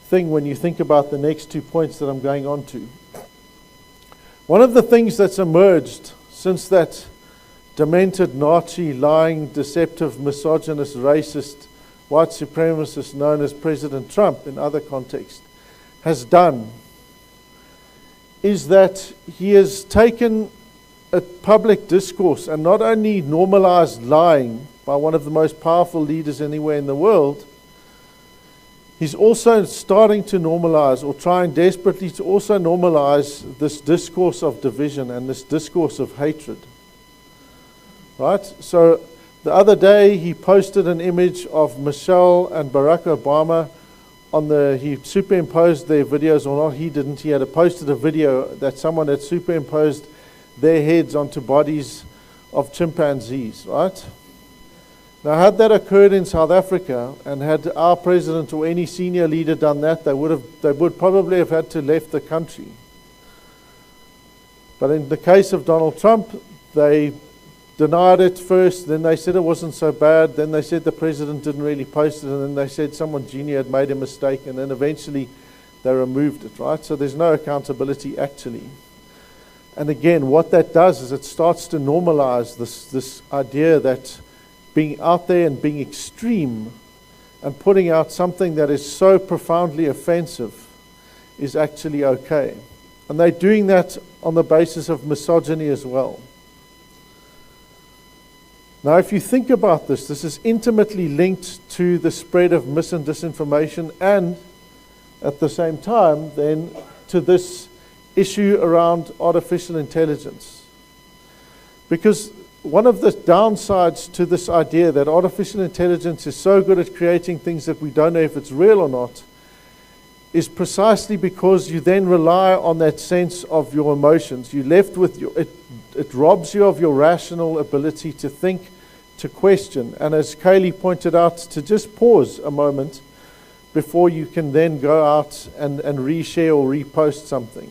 thing when you think about the next 2 points that I'm going on to. One of the things that's emerged since that demented Nazi, lying, deceptive, misogynist, racist, white supremacist known as President Trump in other contexts has done is that he has taken a public discourse and not only normalized lying by one of the most powerful leaders anywhere in the world, he's also starting to normalize, or trying desperately to also normalize, this discourse of division and this discourse of hatred. Right? So the other day he posted an image of Michelle and Barack Obama he superimposed their videos, or not, he didn't. He had posted a video that someone had superimposed their heads onto bodies of chimpanzees, right? Now, had that occurred in South Africa, and had our president or any senior leader done that, they would probably have had to left the country. But in the case of Donald Trump, they denied it first, then they said it wasn't so bad, then they said the president didn't really post it, and then they said someone junior had made a mistake, and then eventually they removed it, right? So there's no accountability actually. And again, what that does is it starts to normalize this idea that being out there and being extreme and putting out something that is so profoundly offensive is actually okay. And they're doing that on the basis of misogyny as well. Now, if you think about this, this is intimately linked to the spread of mis and disinformation, and at the same time, then, to this issue around artificial intelligence. Because one of the downsides to this idea that artificial intelligence is so good at creating things that we don't know if it's real or not is precisely because you then rely on that sense of your emotions. You're left with it robs you of your rational ability to think, to question, and as Kaylee pointed out, to just pause a moment before you can then go out and reshare or repost something.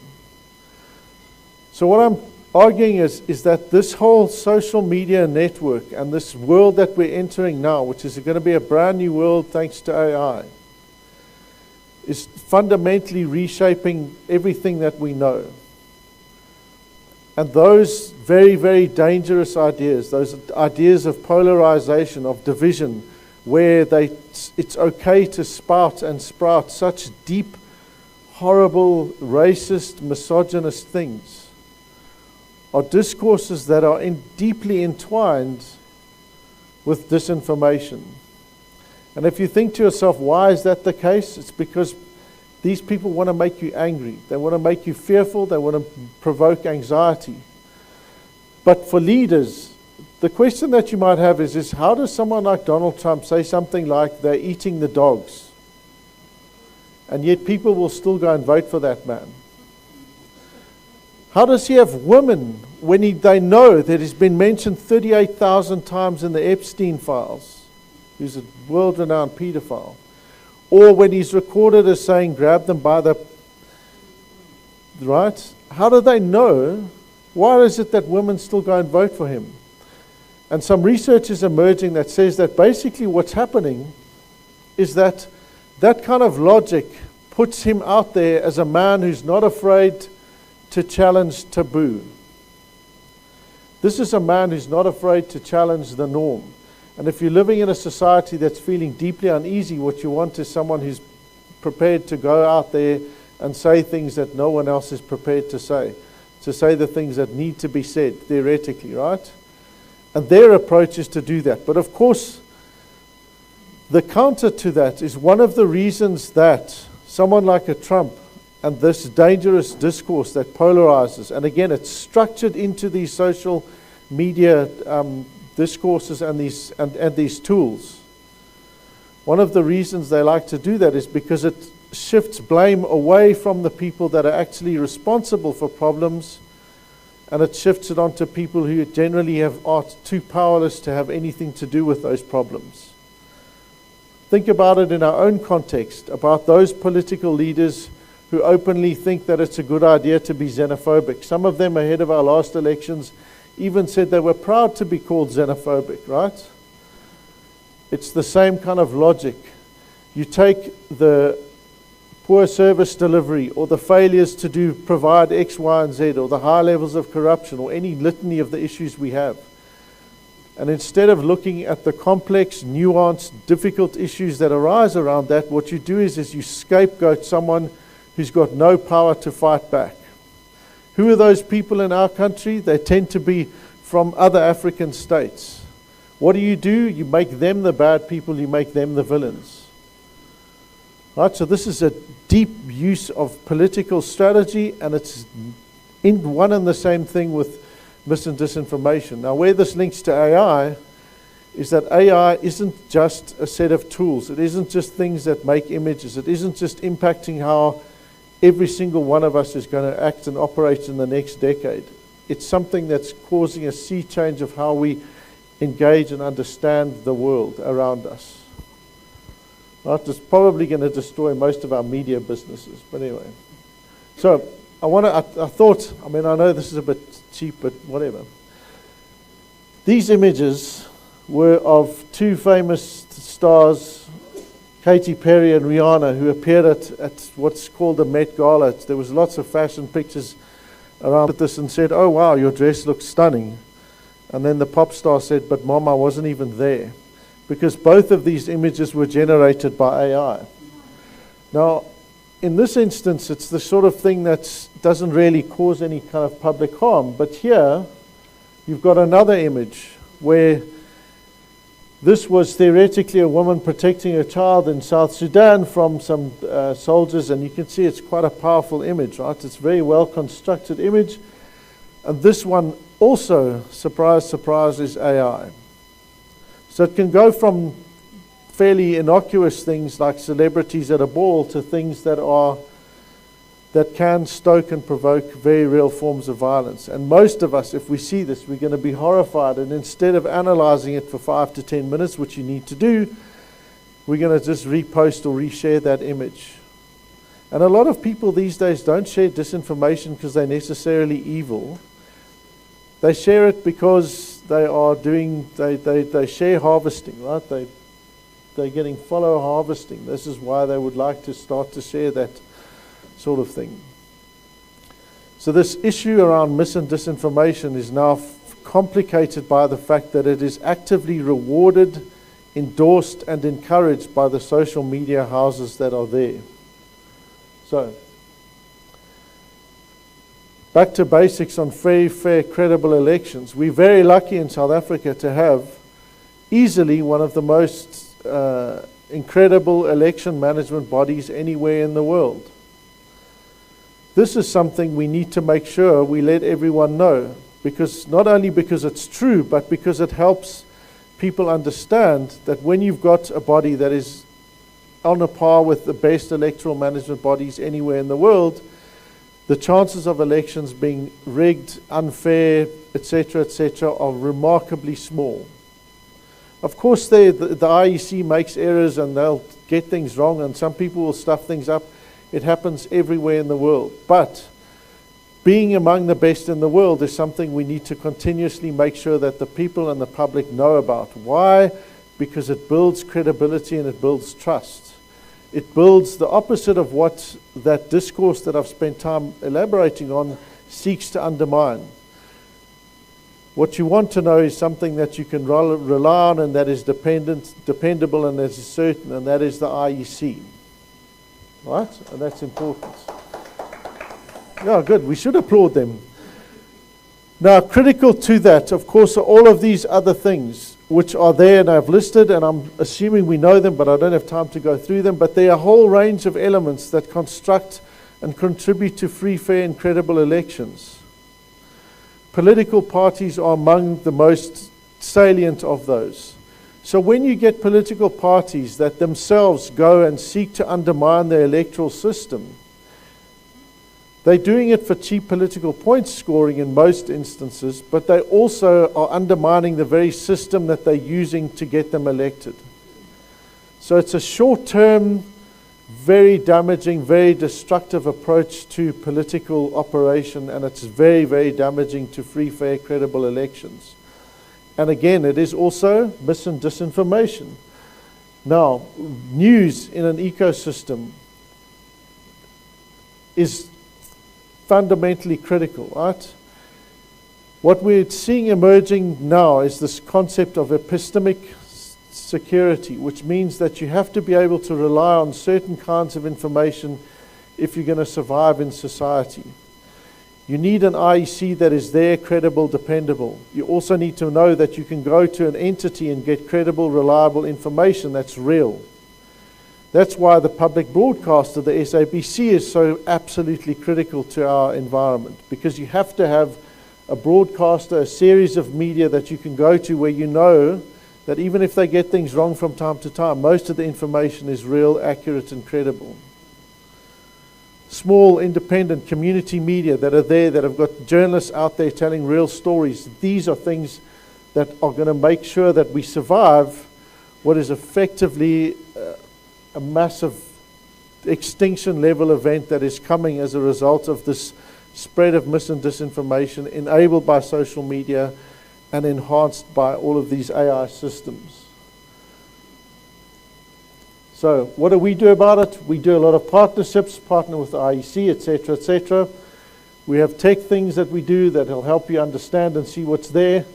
So what I'm arguing is that this whole social media network and this world that we're entering now, which is going to be a brand new world thanks to AI, is fundamentally reshaping everything that we know. And those very, very dangerous ideas, those ideas of polarization, of division, where it's okay to spout and sprout such deep, horrible, racist, misogynist things, are discourses that are deeply entwined with disinformation. And if you think to yourself, why is that the case? It's because these people want to make you angry. They want to make you fearful. They want to provoke anxiety. But for leaders, the question that you might have is how does someone like Donald Trump say something like they're eating the dogs? And yet people will still go and vote for that man. How does he have women when they know that he's been mentioned 38,000 times in the Epstein files, who's a world-renowned pedophile? Or when he's recorded as saying, grab them by the... Right? How do they know? Why is it that women still go and vote for him? And some research is emerging that says that basically what's happening is that kind of logic puts him out there as a man who's not afraid to challenge taboo. This is a man who's not afraid to challenge the norm. And if you're living in a society that's feeling deeply uneasy, what you want is someone who's prepared to go out there and say things that no one else is prepared to say the things that need to be said, theoretically, right? And their approach is to do that. But of course, the counter to that is one of the reasons that someone like a Trump and this dangerous discourse that polarizes, and again, it's structured into these social media discourses and these tools. One of the reasons they like to do that is because it shifts blame away from the people that are actually responsible for problems, and it shifts it onto people who generally are too powerless to have anything to do with those problems. Think about it in our own context, about those political leaders who openly think that it's a good idea to be xenophobic. Some of them ahead of our last elections even said they were proud to be called xenophobic, right? It's the same kind of logic. You take the poor service delivery or the failures to provide X, Y, and Z, or the high levels of corruption, or any litany of the issues we have. And instead of looking at the complex, nuanced, difficult issues that arise around that, what you do is you scapegoat someone who's got no power to fight back. Who are those people in our country? They tend to be from other African states. What do? You make them the bad people, you make them the villains. Right? So this is a deep use of political strategy, and it's in one and the same thing with mis and disinformation. Now, where this links to AI is that AI isn't just a set of tools. It isn't just things that make images. It isn't just impacting how every single one of us is going to act and operate in the next decade. It's something that's causing a sea change of how we engage and understand the world around us. Right? It's probably going to destroy most of our media businesses. But anyway. So I thought, I know this is a bit cheap, but whatever. These images were of two famous stars, Katy Perry and Rihanna, who appeared at what's called the Met Gala. There was lots of fashion pictures around this and said, "Oh wow, your dress looks stunning." And then the pop star said, "But Mom, I wasn't even there." Because both of these images were generated by AI. Now, in this instance, it's the sort of thing that doesn't really cause any kind of public harm. But here, you've got another image where this was theoretically a woman protecting a child in South Sudan from some soldiers, and you can see it's quite a powerful image, right? It's a very well constructed image. And this one also, surprise, surprise, is AI. So it can go from fairly innocuous things like celebrities at a ball to things that can stoke and provoke very real forms of violence. And most of us, if we see this, we're going to be horrified. And instead of analyzing it for 5 to 10 minutes, which you need to do, we're going to just repost or reshare that image. And a lot of people these days don't share disinformation because they're necessarily evil. They share it because they share harvesting, right? They're getting follow harvesting. This is why they would like to start to share that sort of thing. So this issue around mis and disinformation is now complicated by the fact that it is actively rewarded, endorsed, and encouraged by the social media houses that are there. So, back to basics on very fair, credible elections. We're very lucky in South Africa to have easily one of the most incredible election management bodies anywhere in the world. This is something we need to make sure we let everyone know, because not only because it's true, but because it helps people understand that when you've got a body that is on a par with the best electoral management bodies anywhere in the world, the chances of elections being rigged, unfair, etc., are remarkably small. Of course, the IEC makes errors and they'll get things wrong, and some people will stuff things up. It happens everywhere in the world. But being among the best in the world is something we need to continuously make sure that the people and the public know about. Why? Because it builds credibility and it builds trust. It builds the opposite of what that discourse that I've spent time elaborating on seeks to undermine. What you want to know is something that you can rely on and that is dependable and that is certain, and that is the IEC. Right? And that's important. Yeah, good. We should applaud them. Now, critical to that, of course, are all of these other things which are there and I've listed, and I'm assuming we know them, but I don't have time to go through them. But there are a whole range of elements that construct and contribute to free, fair, and credible elections. Political parties are among the most salient of those. So when you get political parties that themselves go and seek to undermine the electoral system, they're doing it for cheap political point scoring in most instances, but they also are undermining the very system that they're using to get them elected. So it's a short-term, very damaging, very destructive approach to political operation, and it's very, very damaging to free, fair, credible elections. And again, it is also mis and disinformation. Now, news in an ecosystem is fundamentally critical, right? What we're seeing emerging now is this concept of epistemic security, which means that you have to be able to rely on certain kinds of information if you're going to survive in society. You need an IEC that is there, credible, dependable. You also need to know that you can go to an entity and get credible, reliable information that's real. That's why the public broadcaster, the SABC, is so absolutely critical to our environment, because you have to have a broadcaster, a series of media that you can go to where you know that even if they get things wrong from time to time, most of the information is real, accurate, and credible. Small, independent community media that are there, that have got journalists out there telling real stories. These are things that are going to make sure that we survive what is effectively a massive extinction level event that is coming as a result of this spread of mis and disinformation enabled by social media and enhanced by all of these AI systems. So what do we do about it? We do a lot of partnerships, partner with the IEC, etc., etc. We have tech things that we do that will help you understand and see what's there.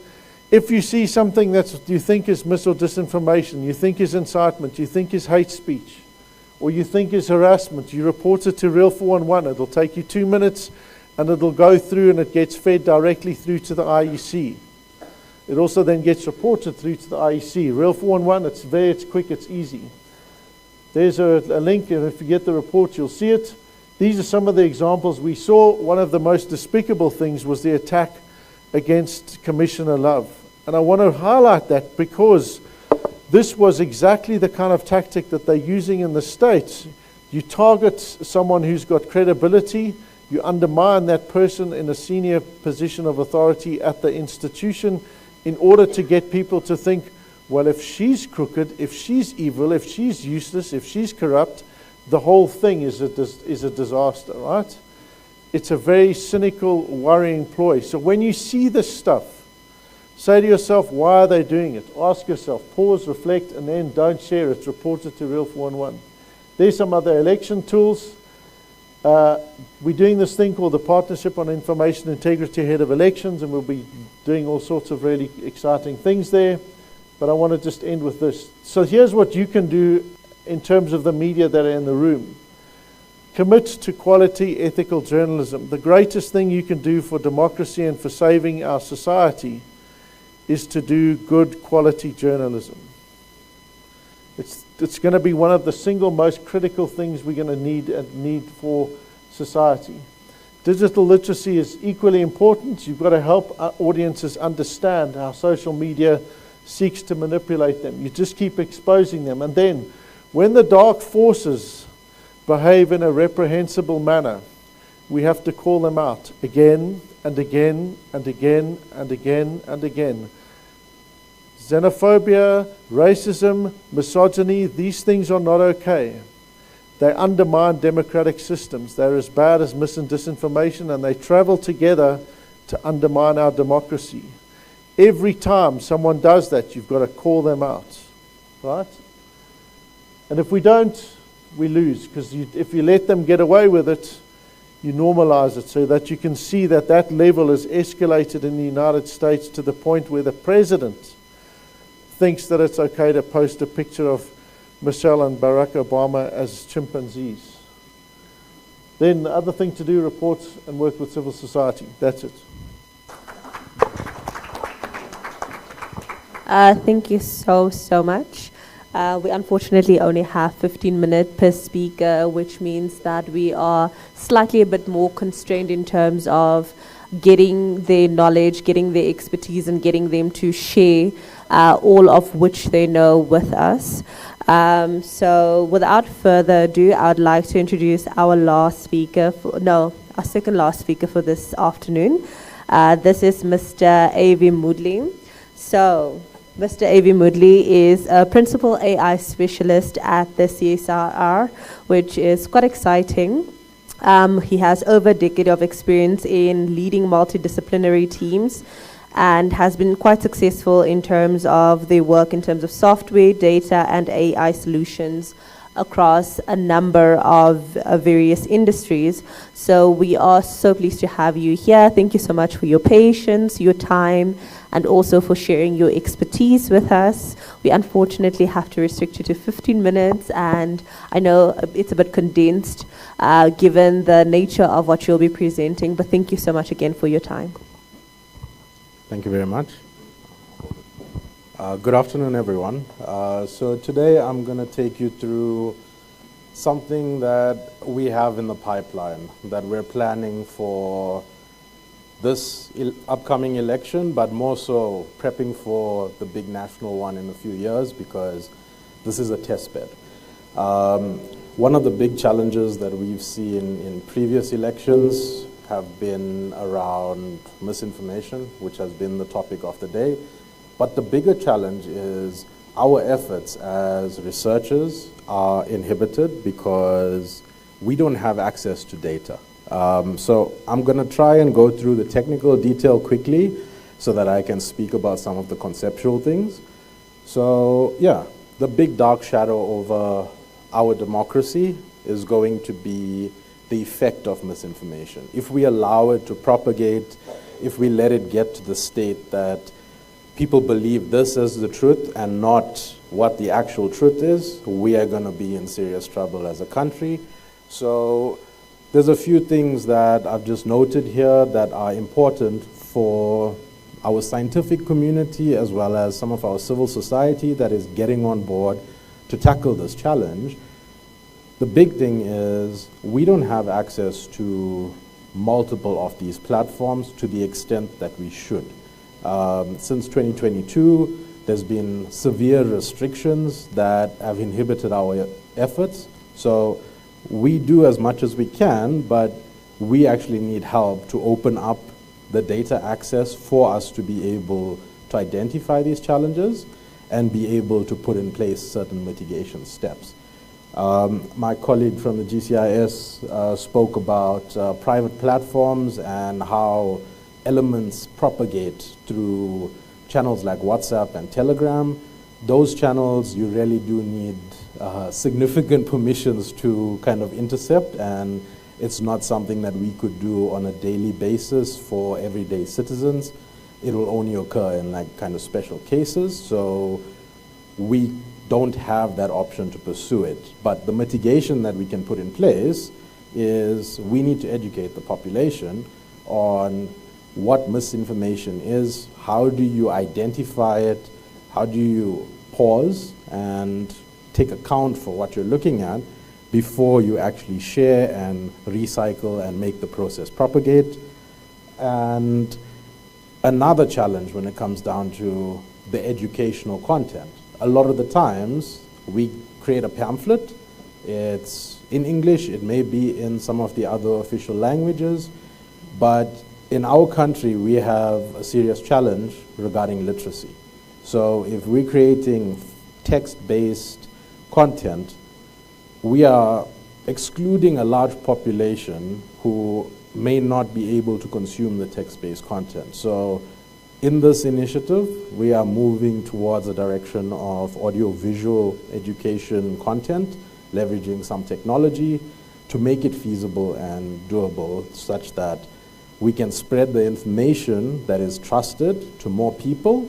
If you see something that you think is mis or disinformation, you think is incitement, you think is hate speech, or you think is harassment, you report it to Real 411. It'll take you 2 minutes and it'll go through and it gets fed directly through to the IEC. It also then gets reported through to the IEC. Real 411, it's there, it's quick, it's easy. There's a link, and if you get the report, you'll see it. These are some of the examples we saw. One of the most despicable things was the attack against Commissioner Love. And I want to highlight that because this was exactly the kind of tactic that they're using in the States. You target someone who's got credibility, you undermine that person in a senior position of authority at the institution in order to get people to think, well, if she's crooked, if she's evil, if she's useless, if she's corrupt, the whole thing is a disaster, right? It's a very cynical, worrying ploy. So when you see this stuff, say to yourself, why are they doing it? Ask yourself, pause, reflect, and then don't share it. Report it to Real 411. There's some other election tools. We're doing this thing called the Partnership on Information Integrity ahead of elections, and we'll be doing all sorts of really exciting things there. But I want to just end with this. So here's what you can do in terms of the media that are in the room. Commit to quality, ethical journalism. The greatest thing you can do for democracy and for saving our society is to do good quality journalism. It's going to be one of the single most critical things we're going to need for society. Digital literacy is equally important. You've got to help our audiences understand how social media seeks to manipulate them. You just keep exposing them. And then, when the dark forces behave in a reprehensible manner, we have to call them out again and again and again and again and again. Xenophobia, racism, misogyny, these things are not okay. They undermine democratic systems. They're as bad as mis and disinformation, and they travel together to undermine our democracy. Every time someone does that, you've got to call them out, right? And if we don't, we lose, because if you let them get away with it, you normalize it so that you can see that that level is escalated in the United States to the point where the president thinks that it's okay to post a picture of Michelle and Barack Obama as chimpanzees. Then the other thing to do, report and work with civil society. That's it. Thank you so much. We unfortunately only have 15 minutes per speaker, which means that we are slightly a bit more constrained in terms of getting their knowledge, getting their expertise, and getting them to share all of which they know with us. So without further ado, I would like to introduce our second last speaker for this afternoon. This is Mr. A.V. Moodley. So, Mr. A.V. Moodley is a principal AI specialist at the CSIR, which is quite exciting. He has over a decade of experience in leading multidisciplinary teams and has been quite successful in terms of their work in terms of software, data, and AI solutions across a number of various industries. So we are so pleased to have you here. Thank you so much for your patience, your time, and also for sharing your expertise with us. We unfortunately have to restrict you to 15 minutes, and I know it's a bit condensed given the nature of what you'll be presenting, but thank you so much again for your time. Thank you very much. Good afternoon, everyone. So today I'm going to take you through something that we have in the pipeline that we're planning for this upcoming election, but more so prepping for the big national one in a few years, because this is a test bed. One of the big challenges that we've seen in previous elections have been around misinformation, which has been the topic of the day. But the bigger challenge is our efforts as researchers are inhibited because we don't have access to data. So I'm going to try and go through the technical detail quickly so that I can speak about some of the conceptual things. So yeah, the big dark shadow over our democracy is going to be the effect of misinformation. If we allow it to propagate, if we let it get to the state that people believe this is the truth and not what the actual truth is, we are going to be in serious trouble as a country. So there's a few things that I've just noted here that are important for our scientific community as well as some of our civil society that is getting on board to tackle this challenge. The big thing is we don't have access to multiple of these platforms to the extent that we should. Since 2022, there's been severe restrictions that have inhibited our efforts. So we do as much as we can, but we actually need help to open up the data access for us to be able to identify these challenges and be able to put in place certain mitigation steps. My colleague from the GCIS spoke about private platforms and how elements propagate through channels like WhatsApp and Telegram. Those channels, you really do need significant permissions to kind of intercept, and it's not something that we could do on a daily basis for everyday citizens. It'll only occur in like kind of special cases, so we don't have that option to pursue it. But the mitigation that we can put in place is we need to educate the population on what misinformation is, how do you identify it, how do you pause and take account for what you're looking at before you actually share and recycle and make the process propagate. And another challenge when it comes down to the educational content. A lot of the times we create a pamphlet, it's in English, it may be in some of the other official languages, but in our country we have a serious challenge regarding literacy. So if we're creating text-based content, we are excluding a large population who may not be able to consume the text-based content. So in this initiative, we are moving towards a direction of audio-visual education content, leveraging some technology to make it feasible and doable such that we can spread the information that is trusted to more people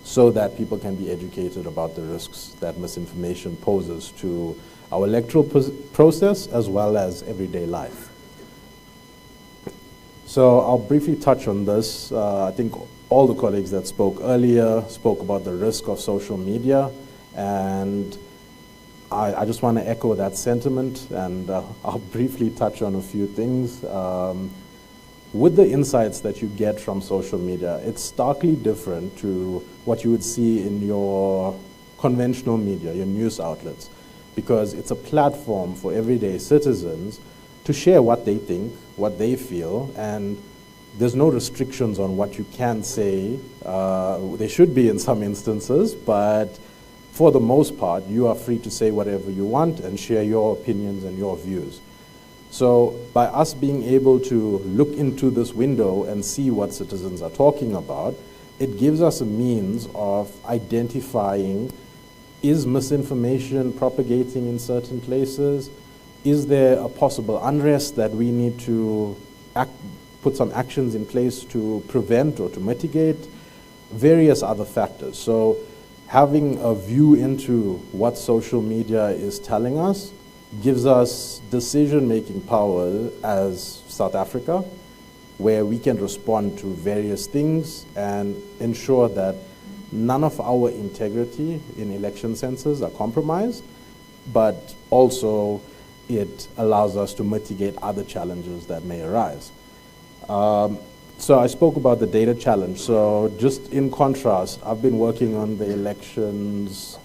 so that people can be educated about the risks that misinformation poses to our electoral process as well as everyday life. So I'll briefly touch on this. I think all the colleagues that spoke earlier spoke about the risk of social media, and I just want to echo that sentiment, and I'll briefly touch on a few things. With the insights that you get from social media, it's starkly different to what you would see in your conventional media, your news outlets, because it's a platform for everyday citizens to share what they think, what they feel, and there's no restrictions on what you can say. There should be in some instances, but for the most part, you are free to say whatever you want and share your opinions and your views. So by us being able to look into this window and see what citizens are talking about, it gives us a means of identifying, is misinformation propagating in certain places? Is there a possible unrest that we need to put some actions in place to prevent or to mitigate? Various other factors. So having a view into what social media is telling us gives us decision-making power as South Africa, where we can respond to various things and ensure that none of our integrity in election census are compromised, but also it allows us to mitigate other challenges that may arise. So I spoke about the data challenge. So just in contrast, I've been working on the elections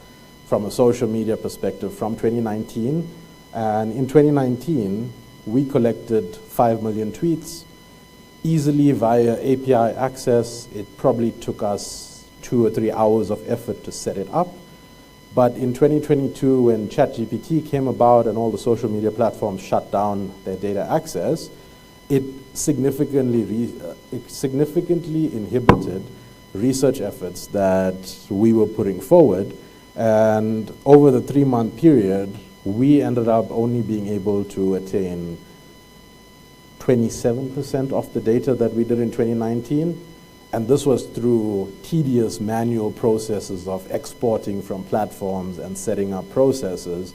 from a social media perspective from 2019. And in 2019, we collected 5 million tweets easily via API access. It probably took us 2 or 3 hours of effort to set it up. But in 2022, when ChatGPT came about and all the social media platforms shut down their data access, it significantly inhibited research efforts that we were putting forward. And over the 3-month period, we ended up only being able to attain 27% of the data that we did in 2019. And this was through tedious manual processes of exporting from platforms and setting up processes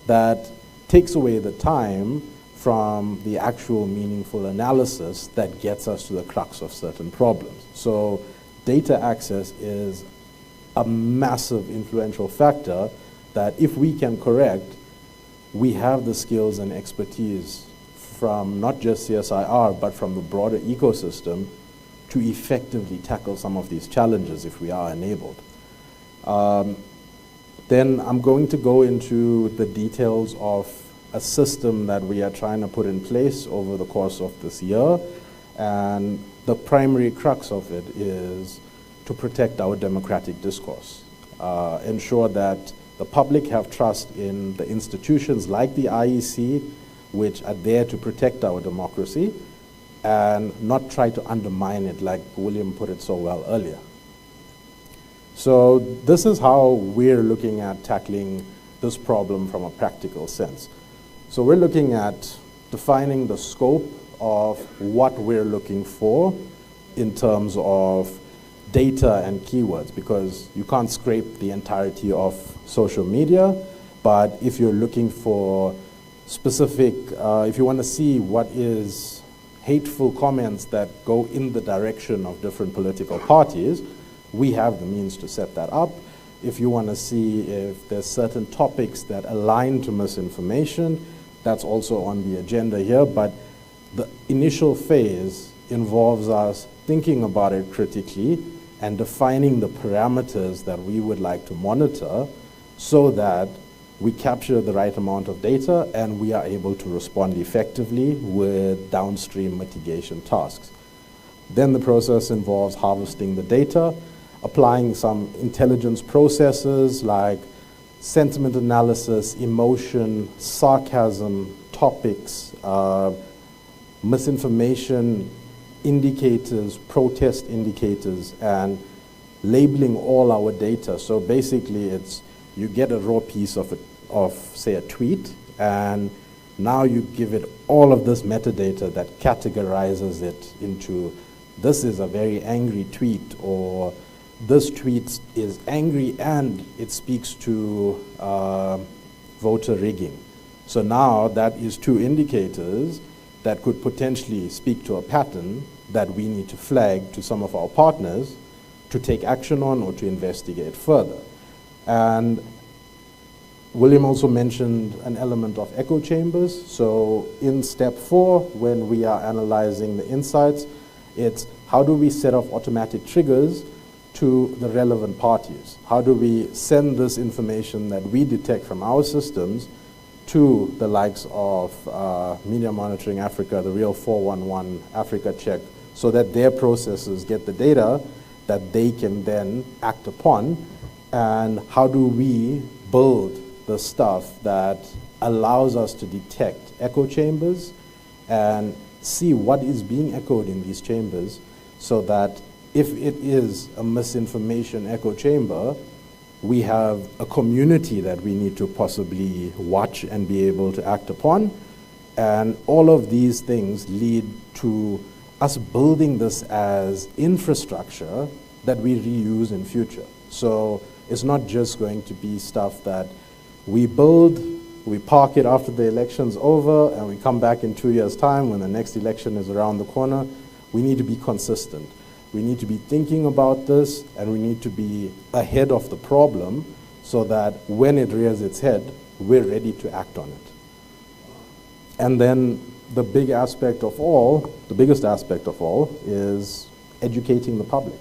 that takes away the time from the actual meaningful analysis that gets us to the crux of certain problems. So data access is a massive influential factor that if we can correct, we have the skills and expertise from not just CSIR, but from the broader ecosystem to effectively tackle some of these challenges if we are enabled. Then I'm going to go into the details of a system that we are trying to put in place over the course of this year. And the primary crux of it is to protect our democratic discourse, ensure that the public have trust in the institutions like the IEC, which are there to protect our democracy, and not try to undermine it like William put it so well earlier. So this is how we're looking at tackling this problem from a practical sense. So we're looking at defining the scope of what we're looking for in terms of data and keywords, because you can't scrape the entirety of social media, but if you're looking for specific, if you want to see what is hateful comments that go in the direction of different political parties, we have the means to set that up. If you want to see if there's certain topics that align to misinformation, that's also on the agenda here, but the initial phase involves us thinking about it critically and defining the parameters that we would like to monitor so that we capture the right amount of data and we are able to respond effectively with downstream mitigation tasks. Then the process involves harvesting the data, applying some intelligence processes like sentiment analysis, emotion, sarcasm, topics, misinformation indicators, protest indicators, and labeling all our data. So basically it's, you get a raw piece of say a tweet, and Now you give it all of this metadata that categorizes it into, this is a very angry tweet, or this tweet is angry and it speaks to voter rigging. So now that is two indicators that could potentially speak to a pattern that we need to flag to some of our partners to take action on or to investigate further. And William also mentioned an element of echo chambers. So in step 4, when we are analyzing the insights, it's how do we set off automatic triggers to the relevant parties? How do we send this information that we detect from our systems to the likes of Media Monitoring Africa, the Real 411, Africa Check, so that their processes get the data that they can then act upon? And how do we build the stuff that allows us to detect echo chambers and see what is being echoed in these chambers, so that if it is a misinformation echo chamber, we have a community that we need to possibly watch and be able to act upon. And all of these things lead to us building this as infrastructure that we reuse in future. So it's not just going to be stuff that we build, we park it after the election's over, and we come back in 2 years' time when the next election is around the corner. We need to be consistent. We need to be thinking about this, and we need to be ahead of the problem so that when it rears its head, we're ready to act on it. And then the big aspect of all, the biggest aspect of all, is educating the public.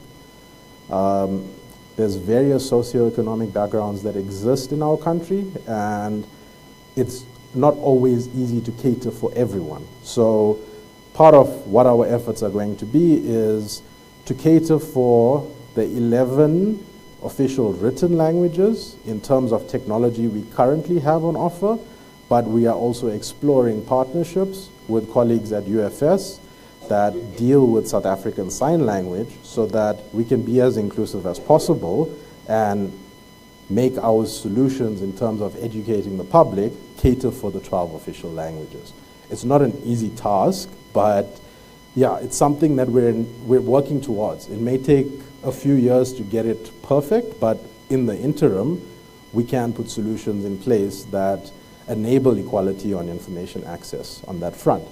There's various socioeconomic backgrounds that exist in our country, and it's not always easy to cater for everyone. So part of what our efforts are going to be is to cater for the 11 official written languages in terms of technology we currently have on offer, but we are also exploring partnerships with colleagues at UFS that deal with South African Sign Language so that we can be as inclusive as possible and make our solutions in terms of educating the public cater for the 12 official languages. It's not an easy task, but yeah, it's something that we're working towards. It may take a few years to get it perfect, but in the interim, we can put solutions in place that enable equality on information access on that front.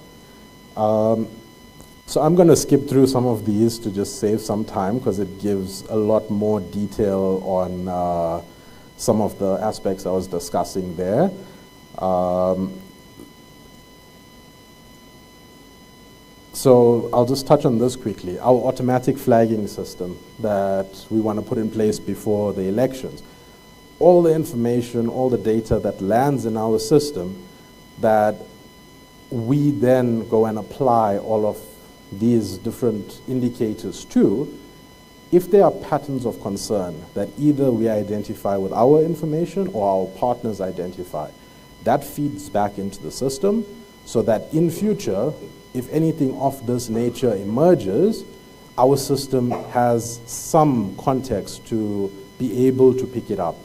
So I'm going to skip through some of these to just save some time, because it gives a lot more detail on some of the aspects I was discussing there. So I'll just touch on this quickly. Our automatic flagging system that we want to put in place before the elections. All the information, all the data that lands in our system that we then go and apply all of these different indicators to, if there are patterns of concern that either we identify with our information or our partners identify, that feeds back into the system so that in future, if anything of this nature emerges, our system has some context to be able to pick it up.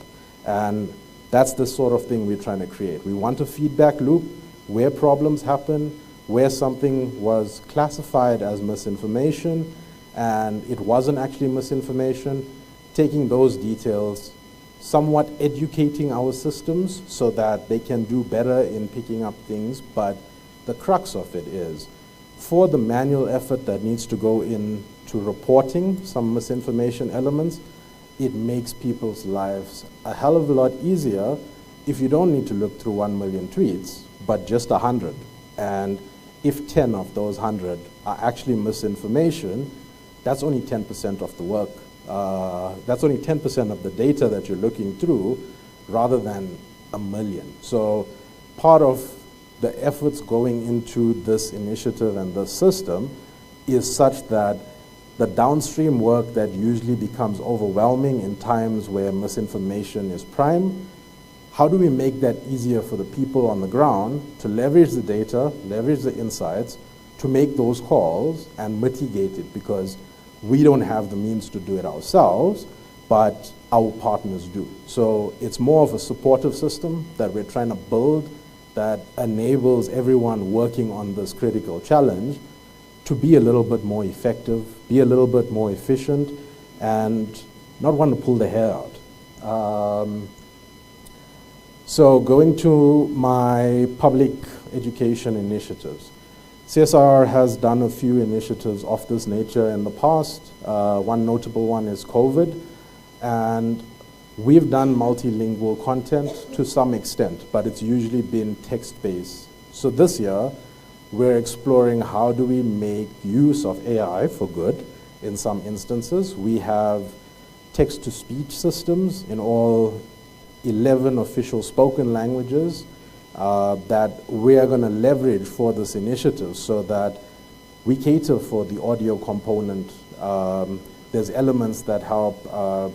And that's the sort of thing we're trying to create. We want a feedback loop where problems happen, where something was classified as misinformation and it wasn't actually misinformation, taking those details, somewhat educating our systems so that they can do better in picking up things. But the crux of it is, for the manual effort that needs to go into reporting some misinformation elements, it makes people's lives a hell of a lot easier if you don't need to look through 1 million tweets, but just 100. And if 10 of those 100 are actually misinformation, that's only 10% of the work. That's only 10% of the data that you're looking through rather than 1 million. So part of the efforts going into this initiative and this system is such that the downstream work that usually becomes overwhelming in times where misinformation is prime, how do we make that easier for the people on the ground to leverage the data, leverage the insights, to make those calls and mitigate it, because we don't have the means to do it ourselves, but our partners do. So it's more of a supportive system that we're trying to build that enables everyone working on this critical challenge to be a little bit more effective, be a little bit more efficient, and not want to pull the hair out. So going to my public education initiatives. CSR has done a few initiatives of this nature in the past. One notable one is COVID, and we've done multilingual content to some extent, but it's usually been text-based. So this year, we're exploring how do we make use of AI for good in some instances. We have text-to-speech systems in all 11 official spoken languages that we are going to leverage for this initiative so that we cater for the audio component. There's elements that help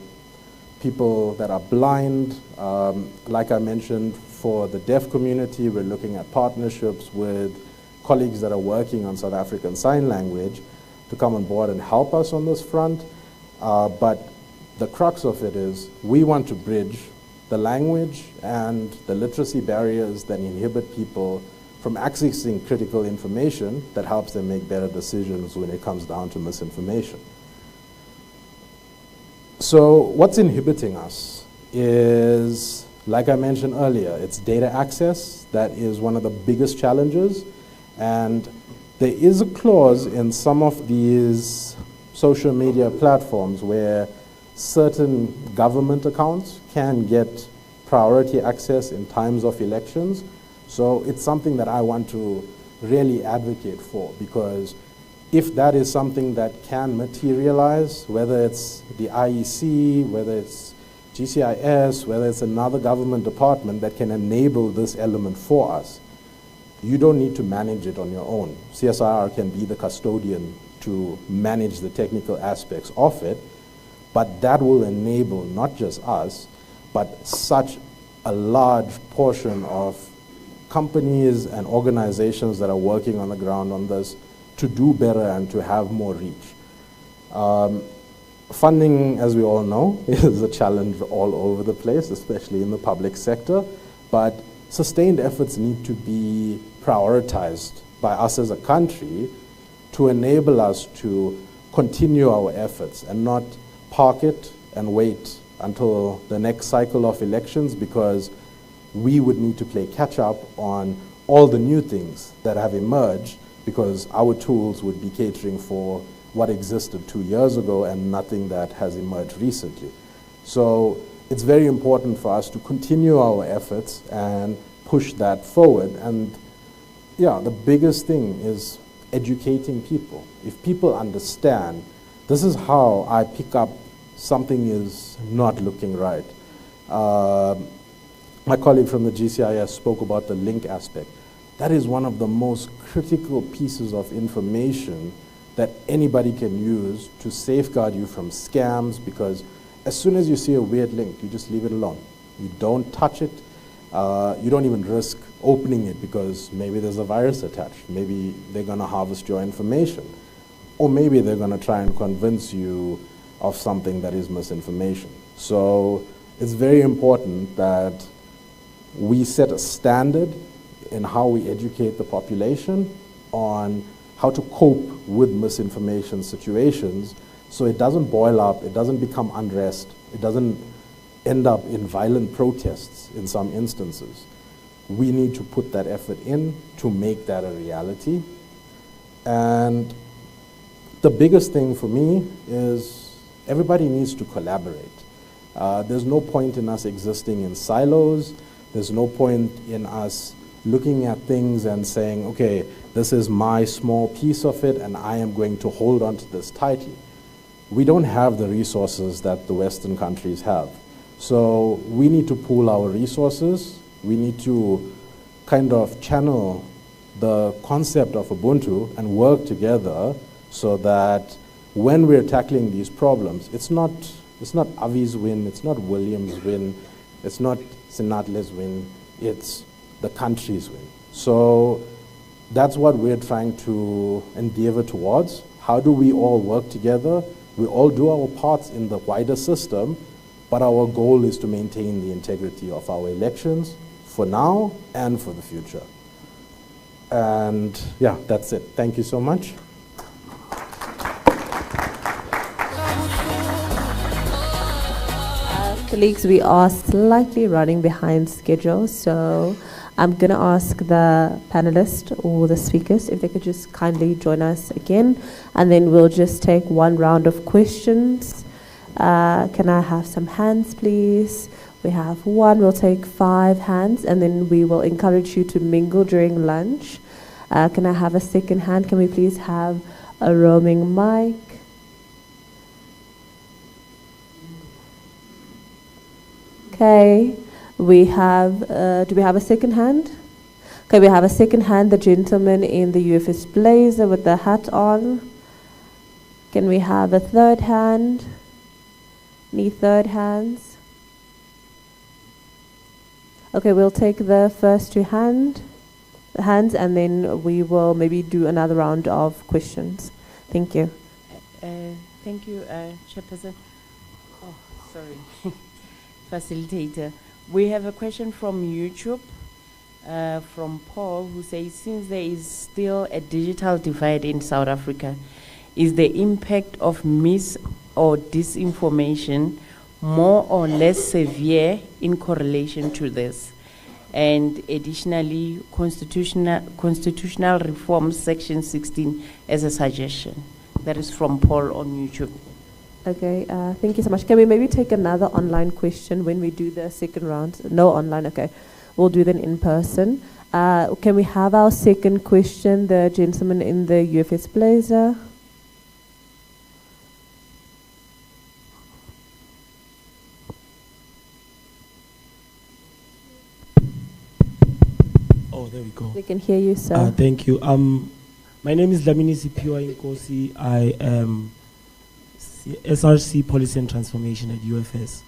people that are blind. Like I mentioned, for the deaf community, we're looking at partnerships with colleagues that are working on South African Sign Language to come on board and help us on this front. But the crux of it is we want to bridge the language and the literacy barriers that inhibit people from accessing critical information that helps them make better decisions when it comes down to misinformation. So what's inhibiting us is, like I mentioned earlier, it's data access. That is one of the biggest challenges. And there is a clause in some of these social media platforms where certain government accounts can get priority access in times of elections. So it's something that I want to really advocate for, because if that is something that can materialize, whether it's the IEC, whether it's GCIS, whether it's another government department that can enable this element for us, you don't need to manage it on your own. CSIR can be the custodian to manage the technical aspects of it, but that will enable not just us, but such a large portion of companies and organizations that are working on the ground on this to do better and to have more reach. Funding, as we all know, is a challenge all over the place, especially in the public sector, but sustained efforts need to be prioritized by us as a country to enable us to continue our efforts and not park it and wait until the next cycle of elections, because we would need to play catch up on all the new things that have emerged, because our tools would be catering for what existed 2 years ago and nothing that has emerged recently. So it's very important for us to continue our efforts and push that forward. And yeah, the biggest thing is educating people. If people understand, this is how I pick up something is not looking right. My colleague from the GCIS spoke about the link aspect. That is one of the most critical pieces of information that anybody can use to safeguard you from scams, because as soon as you see a weird link, you just leave it alone. You don't touch it. You don't even risk opening it because maybe there's a virus attached. Maybe they're going to harvest your information. Or maybe they're going to try and convince you of something that is misinformation. So it's very important that we set a standard in how we educate the population on how to cope with misinformation situations so it doesn't boil up, it doesn't become unrest, it doesn't end up in violent protests in some instances. We need to put that effort in to make that a reality. And the biggest thing for me is everybody needs to collaborate. There's no point in us existing in silos. There's no point in us looking at things and saying, okay, this is my small piece of it and I am going to hold on to this tightly. We don't have the resources that the Western countries have. So we need to pool our resources. We need to kind of channel the concept of Ubuntu and work together so that when we're tackling these problems, it's not Avi's win, it's not William's win, it's not Sinatle's win, it's the country's win. So that's what we're trying to endeavor towards. How do we all work together? We all do our parts in the wider system, but our goal is to maintain the integrity of our elections for now and for the future. And yeah, that's it. Thank you so much. Colleagues, we are slightly running behind schedule, so I'm going to ask the panelists or the speakers if they could just kindly join us again, and then we'll just take one round of questions. Can I have some hands, please? We have one. We'll take 5 hands, and then we will encourage you to mingle during lunch. Can I have a second hand? Can we please have a roaming mic? Okay, we have, do we have a second hand? Okay, we have a second hand, the gentleman in the UFS blazer with the hat on. Can we have a third hand? Any third hands? Okay, we'll take the first 2 hands, and then we will maybe do another round of questions. Thank you. Thank you, Chairperson. Oh, sorry. Facilitator. We have a question from YouTube, from Paul, who says, since there is still a digital divide in South Africa, is the impact of mis or disinformation more or less severe in correlation to this? And additionally, constitutional reform section 16 as a suggestion. That is from Paul on YouTube. Okay, thank you so much. Can we maybe take another online question when we do the second round? No online, okay. We'll do them in person. Can we have our second question, the gentleman in the UFS blazer? Oh, there we go. We can hear you, sir. Thank you. My name is Lamini Sipiwa Inkosi. I am SRC Policy and Transformation at UFS.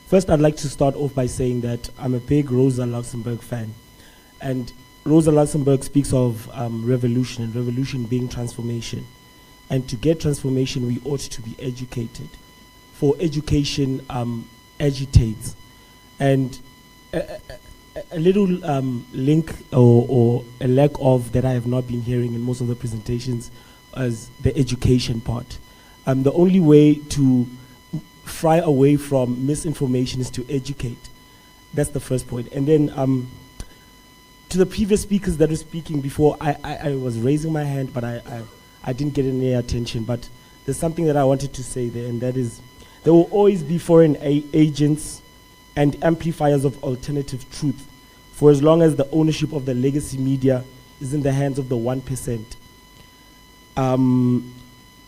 First, I'd like to start off by saying that I'm a big Rosa Luxemburg fan. And Rosa Luxemburg speaks of revolution, and revolution being transformation. And to get transformation, we ought to be educated. For education agitates. And a little link or a lack of that I have not been hearing in most of the presentations as the education part. The only way to fry away from misinformation is to educate. That's the first point. And then to the previous speakers that were speaking before, I was raising my hand, but I didn't get any attention. But there's something that I wanted to say there, and that is there will always be foreign agents and amplifiers of alternative truth for as long as the ownership of the legacy media is in the hands of the 1%.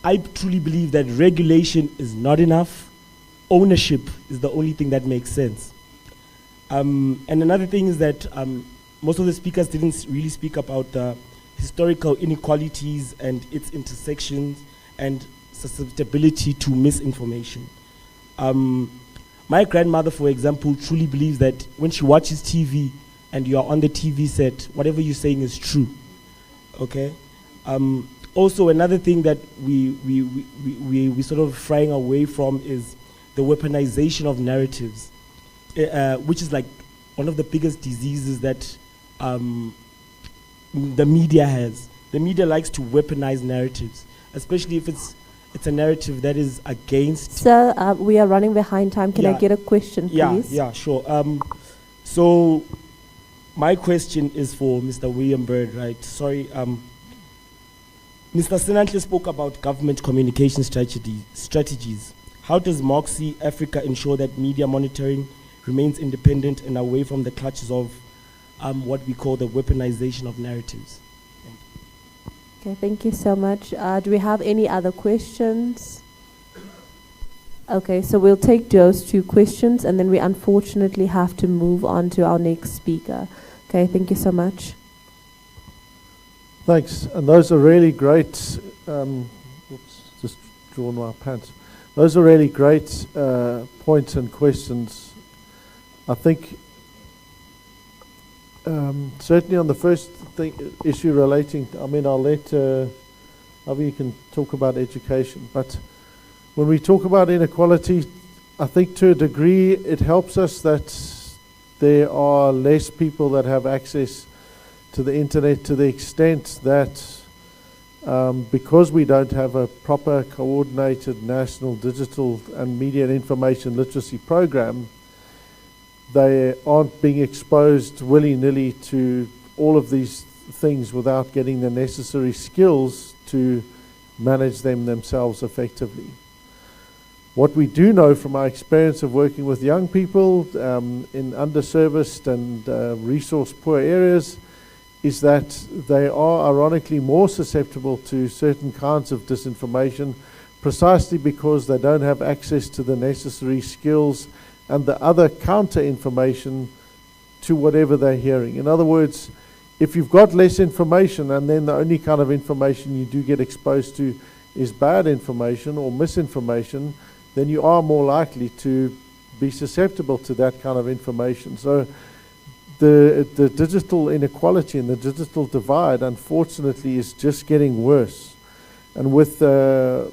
I truly believe that regulation is not enough. Ownership is the only thing that makes sense. And another thing is that most of the speakers didn't really speak about the historical inequalities and its intersections and susceptibility to misinformation. My grandmother, for example, truly believes that when she watches TV and you are on the TV set, whatever you're saying is true. Okay? Also, another thing that we sort of frying away from is the weaponization of narratives, which is like one of the biggest diseases that the media has. The media likes to weaponize narratives, especially if it's a narrative that is against. Sir, we are running behind time. Can I get a question, please? Yeah, sure. So my question is for Mr. William Bird, right? Sorry. Mr. Senantle spoke about government communication strategies. How does Moxie Africa ensure that media monitoring remains independent and away from the clutches of what we call the weaponization of narratives? Okay, thank you so much. Do we have any other questions? Okay, so we'll take those 2 questions, and then we unfortunately have to move on to our next speaker. Okay, thank you so much. Thanks. And those are really great. Oops, just drawn my pants. Those are really great points and questions. I think certainly on the first issue relating, I'll let Avi can talk about education, but when we talk about inequality, I think to a degree it helps us that there are less people that have access to the internet, to the extent that because we don't have a proper coordinated national digital and media and information literacy program, they aren't being exposed willy-nilly to all of these things without getting the necessary skills to manage them themselves effectively. What we do know from our experience of working with young people in underserviced and resource-poor areas is that they are ironically more susceptible to certain kinds of disinformation precisely because they don't have access to the necessary skills and the other counter-information to whatever they're hearing. In other words, if you've got less information and then the only kind of information you do get exposed to is bad information or misinformation, then you are more likely to be susceptible to that kind of information. So the digital inequality and the digital divide, unfortunately, is just getting worse. And with the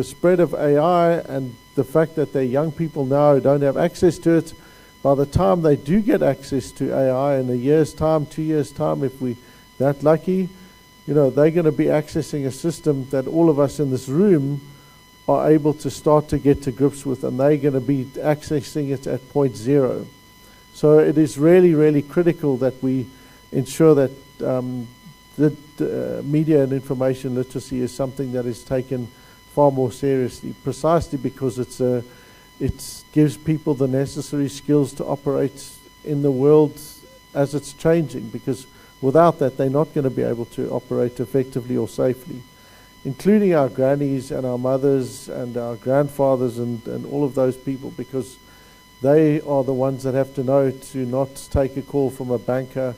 spread of AI and the fact that the young people now don't have access to it, by the time they do get access to AI in a year's time, 2 years' time, if we're that lucky, they're going to be accessing a system that all of us in this room are able to start to get to grips with, and they're going to be accessing it at point zero. So it is really, really critical that we ensure that media and information literacy is something that is taken far more seriously, precisely because it gives people the necessary skills to operate in the world as it's changing, because without that, they're not going to be able to operate effectively or safely, including our grannies and our mothers and our grandfathers and all of those people, because they are the ones that have to know to not take a call from a banker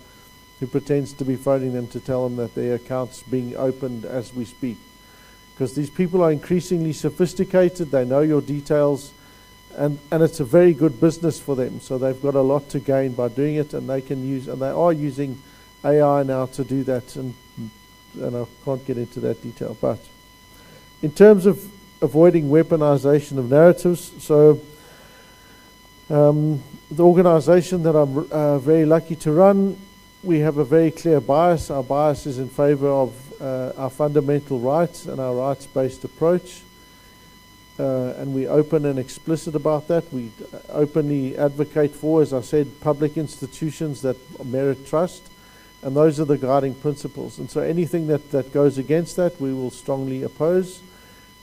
who pretends to be phoning them to tell them that their account's being opened as we speak. Because these people are increasingly sophisticated, they know your details, and it's a very good business for them. So they've got a lot to gain by doing it, and they are using AI now to do that, and I can't get into that detail. But in terms of avoiding weaponization of narratives, so the organization that I'm very lucky to run, we have a very clear bias. Our bias is in favor of our fundamental rights and our rights-based approach. And we're open and explicit about that. We openly advocate for, as I said, public institutions that merit trust. And those are the guiding principles. And so anything that goes against that, we will strongly oppose.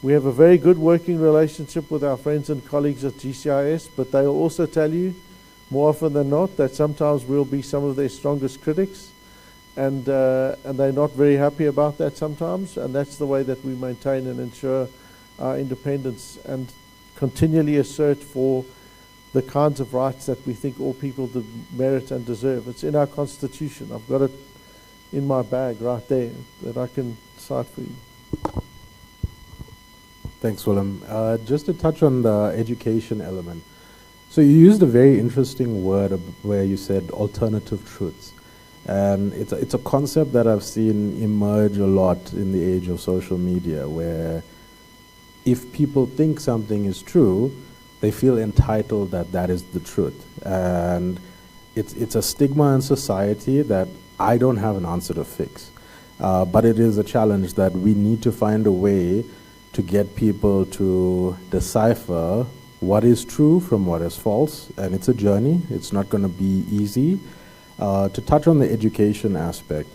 We have a very good working relationship with our friends and colleagues at GCIS, but they'll also tell you, more often than not, that sometimes we'll be some of their strongest critics. And they're not very happy about that sometimes. And that's the way that we maintain and ensure our independence and continually assert for the kinds of rights that we think all people merit and deserve. It's in our Constitution. I've got it in my bag right there that I can cite for you. Thanks, Willem. Just to touch on the education element. So you used a very interesting word where you said alternative truths. And it's a concept that I've seen emerge a lot in the age of social media, where if people think something is true, they feel entitled that is the truth. And it's a stigma in society that I don't have an answer to fix. But it is a challenge that we need to find a way to get people to decipher what is true from what is false. And it's a journey. It's not going to be easy. To touch on the education aspect,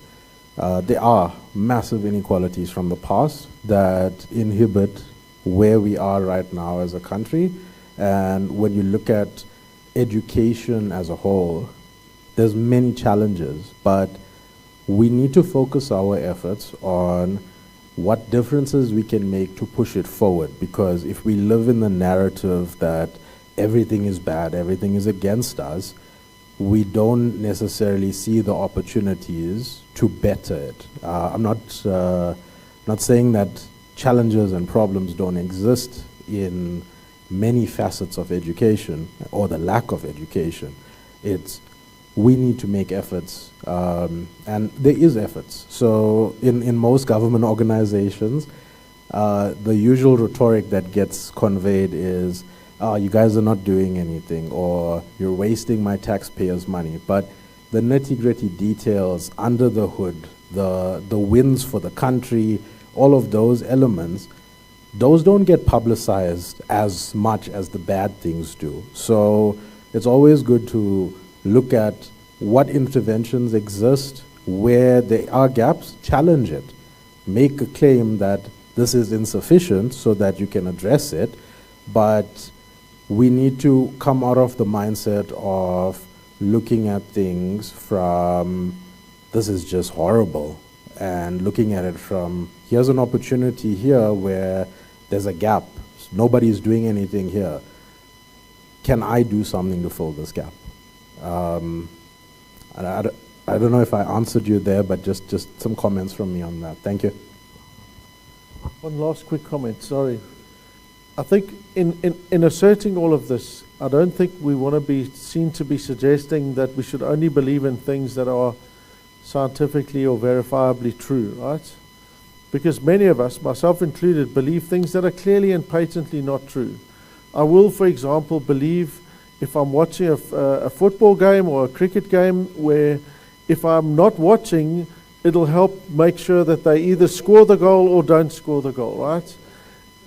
there are massive inequalities from the past that inhibit where we are right now as a country. And when you look at education as a whole, there's many challenges, but we need to focus our efforts on what differences we can make to push it forward. Because if we live in the narrative that everything is bad, everything is against us, we don't necessarily see the opportunities to better it. I'm not saying that challenges and problems don't exist in many facets of education or the lack of education. It's we need to make efforts, and there is efforts. So in most government organizations, the usual rhetoric that gets conveyed is oh, you guys are not doing anything, or you're wasting my taxpayers' money. But the nitty-gritty details under the hood, the wins for the country, all of those elements, those don't get publicized as much as the bad things do. So it's always good to look at what interventions exist, where there are gaps, challenge it. Make a claim that this is insufficient so that you can address it, but we need to come out of the mindset of looking at things from, this is just horrible, and looking at it from, here's an opportunity here where there's a gap. Nobody's doing anything here. Can I do something to fill this gap? And I don't know if I answered you there, but just some comments from me on that. Thank you. One last quick comment, sorry. I think in asserting all of this, I don't think we want to be seen to be suggesting that we should only believe in things that are scientifically or verifiably true, right? Because many of us, myself included, believe things that are clearly and patently not true. I will, for example, believe if I'm watching a football game or a cricket game where if I'm not watching, it'll help make sure that they either score the goal or don't score the goal, right?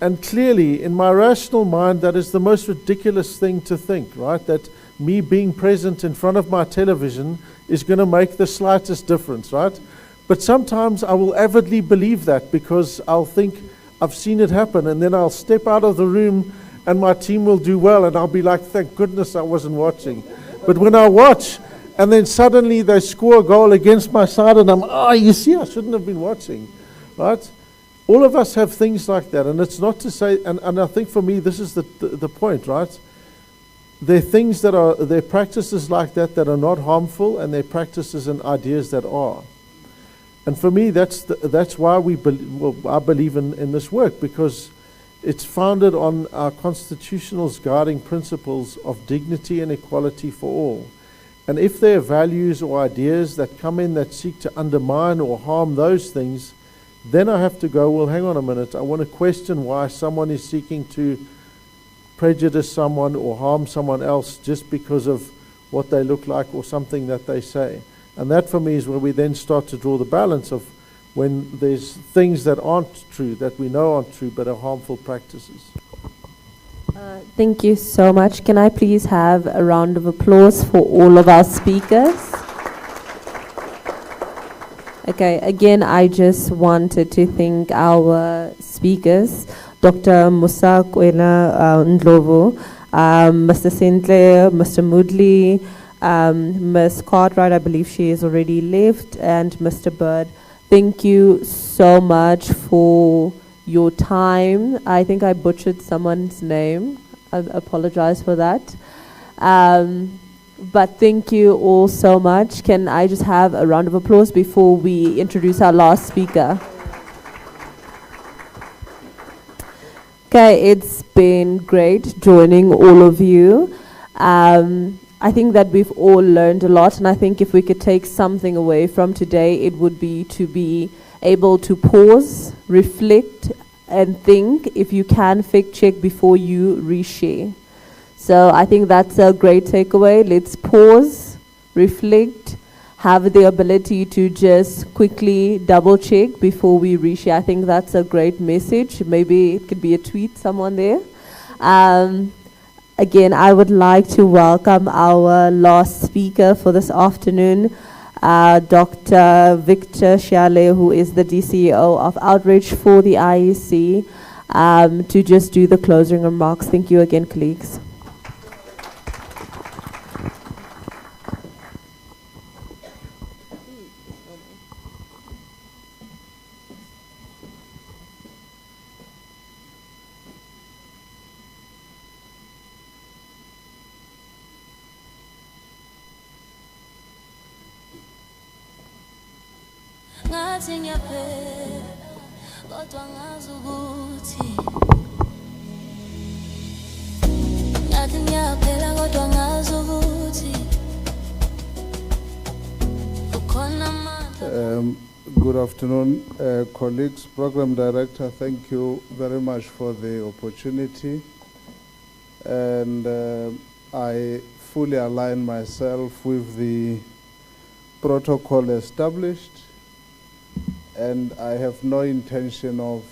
And clearly, in my rational mind, that is the most ridiculous thing to think, right? That me being present in front of my television is going to make the slightest difference, right? But sometimes I will avidly believe that because I'll think I've seen it happen, and then I'll step out of the room and my team will do well, and I'll be like, thank goodness I wasn't watching. But when I watch, and then suddenly they score a goal against my side, and I'm, oh, you see, I shouldn't have been watching, right? All of us have things like that, and it's not to say, and I think for me this is the point, right? There are things that are, there are practices like that that are not harmful, and there are practices and ideas that are. And for me, that's why I believe in this work, because it's founded on our constitutional's guiding principles of dignity and equality for all. And if there are values or ideas that come in that seek to undermine or harm those things, then I have to go, well, hang on a minute, I want to question why someone is seeking to prejudice someone or harm someone else just because of what they look like or something that they say. And that for me is where we then start to draw the balance of when there's things that aren't true, that we know aren't true, but are harmful practices. Thank you so much. Can I please have a round of applause for all of our speakers? Okay, again, I just wanted to thank our speakers, Dr. Musa Kwena Ndlovu, Mr. Sinclair, Mr. Moodley, Ms. Cartwright, I believe she has already left, and Mr. Bird. Thank you so much for your time. I think I butchered someone's name. I apologize for that. But thank you all so much. Can I just have a round of applause before we introduce our last speaker? Okay, it's been great joining all of you. I think that we've all learned a lot, and I think if we could take something away from today, it would be to be able to pause, reflect, and think. If you can, fact check before you reshare. So I think that's a great takeaway. Let's pause, reflect, have the ability to just quickly double check before we reshare. I think that's a great message. Maybe it could be a tweet, someone there. Again, I would like to welcome our last speaker for this afternoon, Dr. Victor Shiale, who is the DCEO of Outreach for the IEC, to just do the closing remarks. Thank you again, colleagues. ngathi ngiyaphela kodwa ngazi ukuthi ngathi ngiyaphela kodwa ngazi ukuthi ukhona amandla. Good afternoon, colleagues. Program Director, thank you very much for the opportunity. and I fully align myself with the protocol established, and I have no intention of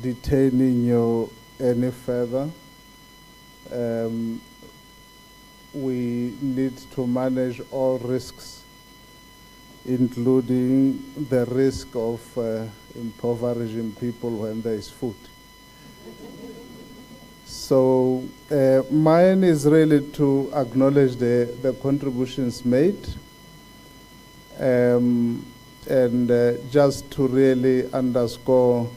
detaining you any further. We need to manage all risks, including the risk of impoverishing people when there is food. So mine is really to acknowledge the contributions made, and just to really underscore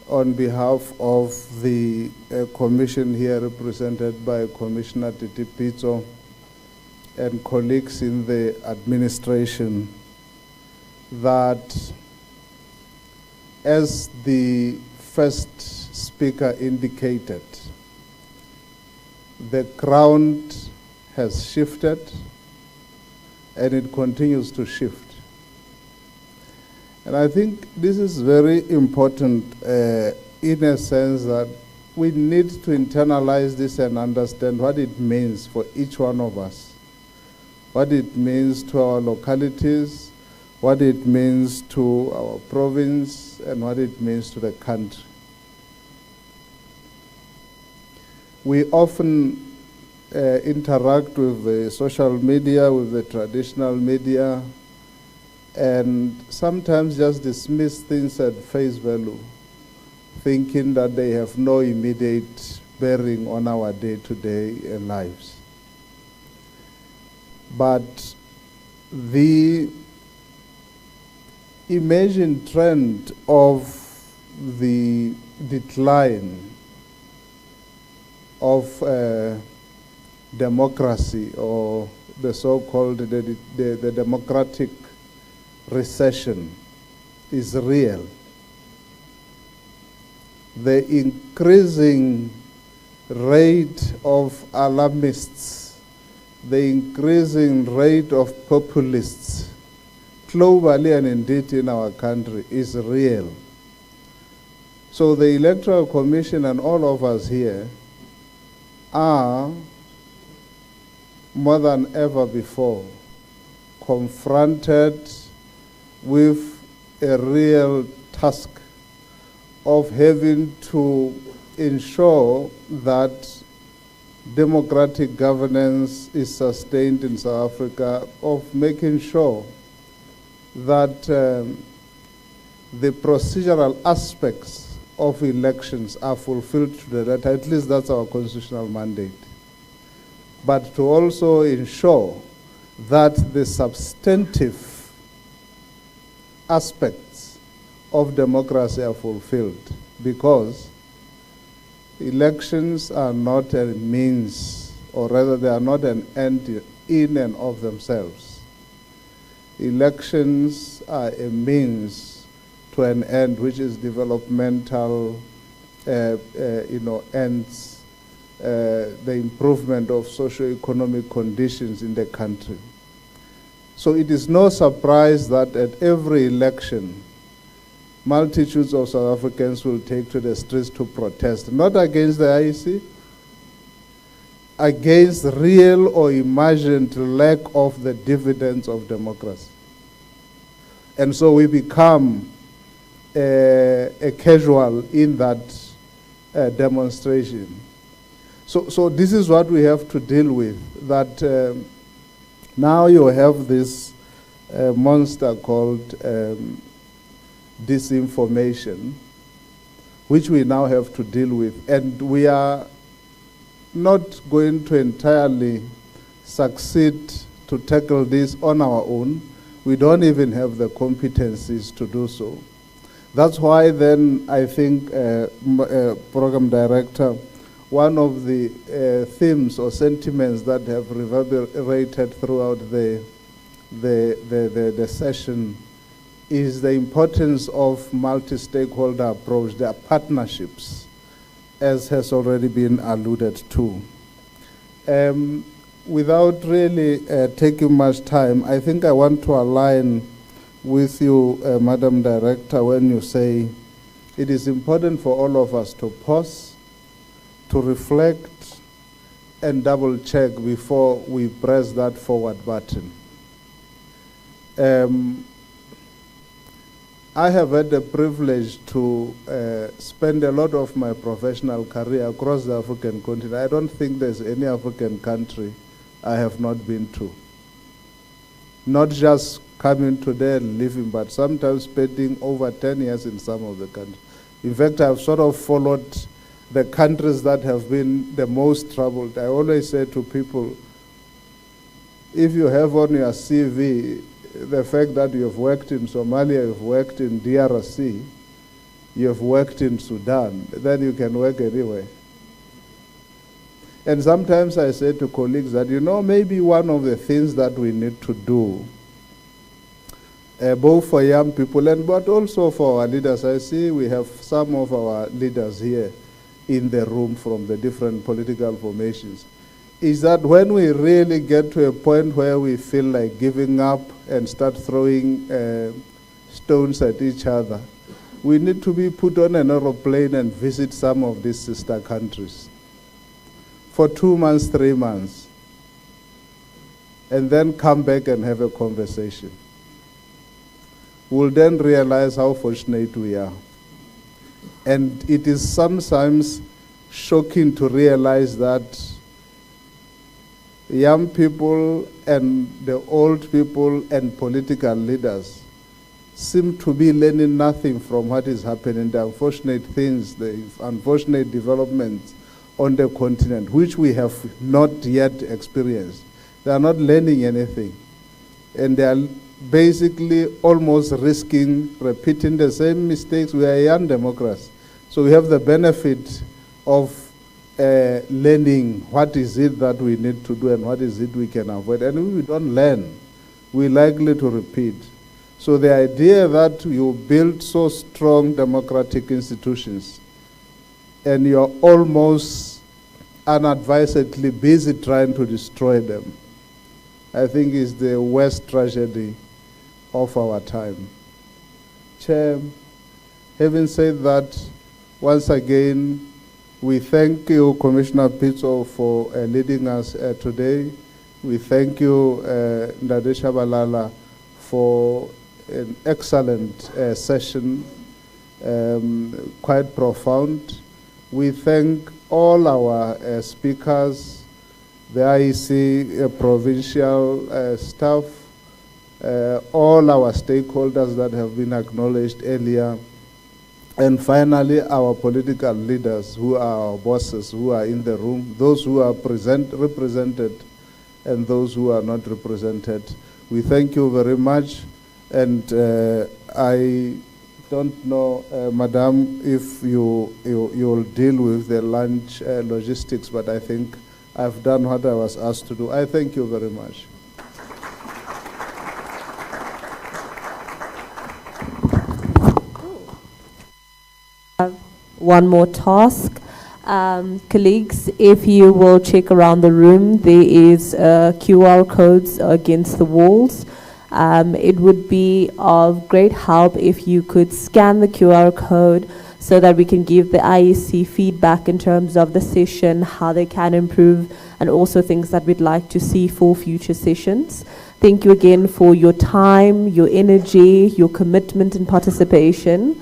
on behalf of the commission here represented by Commissioner Titi Pitso and colleagues in the administration, that as the first speaker indicated, the ground has shifted and it continues to shift. And I think this is very important in a sense that we need to internalize this and understand what it means for each one of us, what it means to our localities, what it means to our province, and what it means to the country. We often interact with the social media, with the traditional media, and sometimes just dismiss things at face value, thinking that they have no immediate bearing on our day-to-day lives. But the emerging trend of the decline of democracy, or the so-called the democratic recession, is real. The increasing rate of alarmists, the increasing rate of populists globally and indeed in our country is real. So the Electoral Commission and all of us here are more than ever before confronted with a real task of having to ensure that democratic governance is sustained in South Africa, of making sure that the procedural aspects of elections are fulfilled to the letter. At least that's our constitutional mandate. But to also ensure that the substantive aspects of democracy are fulfilled, because elections are not a means, or rather they are not an end in and of themselves. Elections are a means to an end, which is developmental ends, the improvement of socio-economic conditions in the country. So it is no surprise that at every election, multitudes of South Africans will take to the streets to protest, not against the IEC, against real or imagined lack of the dividends of democracy. And so we become a casual in that demonstration. So this is what we have to deal with, that now you have this monster called disinformation, which we now have to deal with. And we are not going to entirely succeed to tackle this on our own. We don't even have the competencies to do so. That's why then I think, Program Director, one of the themes or sentiments that have reverberated throughout the session is the importance of multi-stakeholder approach, their partnerships, as has already been alluded to. Without really taking much time, I think I want to align with you, Madam Director, when you say it is important for all of us to pause, to reflect and double check before we press that forward button. I have had the privilege to spend a lot of my professional career across the African continent. I don't think there's any African country I have not been to. Not just coming today and living, but sometimes spending over 10 years in some of the countries. In fact, I've sort of followed the countries that have been the most troubled. I always say to people, if you have on your CV the fact that you have worked in Somalia, you've worked in DRC, you have worked in Sudan, then you can work anywhere. And sometimes I say to colleagues that, maybe one of the things that we need to do, both for young people but also for our leaders. I see we have some of our leaders here in the room from the different political formations, is that when we really get to a point where we feel like giving up and start throwing stones at each other, we need to be put on an aeroplane and visit some of these sister countries for 2 months, 3 months, and then come back and have a conversation. We'll then realize how fortunate we are. And it is sometimes shocking to realize that young people and the old people and political leaders seem to be learning nothing from what is happening, the unfortunate things, the unfortunate developments on the continent, which we have not yet experienced. They are not learning anything. And they are basically almost risking repeating the same mistakes. We are a young democracy. So we have the benefit of learning what is it that we need to do and what is it we can avoid. And if we don't learn, we're likely to repeat. So the idea that you build so strong democratic institutions and you're almost unadvisedly busy trying to destroy them, I think is the worst tragedy of our time. Chair, having said that, once again, we thank you, Commissioner Pitso, for leading us today. We thank you, Ndadesha Balala, for an excellent session, quite profound. We thank all our speakers, the IEC provincial staff, all our stakeholders that have been acknowledged earlier, and finally our political leaders who are our bosses, who are in the room, those who are represented and those who are not represented. We thank you very much, and I don't know, Madam, if you'll deal with the lunch logistics, but I think I've done what I was asked to do. I thank you very much. One more task. Colleagues, if you will check around the room, there is QR codes against the walls. It would be of great help if you could scan the QR code so that we can give the IEC feedback in terms of the session, how they can improve, and also things that we'd like to see for future sessions. Thank you again for your time, your energy, your commitment and participation.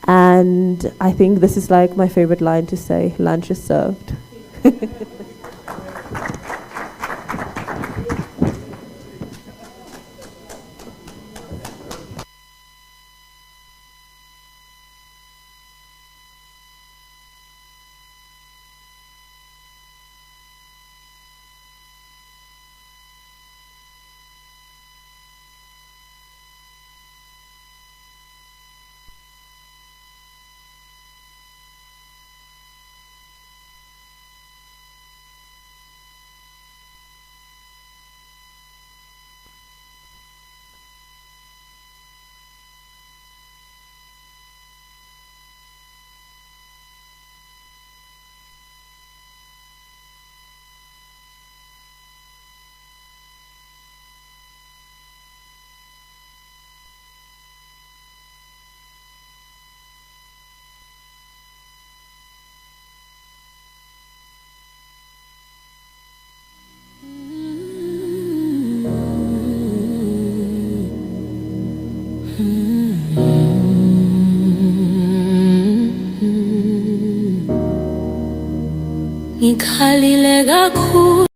And I think this is like my favorite line to say, lunch is served. ngikhalile kakhulu